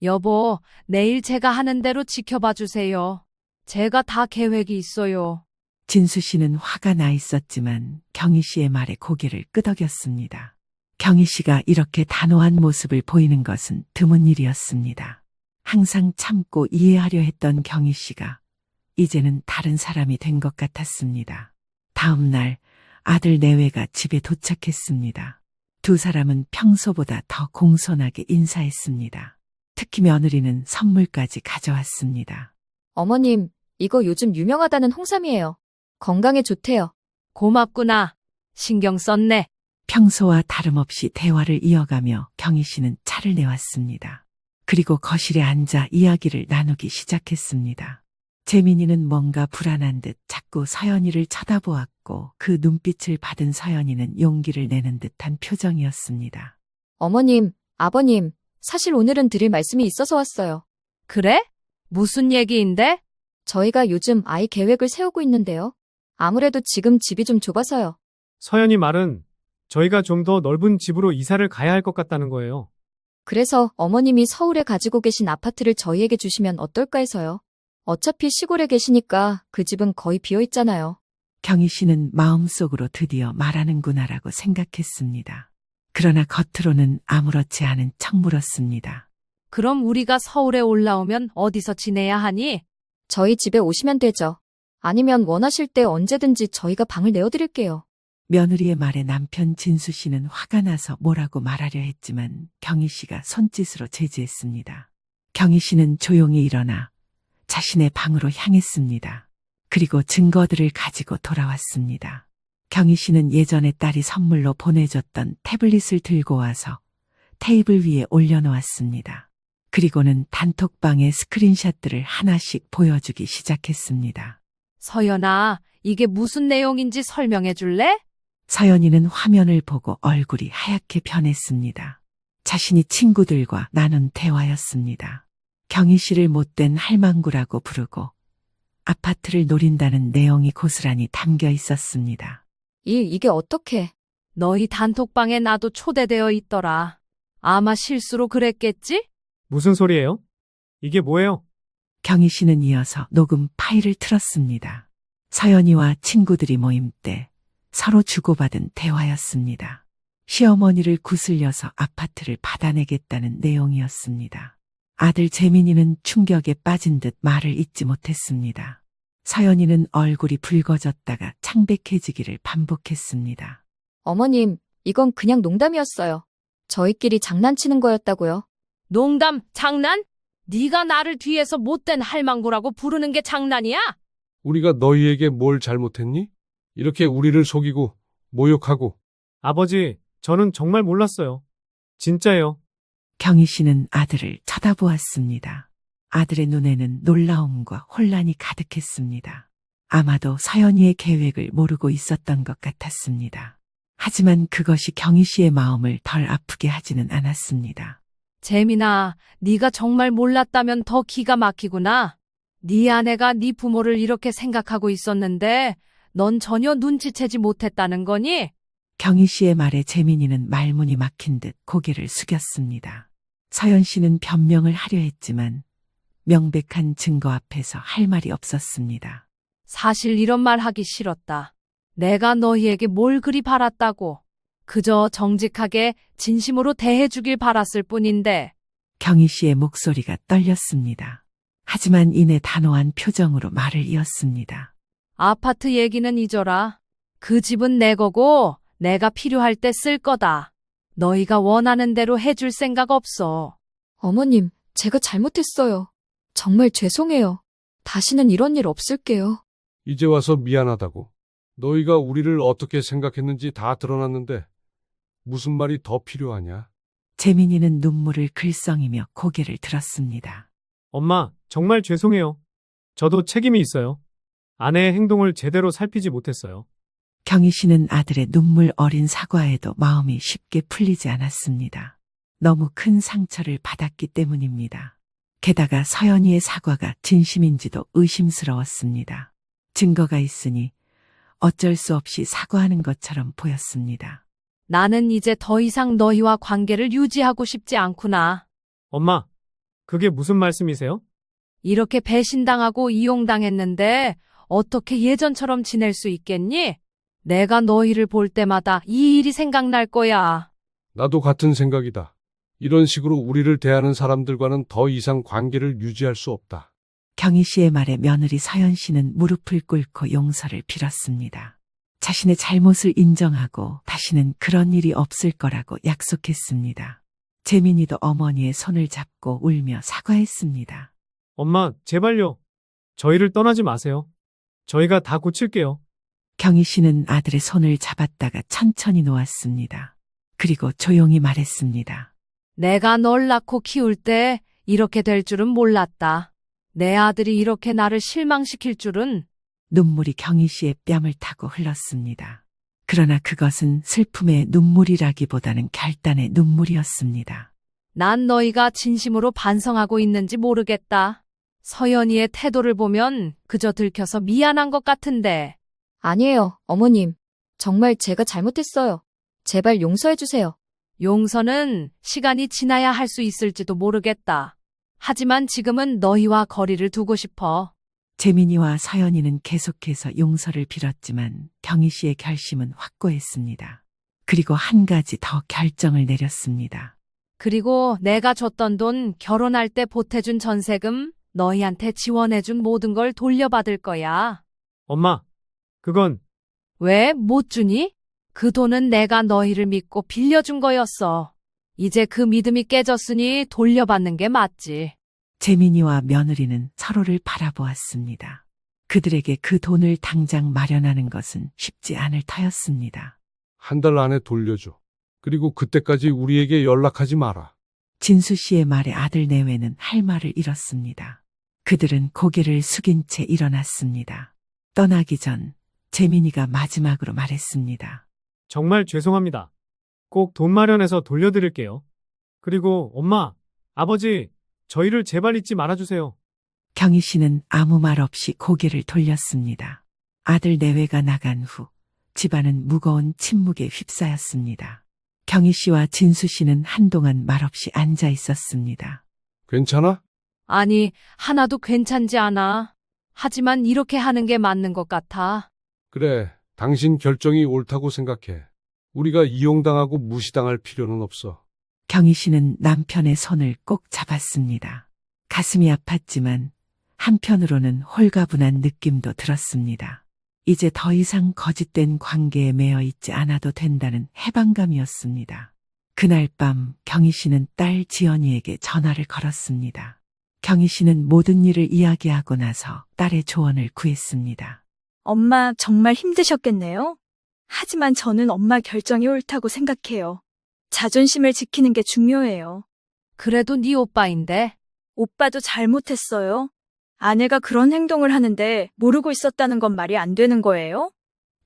여보, 내일 제가 하는 대로 지켜봐 주세요. 제가 다 계획이 있어요. 진수 씨는 화가 나 있었지만 경희 씨의 말에 고개를 끄덕였습니다. 경희 씨가 이렇게 단호한 모습을 보이는 것은 드문 일이었습니다. 항상 참고 이해하려 했던 경희 씨가 이제는 다른 사람이 된 것 같았습니다. 다음 날 아들 내외가 집에 도착했습니다. 두 사람은 평소보다 더 공손하게 인사했습니다. 특히 며느리는 선물까지 가져왔습니다. 어머님, 이거 요즘 유명하다는 홍삼이에요. 건강에 좋대요. 고맙구나. 신경 썼네. 평소와 다름없이 대화를 이어가며 경희 씨는 차를 내왔습니다. 그리고 거실에 앉아 이야기를 나누기 시작했습니다. 재민이는 뭔가 불안한 듯 자꾸 서연이를 쳐다보았고 그 눈빛을 받은 서연이는 용기를 내는 듯한 표정이었습니다. 어머님, 아버님, 사실 오늘은 드릴 말씀이 있어서 왔어요. 그래? 무슨 얘기인데? 저희가 요즘 아이 계획을 세우고 있는데요. 아무래도 지금 집이 좀 좁아서요. 서연이 말은 저희가 좀 더 넓은 집으로 이사를 가야 할 것 같다는 거예요. 그래서 어머님이 서울에 가지고 계신 아파트를 저희에게 주시면 어떨까 해서요. 어차피 시골에 계시니까 그 집은 거의 비어 있잖아요. 경희 씨는 마음속으로 드디어 말하는구나라고 생각했습니다. 그러나 겉으로는 아무렇지 않은 척 물었습니다. 그럼 우리가 서울에 올라오면 어디서 지내야 하니? 저희 집에 오시면 되죠. 아니면 원하실 때 언제든지 저희가 방을 내어드릴게요. 며느리의 말에 남편 진수 씨는 화가 나서 뭐라고 말하려 했지만 경희 씨가 손짓으로 제지했습니다. 경희 씨는 조용히 일어나 자신의 방으로 향했습니다. 그리고 증거들을 가지고 돌아왔습니다. 경희 씨는 예전에 딸이 선물로 보내줬던 태블릿을 들고 와서 테이블 위에 올려놓았습니다. 그리고는 단톡방의 스크린샷들을 하나씩 보여주기 시작했습니다. 서연아, 이게 무슨 내용인지 설명해 줄래? 서연이는 화면을 보고 얼굴이 하얗게 변했습니다. 자신이 친구들과 나눈 대화였습니다. 경희 씨를 못된 할망구라고 부르고 아파트를 노린다는 내용이 고스란히 담겨 있었습니다. 이게 어떻게? 너희 단톡방에 나도 초대되어 있더라. 아마 실수로 그랬겠지? 무슨 소리예요? 이게 뭐예요? 경희 씨는 이어서 녹음 파일을 틀었습니다. 서연이와 친구들이 모임 때 서로 주고받은 대화였습니다. 시어머니를 구슬려서 아파트를 받아내겠다는 내용이었습니다. 아들 재민이는 충격에 빠진 듯 말을 잇지 못했습니다. 서연이는 얼굴이 붉어졌다가 창백해지기를 반복했습니다. 어머님, 이건 그냥 농담이었어요. 저희끼리 장난치는 거였다고요. 농담, 장난? 네가 나를 뒤에서 못된 할망구라고 부르는 게 장난이야? 우리가 너희에게 뭘 잘못했니? 이렇게 우리를 속이고 모욕하고. 아버지, 저는 정말 몰랐어요. 진짜예요. 경희 씨는 아들을 쳐다보았습니다. 아들의 눈에는 놀라움과 혼란이 가득했습니다. 아마도 서연이의 계획을 모르고 있었던 것 같았습니다. 하지만 그것이 경희 씨의 마음을 덜 아프게 하지는 않았습니다. 재민아, 네가 정말 몰랐다면 더 기가 막히구나. 네 아내가 네 부모를 이렇게 생각하고 있었는데 넌 전혀 눈치채지 못했다는 거니? 경희 씨의 말에 재민이는 말문이 막힌 듯 고개를 숙였습니다. 서연 씨는 변명을 하려 했지만 명백한 증거 앞에서 할 말이 없었습니다. 사실 이런 말 하기 싫었다. 내가 너희에게 뭘 그리 바랐다고. 그저 정직하게 진심으로 대해주길 바랐을 뿐인데. 경희 씨의 목소리가 떨렸습니다. 하지만 이내 단호한 표정으로 말을 이었습니다. 아파트 얘기는 잊어라. 그 집은 내 거고 내가 필요할 때 쓸 거다. 너희가 원하는 대로 해줄 생각 없어. 어머님, 제가 잘못했어요. 정말 죄송해요. 다시는 이런 일 없을게요. 이제 와서 미안하다고. 너희가 우리를 어떻게 생각했는지 다 드러났는데 무슨 말이 더 필요하냐? 재민이는 눈물을 글썽이며 고개를 들었습니다. 엄마, 정말 죄송해요. 저도 책임이 있어요. 아내의 행동을 제대로 살피지 못했어요. 경희 씨는 아들의 눈물 어린 사과에도 마음이 쉽게 풀리지 않았습니다. 너무 큰 상처를 받았기 때문입니다. 게다가 서연이의 사과가 진심인지도 의심스러웠습니다. 증거가 있으니 어쩔 수 없이 사과하는 것처럼 보였습니다. 나는 이제 더 이상 너희와 관계를 유지하고 싶지 않구나. 엄마, 그게 무슨 말씀이세요? 이렇게 배신당하고 이용당했는데 어떻게 예전처럼 지낼 수 있겠니? 내가 너희를 볼 때마다 이 일이 생각날 거야. 나도 같은 생각이다. 이런 식으로 우리를 대하는 사람들과는 더 이상 관계를 유지할 수 없다. 경희 씨의 말에 며느리 서연 씨는 무릎을 꿇고 용서를 빌었습니다. 자신의 잘못을 인정하고 다시는 그런 일이 없을 거라고 약속했습니다. 재민이도 어머니의 손을 잡고 울며 사과했습니다. 엄마, 제발요. 저희를 떠나지 마세요. 저희가 다 고칠게요. 경희 씨는 아들의 손을 잡았다가 천천히 놓았습니다. 그리고 조용히 말했습니다. 내가 널 낳고 키울 때 이렇게 될 줄은 몰랐다. 내 아들이 이렇게 나를 실망시킬 줄은. 눈물이 경희 씨의 뺨을 타고 흘렀습니다. 그러나 그것은 슬픔의 눈물이라기보다는 결단의 눈물이었습니다. 난 너희가 진심으로 반성하고 있는지 모르겠다. 서연이의 태도를 보면 그저 들켜서 미안한 것 같은데. 아니에요, 어머님. 정말 제가 잘못했어요. 제발 용서해 주세요. 용서는 시간이 지나야 할 수 있을지도 모르겠다. 하지만 지금은 너희와 거리를 두고 싶어. 재민이와 서연이는 계속해서 용서를 빌었지만 경희 씨의 결심은 확고했습니다. 그리고 한 가지 더 결정을 내렸습니다. 그리고 내가 줬던 돈, 결혼할 때 보태준 전세금, 너희한테 지원해준 모든 걸 돌려받을 거야. 엄마, 그건 왜 못 주니? 그 돈은 내가 너희를 믿고 빌려준 거였어. 이제 그 믿음이 깨졌으니 돌려받는 게 맞지. 재민이와 며느리는 서로를 바라보았습니다. 그들에게 그 돈을 당장 마련하는 것은 쉽지 않을 터였습니다. 한 달 안에 돌려줘. 그리고 그때까지 우리에게 연락하지 마라. 진수 씨의 말에 아들 내외는 할 말을 잃었습니다. 그들은 고개를 숙인 채 일어났습니다. 떠나기 전 재민이가 마지막으로 말했습니다. 정말 죄송합니다. 꼭 돈 마련해서 돌려드릴게요. 그리고 엄마, 아버지, 저희를 제발 잊지 말아주세요. 경희 씨는 아무 말 없이 고개를 돌렸습니다. 아들 내외가 나간 후 집안은 무거운 침묵에 휩싸였습니다. 경희 씨와 진수 씨는 한동안 말없이 앉아 있었습니다. 괜찮아? 아니, 하나도 괜찮지 않아. 하지만 이렇게 하는 게 맞는 것 같아. 그래, 당신 결정이 옳다고 생각해. 우리가 이용당하고 무시당할 필요는 없어. 경희 씨는 남편의 손을 꼭 잡았습니다. 가슴이 아팠지만 한편으로는 홀가분한 느낌도 들었습니다. 이제 더 이상 거짓된 관계에 매여 있지 않아도 된다는 해방감이었습니다. 그날 밤 경희 씨는 딸 지연이에게 전화를 걸었습니다. 경희 씨는 모든 일을 이야기하고 나서 딸의 조언을 구했습니다. 엄마 정말 힘드셨겠네요. 하지만 저는 엄마 결정이 옳다고 생각해요. 자존심을 지키는 게 중요해요. 그래도 네 오빠인데. 오빠도 잘못했어요. 아내가 그런 행동을 하는데 모르고 있었다는 건 말이 안 되는 거예요?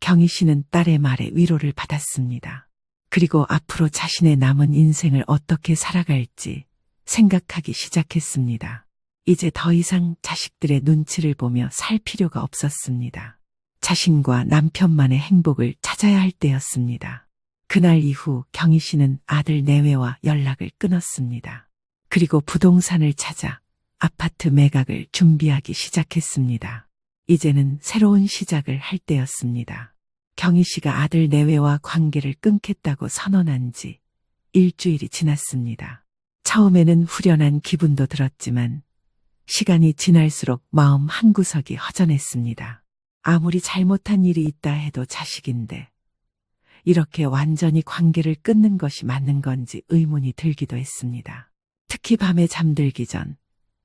경희 씨는 딸의 말에 위로를 받았습니다. 그리고 앞으로 자신의 남은 인생을 어떻게 살아갈지 생각하기 시작했습니다. 이제 더 이상 자식들의 눈치를 보며 살 필요가 없었습니다. 자신과 남편만의 행복을 찾아야 할 때였습니다. 그날 이후 경희 씨는 아들 내외와 연락을 끊었습니다. 그리고 부동산을 찾아 아파트 매각을 준비하기 시작했습니다. 이제는 새로운 시작을 할 때였습니다. 경희 씨가 아들 내외와 관계를 끊겠다고 선언한 지 일주일이 지났습니다. 처음에는 후련한 기분도 들었지만 시간이 지날수록 마음 한구석이 허전했습니다. 아무리 잘못한 일이 있다 해도 자식인데 이렇게 완전히 관계를 끊는 것이 맞는 건지 의문이 들기도 했습니다. 특히 밤에 잠들기 전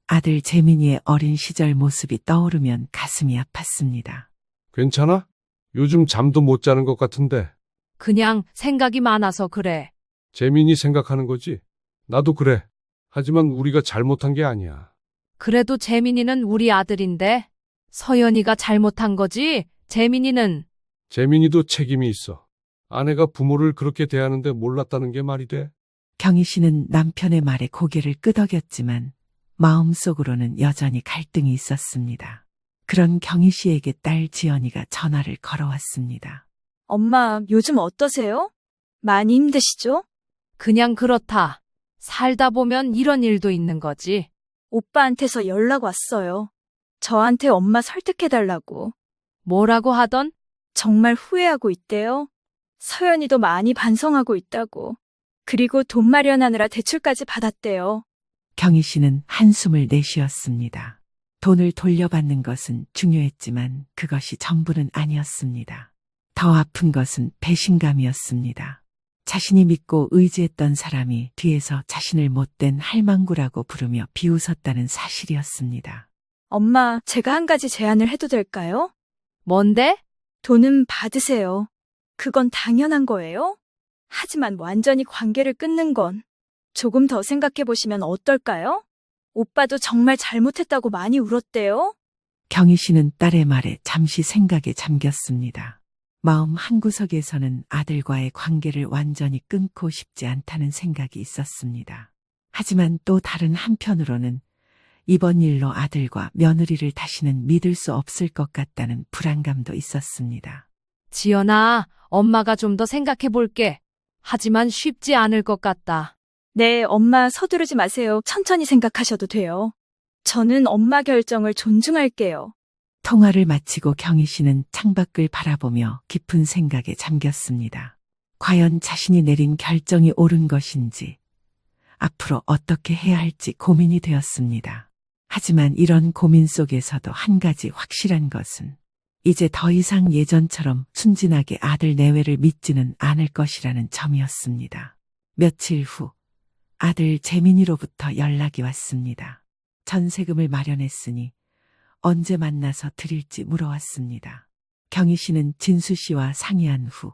아들 재민이의 어린 시절 모습이 떠오르면 가슴이 아팠습니다. 괜찮아? 요즘 잠도 못 자는 것 같은데. 그냥 생각이 많아서 그래. 재민이 생각하는 거지? 나도 그래. 하지만 우리가 잘못한 게 아니야. 그래도 재민이는 우리 아들인데 서연이가 잘못한 거지. 재민이는 재민이도 책임이 있어. 아내가 부모를 그렇게 대하는데 몰랐다는 게 말이 돼? 경희 씨는 남편의 말에 고개를 끄덕였지만 마음속으로는 여전히 갈등이 있었습니다. 그런 경희 씨에게 딸 지연이가 전화를 걸어왔습니다. 엄마, 요즘 어떠세요? 많이 힘드시죠? 그냥 그렇다. 살다 보면 이런 일도 있는 거지. 오빠한테서 연락 왔어요. 저한테 엄마 설득해달라고. 뭐라고 하던? 정말 후회하고 있대요. 서연이도 많이 반성하고 있다고. 그리고 돈 마련하느라 대출까지 받았대요. 경희 씨는 한숨을 내쉬었습니다. 돈을 돌려받는 것은 중요했지만 그것이 전부는 아니었습니다. 더 아픈 것은 배신감이었습니다. 자신이 믿고 의지했던 사람이 뒤에서 자신을 못된 할망구라고 부르며 비웃었다는 사실이었습니다. 엄마, 제가 한 가지 제안을 해도 될까요? 뭔데? 돈은 받으세요. 그건 당연한 거예요. 하지만 완전히 관계를 끊는 건 조금 더 생각해 보시면 어떨까요? 오빠도 정말 잘못했다고 많이 울었대요. 경희 씨는 딸의 말에 잠시 생각에 잠겼습니다. 마음 한구석에서는 아들과의 관계를 완전히 끊고 싶지 않다는 생각이 있었습니다. 하지만 또 다른 한편으로는 이번 일로 아들과 며느리를 다시는 믿을 수 없을 것 같다는 불안감도 있었습니다. 지연아, 엄마가 좀 더 생각해 볼게. 하지만 쉽지 않을 것 같다. 네, 엄마 서두르지 마세요. 천천히 생각하셔도 돼요. 저는 엄마 결정을 존중할게요. 통화를 마치고 경희 씨는 창밖을 바라보며 깊은 생각에 잠겼습니다. 과연 자신이 내린 결정이 옳은 것인지, 앞으로 어떻게 해야 할지 고민이 되었습니다. 하지만 이런 고민 속에서도 한 가지 확실한 것은 이제 더 이상 예전처럼 순진하게 아들 내외를 믿지는 않을 것이라는 점이었습니다. 며칠 후 아들 재민이로부터 연락이 왔습니다. 전세금을 마련했으니 언제 만나서 드릴지 물어왔습니다. 경희 씨는 진수 씨와 상의한 후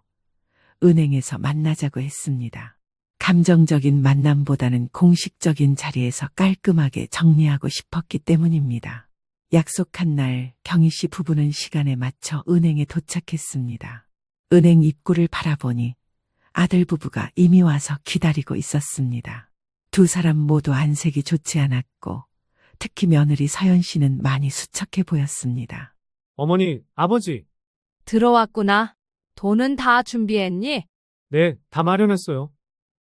은행에서 만나자고 했습니다. 감정적인 만남보다는 공식적인 자리에서 깔끔하게 정리하고 싶었기 때문입니다. 약속한 날 경희 씨 부부는 시간에 맞춰 은행에 도착했습니다. 은행 입구를 바라보니 아들 부부가 이미 와서 기다리고 있었습니다. 두 사람 모두 안색이 좋지 않았고 특히 며느리 서연 씨는 많이 수척해 보였습니다. 어머니, 아버지. 들어왔구나. 돈은 다 준비했니? 네, 다 마련했어요.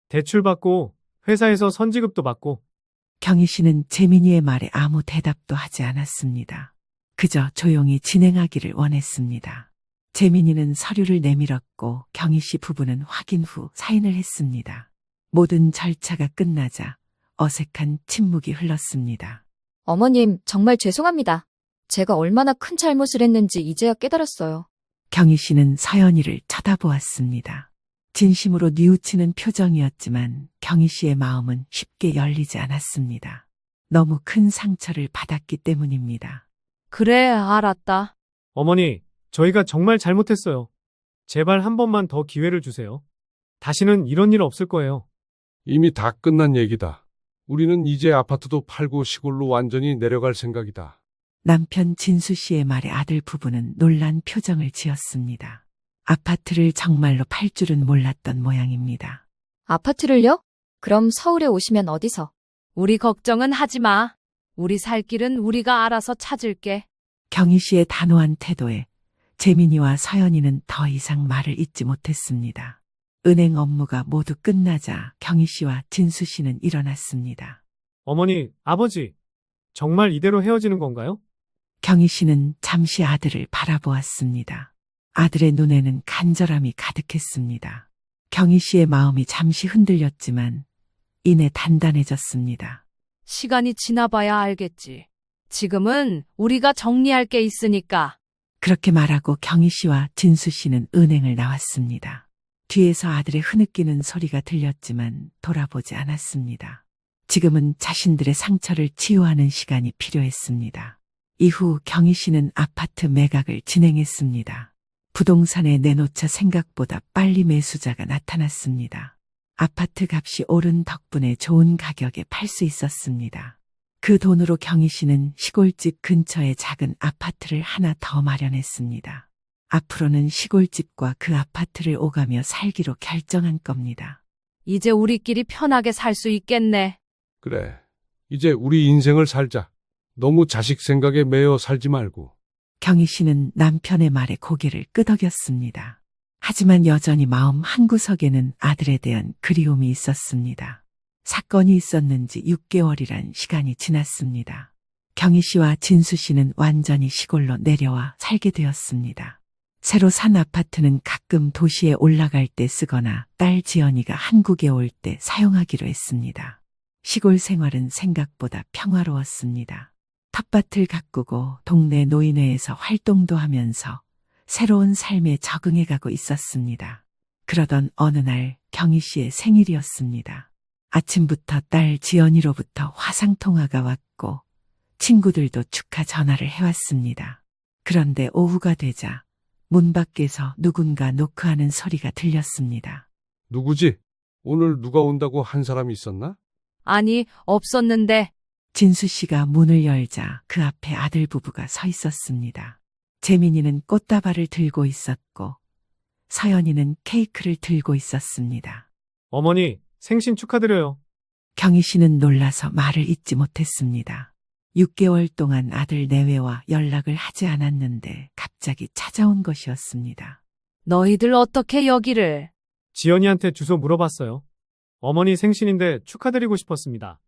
대출 받고 회사에서 선지급도 받고. 경희 씨는 재민이의 말에 아무 대답도 하지 않았습니다. 그저 조용히 진행하기를 원했습니다. 재민이는 서류를 내밀었고 경희 씨 부부는 확인 후 사인을 했습니다. 모든 절차가 끝나자 어색한 침묵이 흘렀습니다. 어머님, 정말 죄송합니다. 제가 얼마나 큰 잘못을 했는지 이제야 깨달았어요. 경희 씨는 서연이를 쳐다보았습니다. 진심으로 뉘우치는 표정이었지만 경희 씨의 마음은 쉽게 열리지 않았습니다. 너무 큰 상처를 받았기 때문입니다. 그래, 알았다. 어머니, 저희가 정말 잘못했어요. 제발 한 번만 더 기회를 주세요. 다시는 이런 일 없을 거예요. 이미 다 끝난 얘기다. 우리는 이제 아파트도 팔고 시골로 완전히 내려갈 생각이다. 남편 진수 씨의 말에 아들 부부는 놀란 표정을 지었습니다. 아파트를 정말로 팔 줄은 몰랐던 모양입니다. 아파트를요? 그럼 서울에 오시면 어디서? 우리 걱정은 하지 마. 우리 살 길은 우리가 알아서 찾을게. 경희 씨의 단호한 태도에 재민이와 서연이는 더 이상 말을 잇지 못했습니다. 은행 업무가 모두 끝나자 경희 씨와 진수 씨는 일어났습니다. 어머니, 아버지, 정말 이대로 헤어지는 건가요? 경희 씨는 잠시 아들을 바라보았습니다. 아들의 눈에는 간절함이 가득했습니다. 경희 씨의 마음이 잠시 흔들렸지만 이내 단단해졌습니다. 시간이 지나봐야 알겠지. 지금은 우리가 정리할 게 있으니까. 그렇게 말하고 경희 씨와 진수 씨는 은행을 나왔습니다. 뒤에서 아들의 흐느끼는 소리가 들렸지만 돌아보지 않았습니다. 지금은 자신들의 상처를 치유하는 시간이 필요했습니다. 이후 경희 씨는 아파트 매각을 진행했습니다. 부동산에 내놓자 생각보다 빨리 매수자가 나타났습니다. 아파트 값이 오른 덕분에 좋은 가격에 팔 수 있었습니다. 그 돈으로 경희 씨는 시골집 근처에 작은 아파트를 하나 더 마련했습니다. 앞으로는 시골집과 그 아파트를 오가며 살기로 결정한 겁니다. 이제 우리끼리 편하게 살 수 있겠네. 그래. 이제 우리 인생을 살자. 너무 자식 생각에 매여 살지 말고. 경희 씨는 남편의 말에 고개를 끄덕였습니다. 하지만 여전히 마음 한구석에는 아들에 대한 그리움이 있었습니다. 사건이 있었는지 6개월이란 시간이 지났습니다. 경희 씨와 진수 씨는 완전히 시골로 내려와 살게 되었습니다. 새로 산 아파트는 가끔 도시에 올라갈 때 쓰거나 딸 지연이가 한국에 올 때 사용하기로 했습니다. 시골 생활은 생각보다 평화로웠습니다. 텃밭을 가꾸고 동네 노인회에서 활동도 하면서 새로운 삶에 적응해가고 있었습니다. 그러던 어느 날 경희 씨의 생일이었습니다. 아침부터 딸 지연이로부터 화상통화가 왔고 친구들도 축하 전화를 해왔습니다. 그런데 오후가 되자 문 밖에서 누군가 노크하는 소리가 들렸습니다. 누구지? 오늘 누가 온다고 한 사람이 있었나? 아니, 없었는데. 진수 씨가 문을 열자 그 앞에 아들 부부가 서 있었습니다. 재민이는 꽃다발을 들고 있었고 서연이는 케이크를 들고 있었습니다. 어머니, 생신 축하드려요. 경희 씨는 놀라서 말을 잇지 못했습니다. 6개월 동안 아들 내외와 연락을 하지 않았는데 갑자기 찾아온 것이었습니다. 너희들 어떻게 여기를? 지연이한테 주소 물어봤어요. 어머니 생신인데 축하드리고 싶었습니다.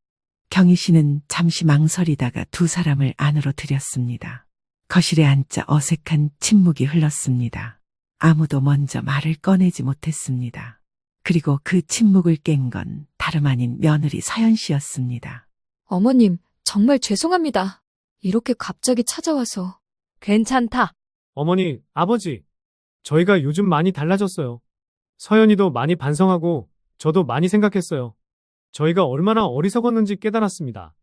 경희 씨는 잠시 망설이다가 두 사람을 안으로 들였습니다. 거실에 앉자 어색한 침묵이 흘렀습니다. 아무도 먼저 말을 꺼내지 못했습니다. 그리고 그 침묵을 깬 건 다름 아닌 며느리 서연 씨였습니다. 어머님, 정말 죄송합니다. 이렇게 갑자기 찾아와서. 괜찮다. 어머니, 아버지, 저희가 요즘 많이 달라졌어요. 서연이도 많이 반성하고 저도 많이 생각했어요. 저희가 얼마나 어리석었는지 깨달았습니다.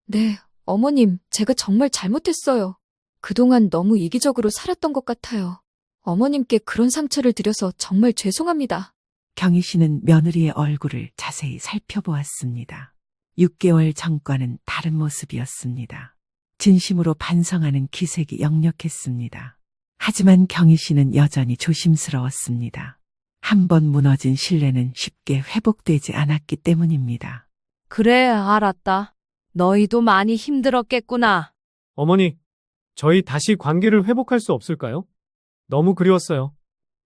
네, 어머님, 제가 정말 잘못했어요. 그동안 너무 이기적으로 살았던 것 같아요. 어머님께 그런 상처를 드려서 정말 죄송합니다. 경희 씨는 며느리의 얼굴을 자세히 살펴보았습니다. 6개월 전과는 다른 모습이었습니다. 진심으로 반성하는 기색이 역력했습니다. 하지만 경희 씨는 여전히 조심스러웠습니다. 한번 무너진 신뢰는 쉽게 회복되지 않았기 때문입니다. 그래, 알았다. 너희도 많이 힘들었겠구나. 어머니, 저희 다시 관계를 회복할 수 없을까요? 너무 그리웠어요.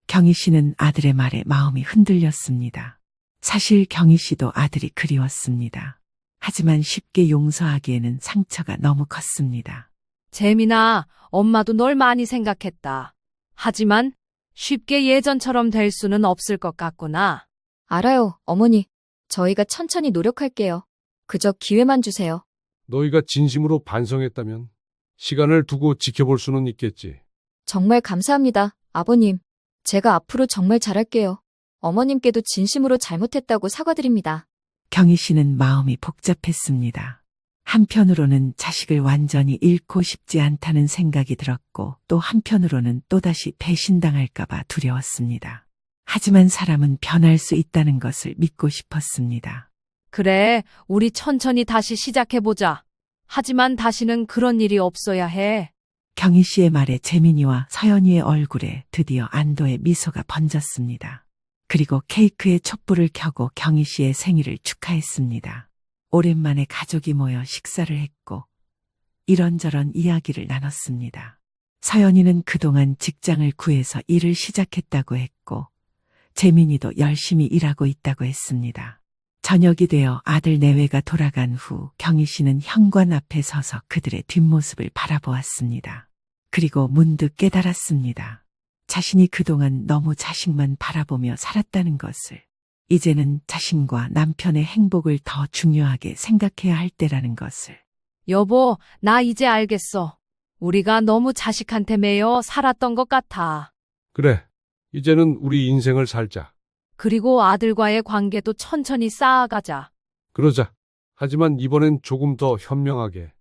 경희 씨는 아들의 말에 마음이 흔들렸습니다. 사실 경희 씨도 아들이 그리웠습니다. 하지만 쉽게 용서하기에는 상처가 너무 컸습니다. 재민아, 엄마도 널 많이 생각했다. 하지만 쉽게 예전처럼 될 수는 없을 것 같구나. 알아요, 어머니. 저희가 천천히 노력할게요. 그저 기회만 주세요. 너희가 진심으로 반성했다면 시간을 두고 지켜볼 수는 있겠지. 정말 감사합니다, 아버님. 제가 앞으로 정말 잘할게요. 어머님께도 진심으로 잘못했다고 사과드립니다. 경희 씨는 마음이 복잡했습니다. 한편으로는 자식을 완전히 잃고 싶지 않다는 생각이 들었고 또 한편으로는 또다시 배신당할까봐 두려웠습니다. 하지만 사람은 변할 수 있다는 것을 믿고 싶었습니다. 그래, 우리 천천히 다시 시작해보자. 하지만 다시는 그런 일이 없어야 해. 경희 씨의 말에 재민이와 서연이의 얼굴에 드디어 안도의 미소가 번졌습니다. 그리고 케이크에 촛불을 켜고 경희 씨의 생일을 축하했습니다. 오랜만에 가족이 모여 식사를 했고 이런저런 이야기를 나눴습니다. 서연이는 그동안 직장을 구해서 일을 시작했다고 했고 재민이도 열심히 일하고 있다고 했습니다. 저녁이 되어 아들 내외가 돌아간 후 경희 씨는 현관 앞에 서서 그들의 뒷모습을 바라보았습니다. 그리고 문득 깨달았습니다. 자신이 그동안 너무 자식만 바라보며 살았다는 것을. 이제는 자신과 남편의 행복을 더 중요하게 생각해야 할 때라는 것을. 여보, 나 이제 알겠어. 우리가 너무 자식한테 매여 살았던 것 같아. 그래. 이제는 우리 인생을 살자. 그리고 아들과의 관계도 천천히 쌓아가자. 그러자. 하지만 이번엔 조금 더 현명하게.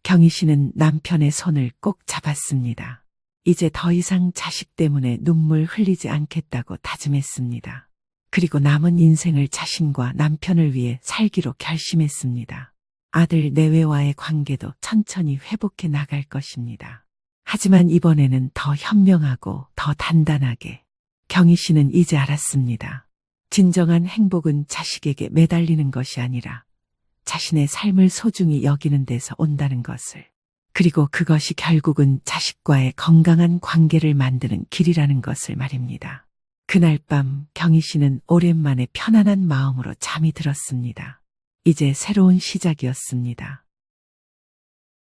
경희 씨는 남편의 손을 꼭 잡았습니다. 이제 더 이상 자식 때문에 눈물 흘리지 않겠다고 다짐했습니다. 그리고 남은 인생을 자신과 남편을 위해 살기로 결심했습니다. 아들 내외와의 관계도 천천히 회복해 나갈 것입니다. 하지만 이번에는 더 현명하고 더 단단하게. 경희 씨는 이제 알았습니다. 진정한 행복은 자식에게 매달리는 것이 아니라 자신의 삶을 소중히 여기는 데서 온다는 것을. 그리고 그것이 결국은 자식과의 건강한 관계를 만드는 길이라는 것을 말입니다. 그날 밤 경희 씨는 오랜만에 편안한 마음으로 잠이 들었습니다. 이제 새로운 시작이었습니다.